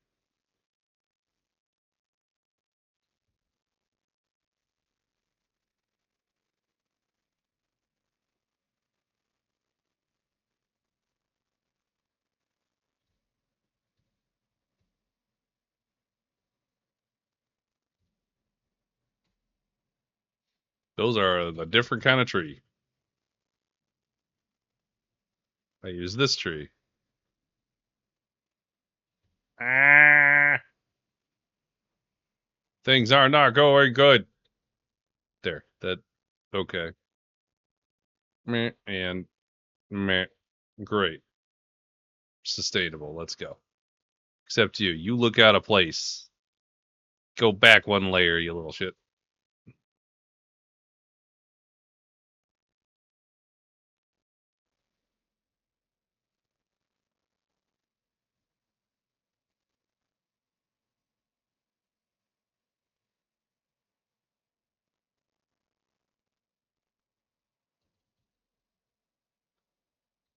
Those are a different kind of tree. I use this tree. Ah, things are not going good. There, that okay. Meh and meh. Great. Sustainable. Let's go. Except you. You look out of place. Go back one layer, you little shit.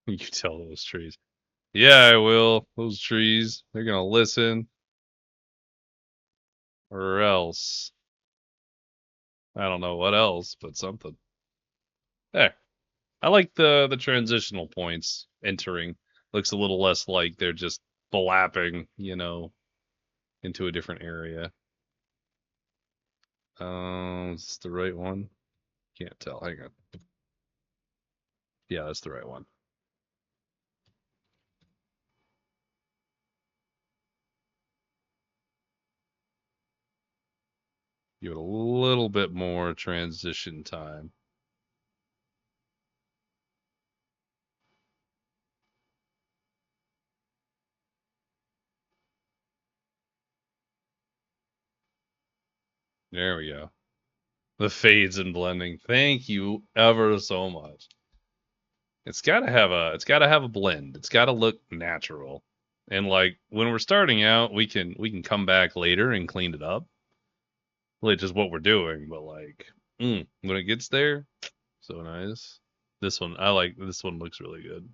You tell those trees. Yeah, I will. Those trees, they're gonna listen, or else. I don't know what else, but something. There. I like the transitional points entering. Looks a little less like they're just blapping, into a different area. Is this the right one? Can't tell. Hang on. Yeah, that's the right one. Give it a little bit more transition time. There we go. The fades and blending. Thank you ever so much. It's gotta have a blend. It's gotta look natural. And like when we're starting out, we can come back later and clean it up. Which is what we're doing, but like when it gets there, so nice. This one I like this one looks really good.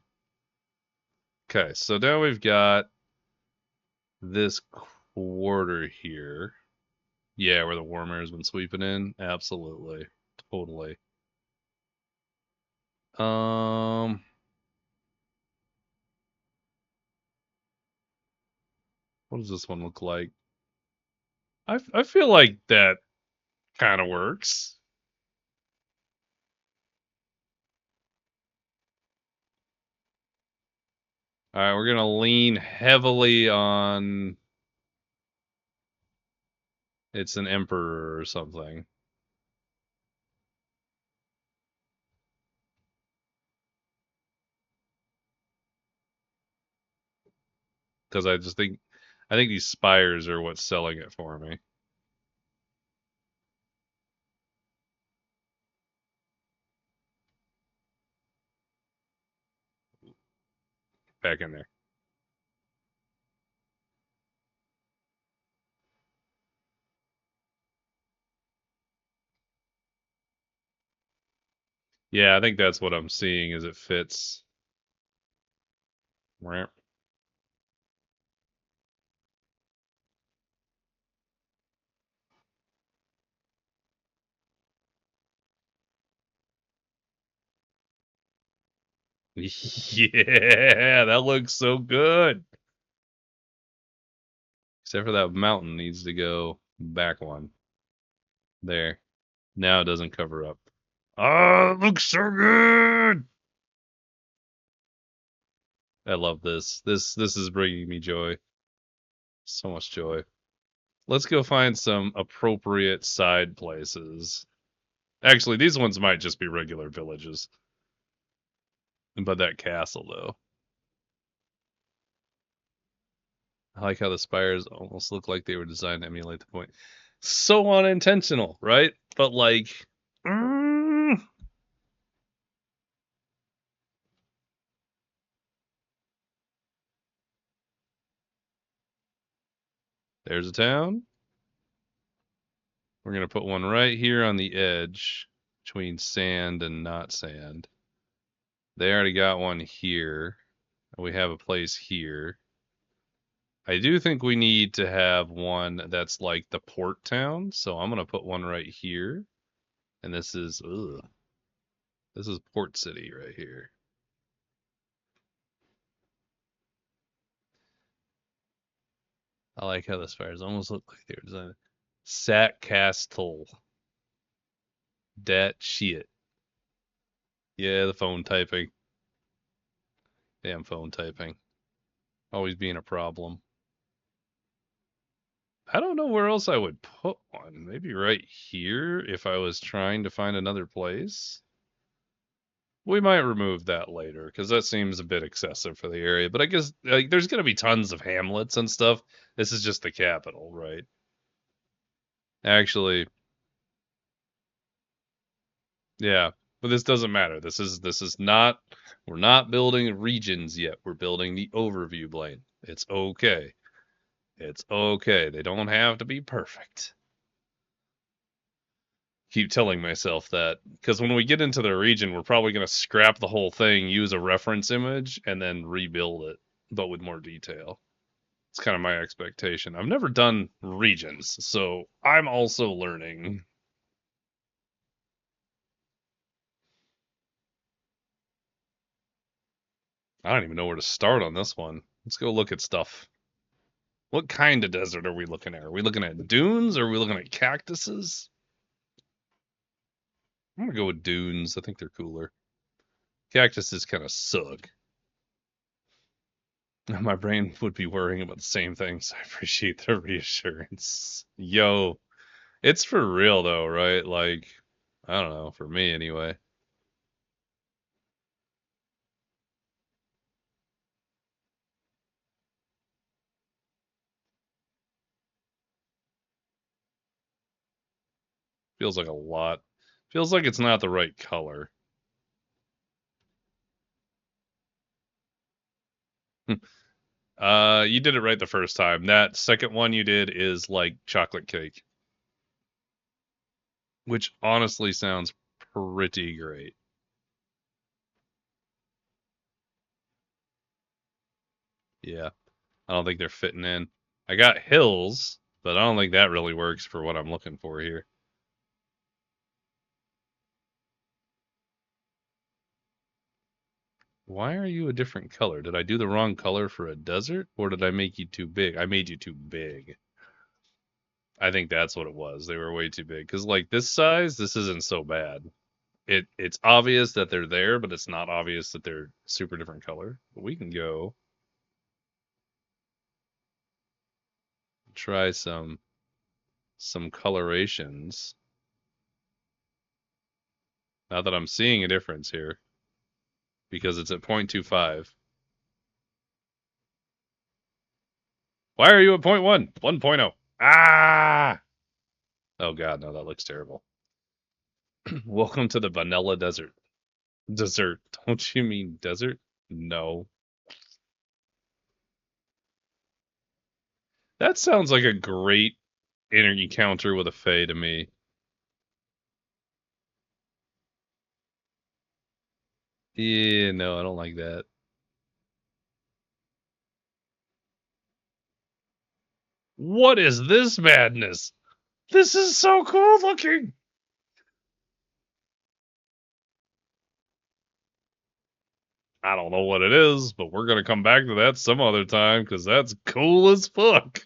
Okay, so now we've got this quarter here. Yeah, where the warm air has been sweeping in. Absolutely. Totally. Um, what does this one look like? I feel like that kind of works. All right, we're gonna lean heavily on it's an emperor or something. Because I think these spires are what's selling it for me. Back in there. Yeah, I think that's what I'm seeing is it fits. Yeah, that looks so good. Except for that mountain needs to go back one. There. Now it doesn't cover up. Oh, it looks so good. I love this. This is bringing me joy. So much joy. Let's go find some appropriate side places. Actually, these ones might just be regular villages. But that castle, though. I like how the spires almost look like they were designed to emulate the point. So unintentional, right? But like, mm, there's a town. We're gonna put one right here on the edge between sand and not sand. They already got one here. We have a place here. I do think we need to have one that's like the port town, so I'm gonna put one right here. And this is Port City right here. I like how the spires almost look like they were designed. Sat Castle. Dat shit. Yeah, the phone typing. Damn phone typing. Always being a problem. I don't know where else I would put one. Maybe right here if I was trying to find another place. We might remove that later because that seems a bit excessive for the area. But I guess like there's gonna be tons of hamlets and stuff. This is just the capital, right? Actually, yeah. But this doesn't matter. This is not we're not building regions yet. We're building the overview plane. It's okay. It's okay. They don't have to be perfect. Keep telling myself that because when we get into the region, we're probably going to scrap the whole thing, use a reference image, and then rebuild it, but with more detail. It's kind of my expectation. I've never done regions, so I'm also learning. I don't even know where to start on this one. Let's go look at stuff. What kind of desert are we looking at? Are we looking at dunes? Or are we looking at cactuses? I'm gonna go with dunes. I think they're cooler. Cactuses kind of suck. My brain would be worrying about the same things. I appreciate the reassurance. Yo, it's for real though, right? Like, I don't know, for me anyway. Feels like a lot. Feels like it's not the right color. You did it right the first time. That second one you did is like chocolate cake, which honestly sounds pretty great. Yeah, I don't think they're fitting in. I got hills, but I don't think that really works for what I'm looking for here. Why are you a different color? Did I do the wrong color for a desert, or did I make you too big? I made you too big. I think that's what it was. They were way too big. Because like this size, this isn't so bad. It's obvious that they're there, but it's not obvious that they're super different color. But we can go try some colorations. Now that I'm seeing a difference here because it's at 0.25. Why are you at 0.1? 1.0. Ah! Oh god, no, that looks terrible. Welcome to the vanilla desert. Dessert. Don't you mean desert? No. That sounds like a great encounter with a fae to me. Yeah, no, I don't like that. What is this madness? This is so cool looking. I don't know what it is, but we're gonna come back to that some other time because that's cool as fuck.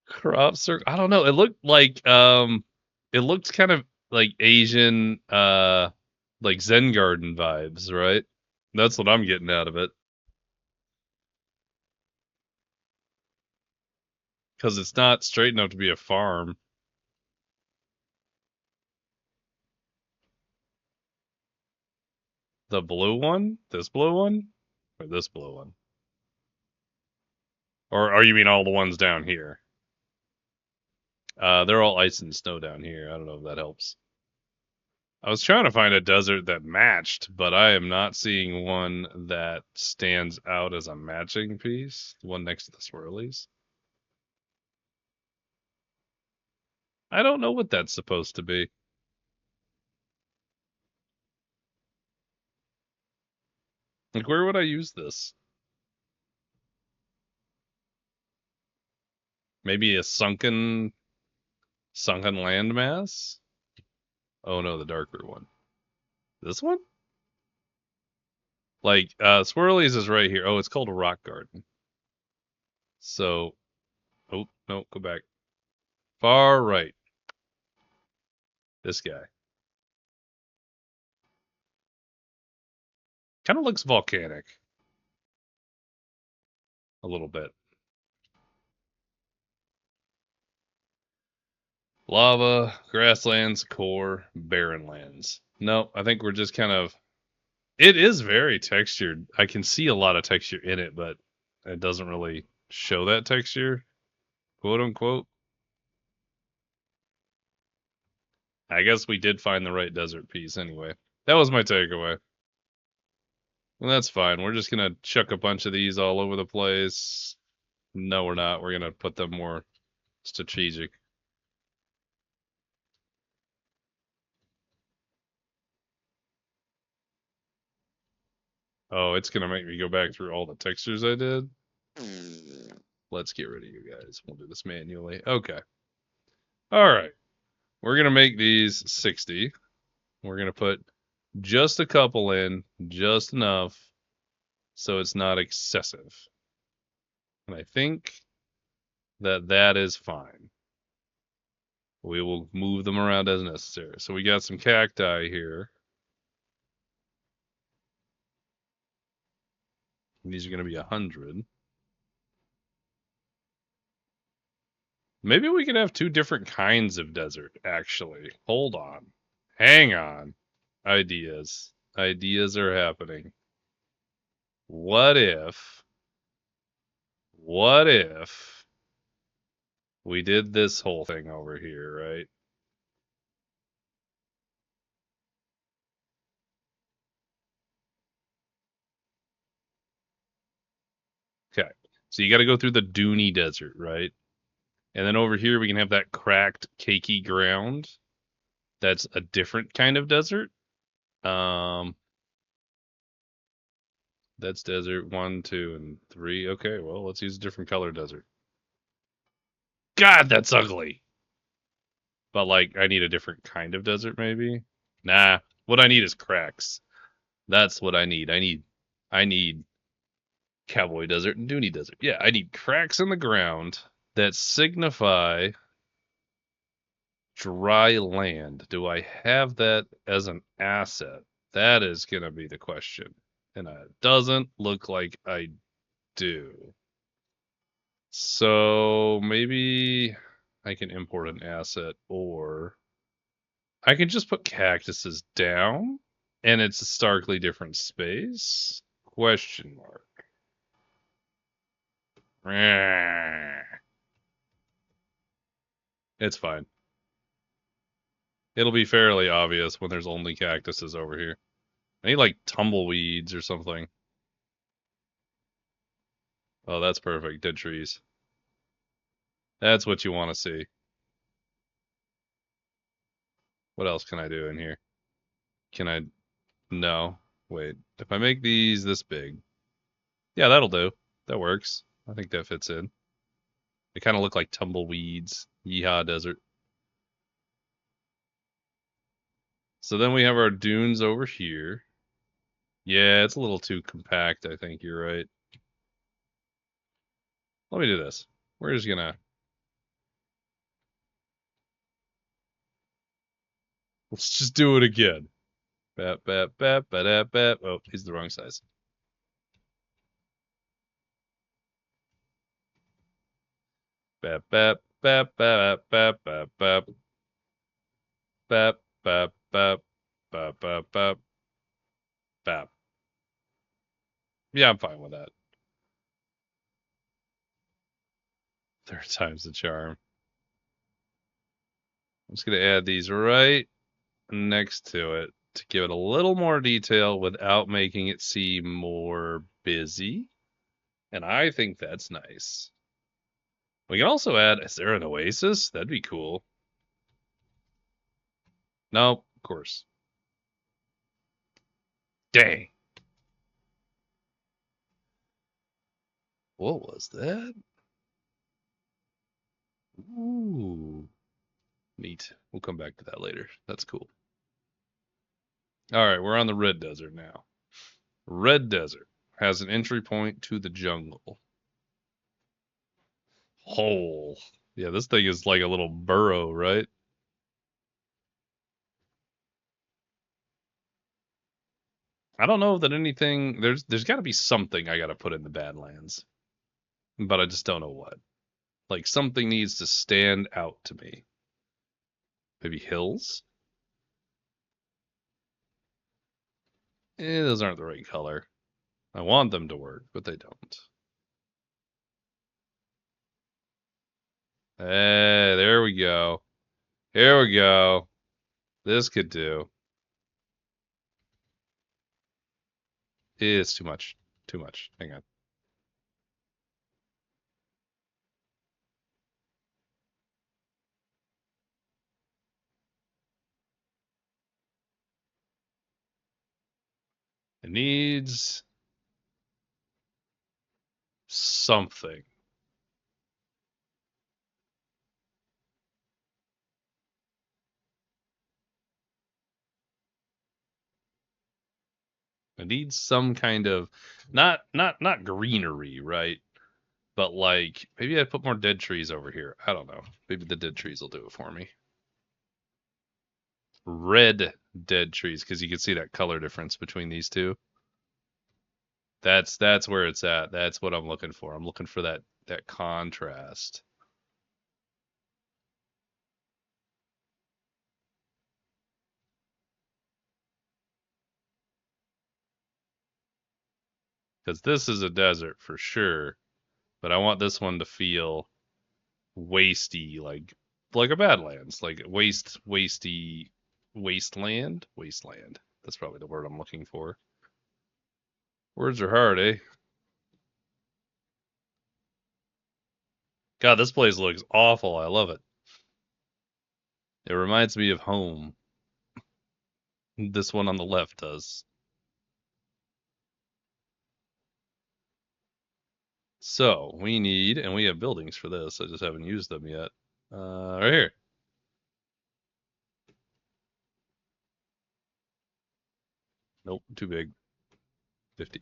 Crop circle. I don't know. It looked kind of like Asian like Zen garden vibes, right? That's what I'm getting out of it. Because it's not straight enough to be a farm. The blue one? This blue one? Or this blue one? Or you mean all the ones down here? They're all ice and snow down here. I don't know if that helps. I was trying to find a desert that matched, but I am not seeing one that stands out as a matching piece. The one next to the swirlies. I don't know what that's supposed to be. Like, where would I use this? Maybe a sunken landmass? Oh no, the darker one. This one? Like, swirlies is right here. Oh, it's called a rock garden. So, oh no, go back. Far right. This guy. Kind of looks volcanic. A little bit. Lava, grasslands, core, barren lands. No, I think we're just kind of. It is very textured. I can see a lot of texture in it, but it doesn't really show that texture, quote unquote. I guess we did find the right desert piece anyway. That was my takeaway. Well, that's fine. We're just gonna chuck a bunch of these all over the place. No, we're not. We're gonna put them more strategic. Oh, it's gonna make me go back through all the textures I did. Let's get rid of you guys. We'll do this manually. Okay. All right. We're gonna make these 60. We're gonna put just a couple in, just enough, so it's not excessive. And I think that that is fine. We will move them around as necessary. So we got some cacti here. These are going to be 100. Maybe we could have two different kinds of desert, actually. Hold on. Hang on. Ideas. Ideas are happening. What if We did this whole thing over here, right? Okay. So you got to go through the Dooney Desert, right? And then over here we can have that cracked, cakey ground. That's a different kind of desert. Um, that's desert 1, 2, and 3. Okay, well, let's use a different color desert. God, that's ugly. But like, I need a different kind of desert, maybe. Nah, what I need is cracks. That's what I need. I need Cowboy Desert and Dooney Desert. Yeah, I need cracks in the ground that signify dry land. Do I have that as an asset? That is going to be the question. And it doesn't look like I do. So maybe I can import an asset, or I can just put cactuses down and it's a starkly different space? Question mark. It's fine. It'll be fairly obvious when there's only cactuses over here. I need like tumbleweeds or something. Oh, that's perfect. Dead trees. That's what you want to see. What else can I do in here? Can I? No. Wait. If I make these this big. Yeah, that'll do. That works. I think that fits in. They kind of look like tumbleweeds. Yeehaw desert. So then we have our dunes over here. Yeah, it's a little too compact. I think you're right. Let me do this. We're just gonna. Let's just do it again. Bap, bap, bap, bap, bap. Oh, he's the wrong size. Bap, bap, bap, bap, bap, bap, bap, bap, bap, bap, bap, bap, bap, bap. Yeah, I'm fine with that. Third time's the charm. I'm just gonna add these right next to it to give it a little more detail without making it seem more busy. And I think that's nice. We can also add, is there an oasis? That'd be cool. No, of course. Dang. What was that? Ooh. Neat. We'll come back to that later. That's cool. All right, we're on the Red Desert now. Red Desert has an entry point to the jungle. Hole. Yeah, this thing is like a little burrow, right? I don't know that anything there's got to be something I got to put in the Badlands, but I just don't know what. Like something needs to stand out to me. Maybe hills? Those aren't the right color. I want them to work, but they don't. Hey, there we go. Here we go. This could do. It's too much. Too much. Hang on. It needs something. It needs some kind of not greenery, right? But like maybe I'd put more dead trees over here. I don't know. Maybe the dead trees will do it for me. Red dead trees, because you can see that color difference between these two. That's where it's at. That's what I'm looking for. I'm looking for that contrast. Because this is a desert for sure, but I want this one to feel wasty, like a Badlands, like wasteland. That's probably the word I'm looking for. Words are hard, eh? God, this place looks awful. I love it. It reminds me of home. This one on the left does. So we need, and we have buildings for this. I just haven't used them yet. Right here. Nope, too big. 50.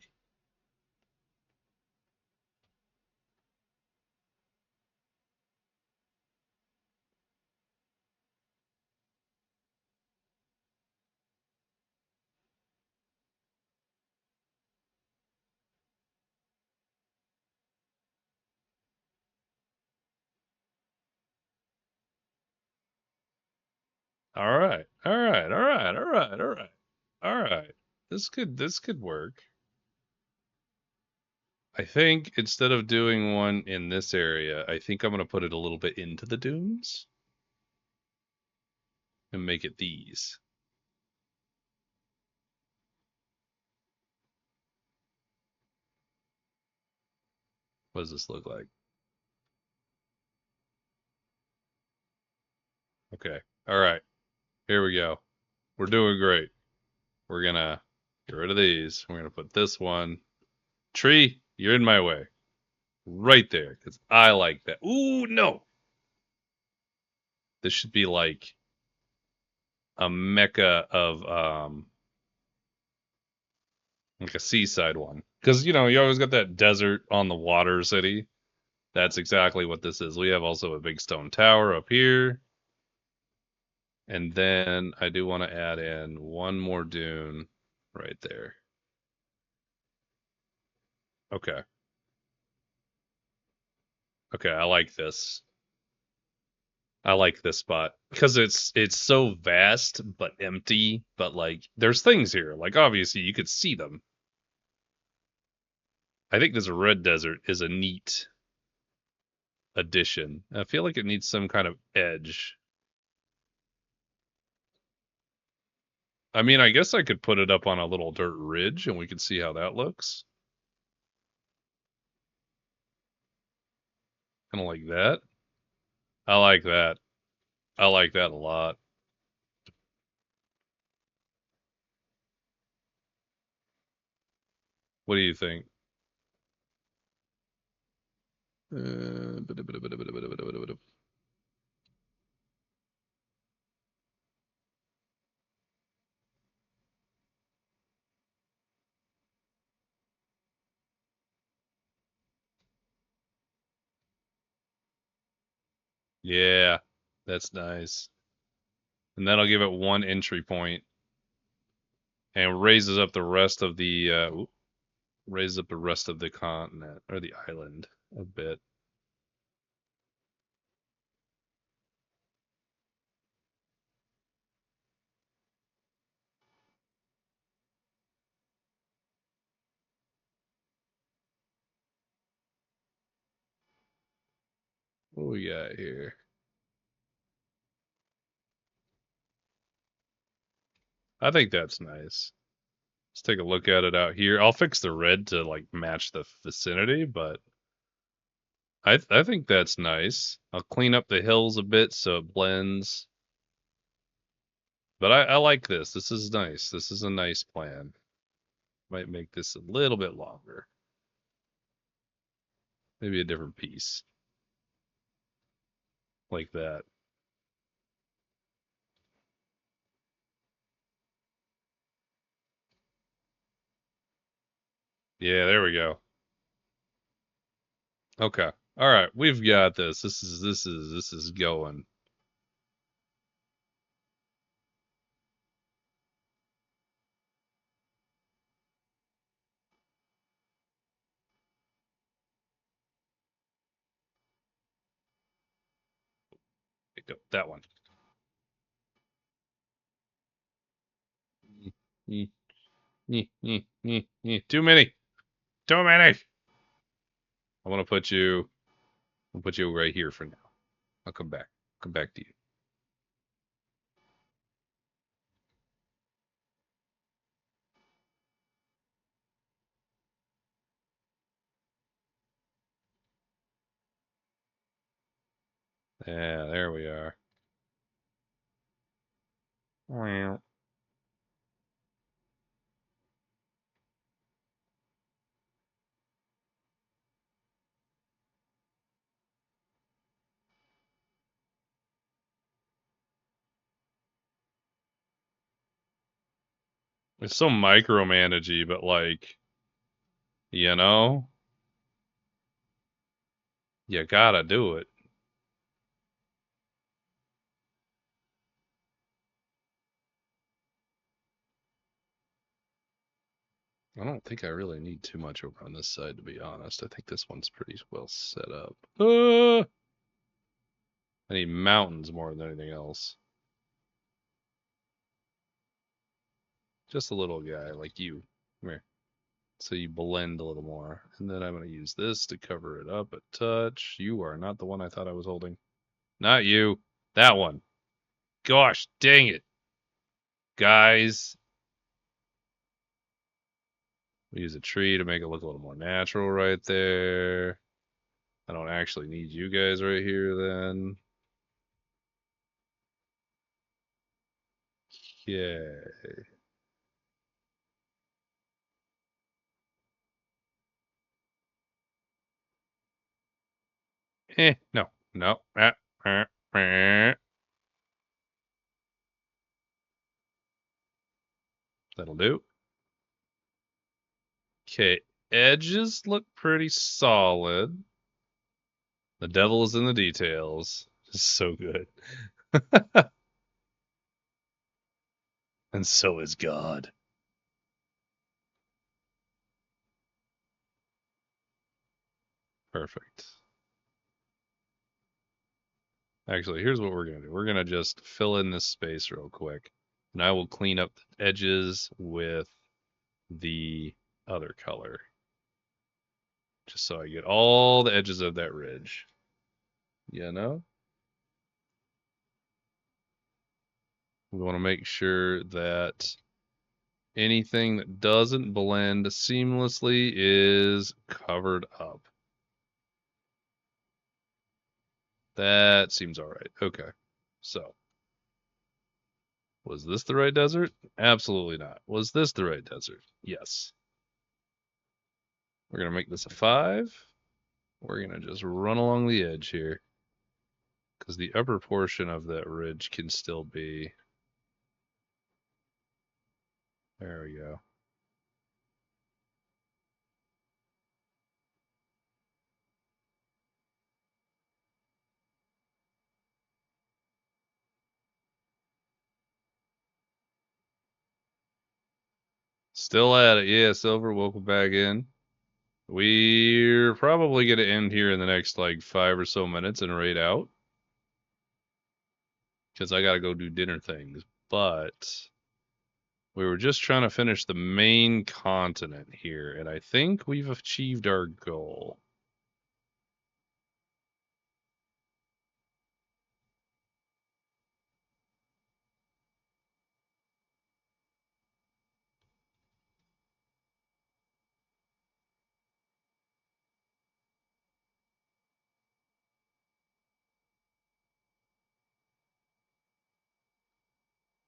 All right. All right. All right. All right. All right. All right. This could work. I think instead of doing one in this area, I think I'm going to put it a little bit into the dunes and make it these. What does this look like? Okay. All right. Here we go. We're doing great. We're going to get rid of these. We're going to put this one. Tree, you're in my way. Right there, because I like that. Ooh, no. This should be like a mecca of like a seaside one. Because you always got that desert on the water city. That's exactly what this is. We have also a big stone tower up here. And then I do want to add in one more dune right there. Okay. Okay, I like this. I like this spot because it's so vast but empty, but like there's things here. Like obviously you could see them. I think this red desert is a neat addition. I feel like it needs some kind of edge. I mean, I guess I could put it up on a little dirt ridge and we could see how that looks. Kind of like that. I like that. I like that a lot. What do you think? Yeah, that's nice. And that'll give it one entry point and raises up the rest of the raises up the rest of the continent or the island a bit. What we got here? I think that's nice. Let's take a look at it out here. I'll fix the red to like match the vicinity, but I think that's nice. I'll clean up the hills a bit so it blends. But I like this. This is nice. This is a nice plan. Might make this a little bit longer. Maybe a different piece. Like that. Yeah, there we go. Okay. All right, we've got this. This is going. Go that one. Too many. Too many. I want to put you. I'll put you right here for now. I'll come back. Come back to you. Yeah, there we are. Wow. It's so micromanagey, but like, you know, you gotta do it. I don't think I really need too much over on this side, to be honest. I think this one's pretty well set up. I need mountains more than anything else. Just a little guy like you. Come here. So you blend a little more. And then I'm going to use this to cover it up a touch. You are not the one I thought I was holding. Not you. That one. Gosh, dang it. Guys. We use a tree to make it look a little more natural right there. I don't actually need you guys right here then. Okay. No. No. That'll do. Okay. Edges look pretty solid. The devil is in the details. So good. And so is God. Perfect. Actually, here's what we're going to do. We're going to just fill in this space real quick. And I will clean up the edges with the other color. Just so I get all the edges of that ridge. You know? We want to make sure that anything that doesn't blend seamlessly is covered up. That seems all right. Okay. So, was this the right desert? Absolutely not. Was this the right desert? Yes. We're going to make this a 5. We're going to just run along the edge here. Because the upper portion of that ridge can still be. There we go. Still at it. Yeah, Silver, welcome back in. We're probably going to end here in the next like 5 or so minutes and raid out. Because I got to go do dinner things. But we were just trying to finish the main continent here. And I think we've achieved our goal.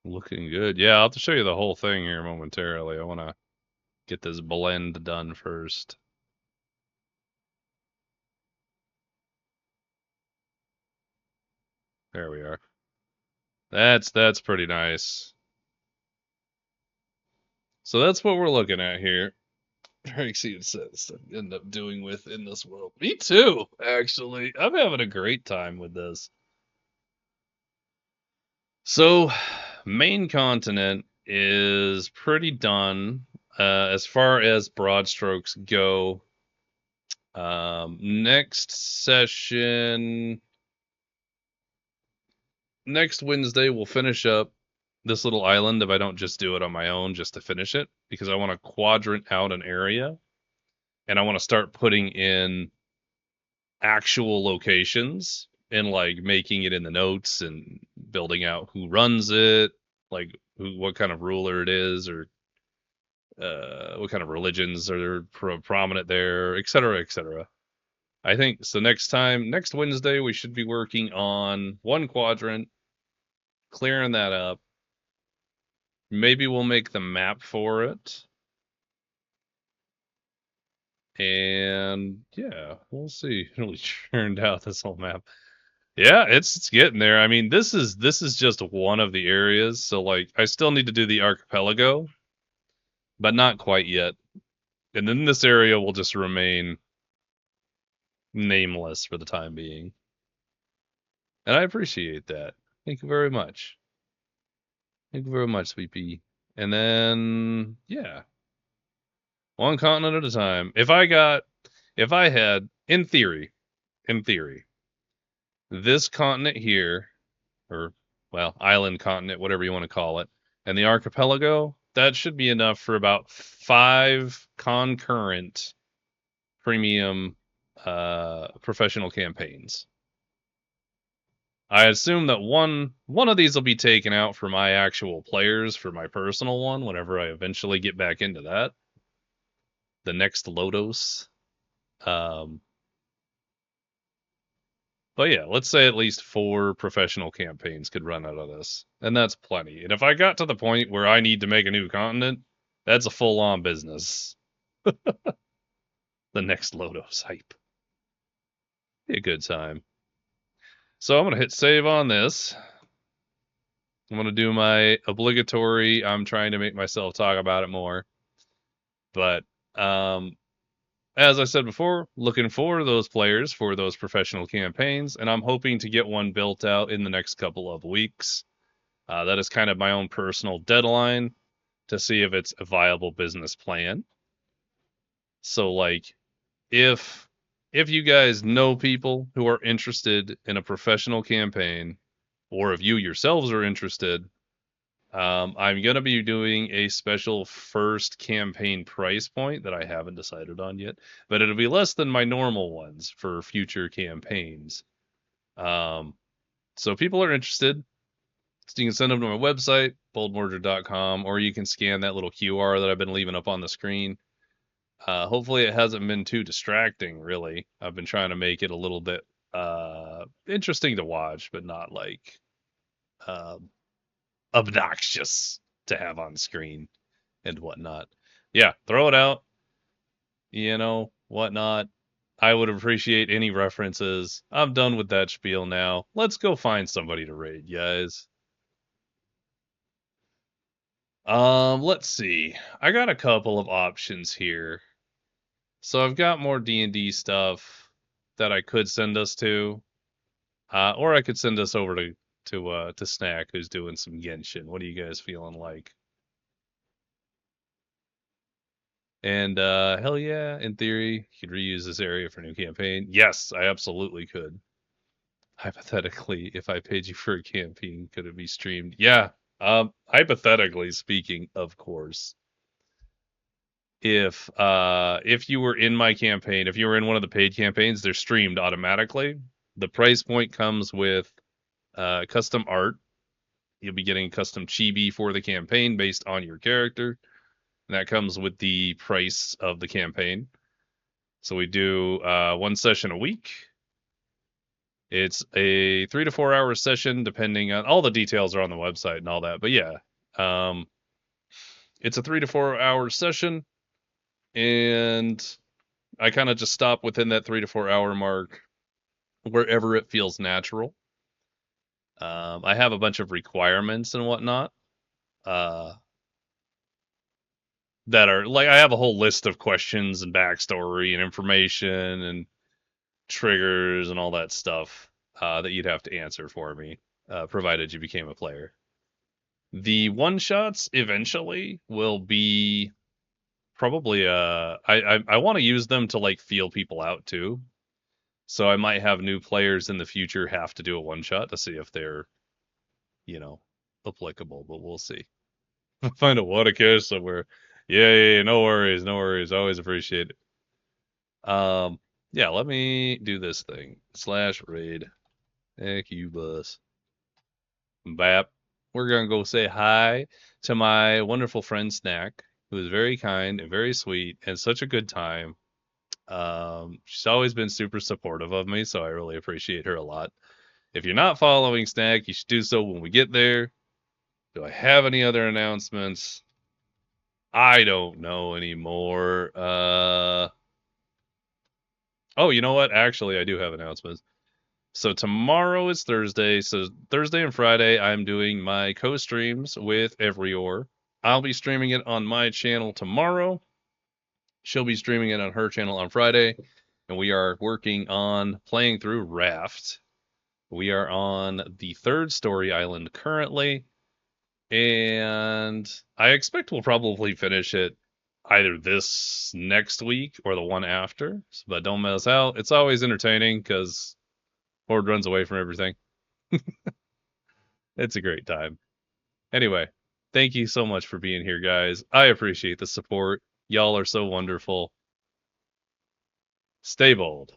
Looking good. Yeah, I'll have to show you the whole thing here momentarily. I want to get this blend done first. There we are. That's pretty nice. So that's what we're looking at here. Very excited to end up doing with in this world. Me too, actually. I'm having a great time with this. So, main continent is pretty done as far as broad strokes go. Next session, next Wednesday, we'll finish up this little island if I don't just do it on my own just to finish it, because I want to quadrant out an area and I want to start putting in actual locations and like making it in the notes and building out who runs it, like what kind of ruler it is, or what kind of religions are prominent there, et cetera, et cetera. I think so. Next Wednesday, we should be working on one quadrant, clearing that up. Maybe we'll make the map for it. And yeah, we'll see. It really churned out this whole map. Yeah, it's getting there. I mean, this is just one of the areas. So like I still need to do the archipelago, but not quite yet. And then this area will just remain nameless for the time being. And I appreciate that. Thank you very much. Thank you very much, Sweet Pea. And then yeah, one continent at a time. If I had in theory, this continent here, or well, island continent, whatever you want to call it, and the archipelago, that should be enough for about 5 concurrent premium professional campaigns. I assume that one of these will be taken out for my actual players for my personal one whenever I eventually get back into that. The next Lodos. But yeah, let's say at least 4 professional campaigns could run out of this. And that's plenty. And if I got to the point where I need to make a new continent, that's a full-on business. The next Lodos hype. Be a good time. So I'm going to hit save on this. I'm going to do my obligatory, I'm trying to make myself talk about it more. But as I said before, looking for those players for those professional campaigns, and I'm hoping to get one built out in the next couple of weeks. That is kind of my own personal deadline to see if it's a viable business plan. So, like, if you guys know people who are interested in a professional campaign, or if you yourselves are interested, I'm going to be doing a special first campaign price point that I haven't decided on yet, but it'll be less than my normal ones for future campaigns. So people are interested, so you can send them to my website, boldmordred.com, or you can scan that little QR that I've been leaving up on the screen. Hopefully it hasn't been too distracting, really. I've been trying to make it a little bit interesting to watch, but not like obnoxious to have on screen and whatnot. Yeah, throw it out, whatnot. I would appreciate any references. I'm done with that spiel now. Let's go find somebody to raid, guys. Let's see. I got a couple of options here. So I've got more D&D stuff that I could send us to, or I could send us over to Snack, who's doing some Genshin. What are you guys feeling like? And hell yeah, in theory, you could reuse this area for a new campaign. Yes, I absolutely could. Hypothetically, if I paid you for a campaign, could it be streamed? Yeah. Hypothetically speaking, of course. If you were in my campaign, if you were in one of the paid campaigns, they're streamed automatically. The price point comes with custom art. You'll be getting custom chibi for the campaign based on your character. And that comes with the price of the campaign. So we do 1 session a week. It's a 3 to 4 hour session, depending on all the details are on the website and all that. But yeah, it's a 3 to 4 hour session, and I kind of just stop within that 3 to 4 hour mark wherever it feels natural. I have a bunch of requirements and whatnot. That are like, I have a whole list of questions and backstory and information and triggers and all that stuff that you'd have to answer for me, provided you became a player. The one shots eventually will be probably I want to use them to like feel people out too. So I might have new players in the future have to do a one shot to see if they're, applicable, but we'll see. Find a water cache somewhere. Yeah, no worries, always appreciate it. Yeah, let me do this thing. /raid. Heck you, bus. Bap. We're gonna go say hi to my wonderful friend Snack, who is very kind and very sweet and such a good time. She's always been super supportive of me, so I really appreciate her a lot. If you're not following Snack, you should do so when we get there. Do I have any other announcements? I don't know anymore. Oh, you know what? Actually, I do have announcements. So tomorrow is Thursday. So Thursday and Friday, I'm doing my co-streams with Evrior. I'll be streaming it on my channel tomorrow. She'll be streaming it on her channel on Friday. And we are working on playing through Raft. We are on the third story island currently. And I expect we'll probably finish it either this next week or the one after. But don't miss out. It's always entertaining because Horde runs away from everything. It's a great time. Anyway, thank you so much for being here, guys. I appreciate the support. Y'all are so wonderful. Stay bold.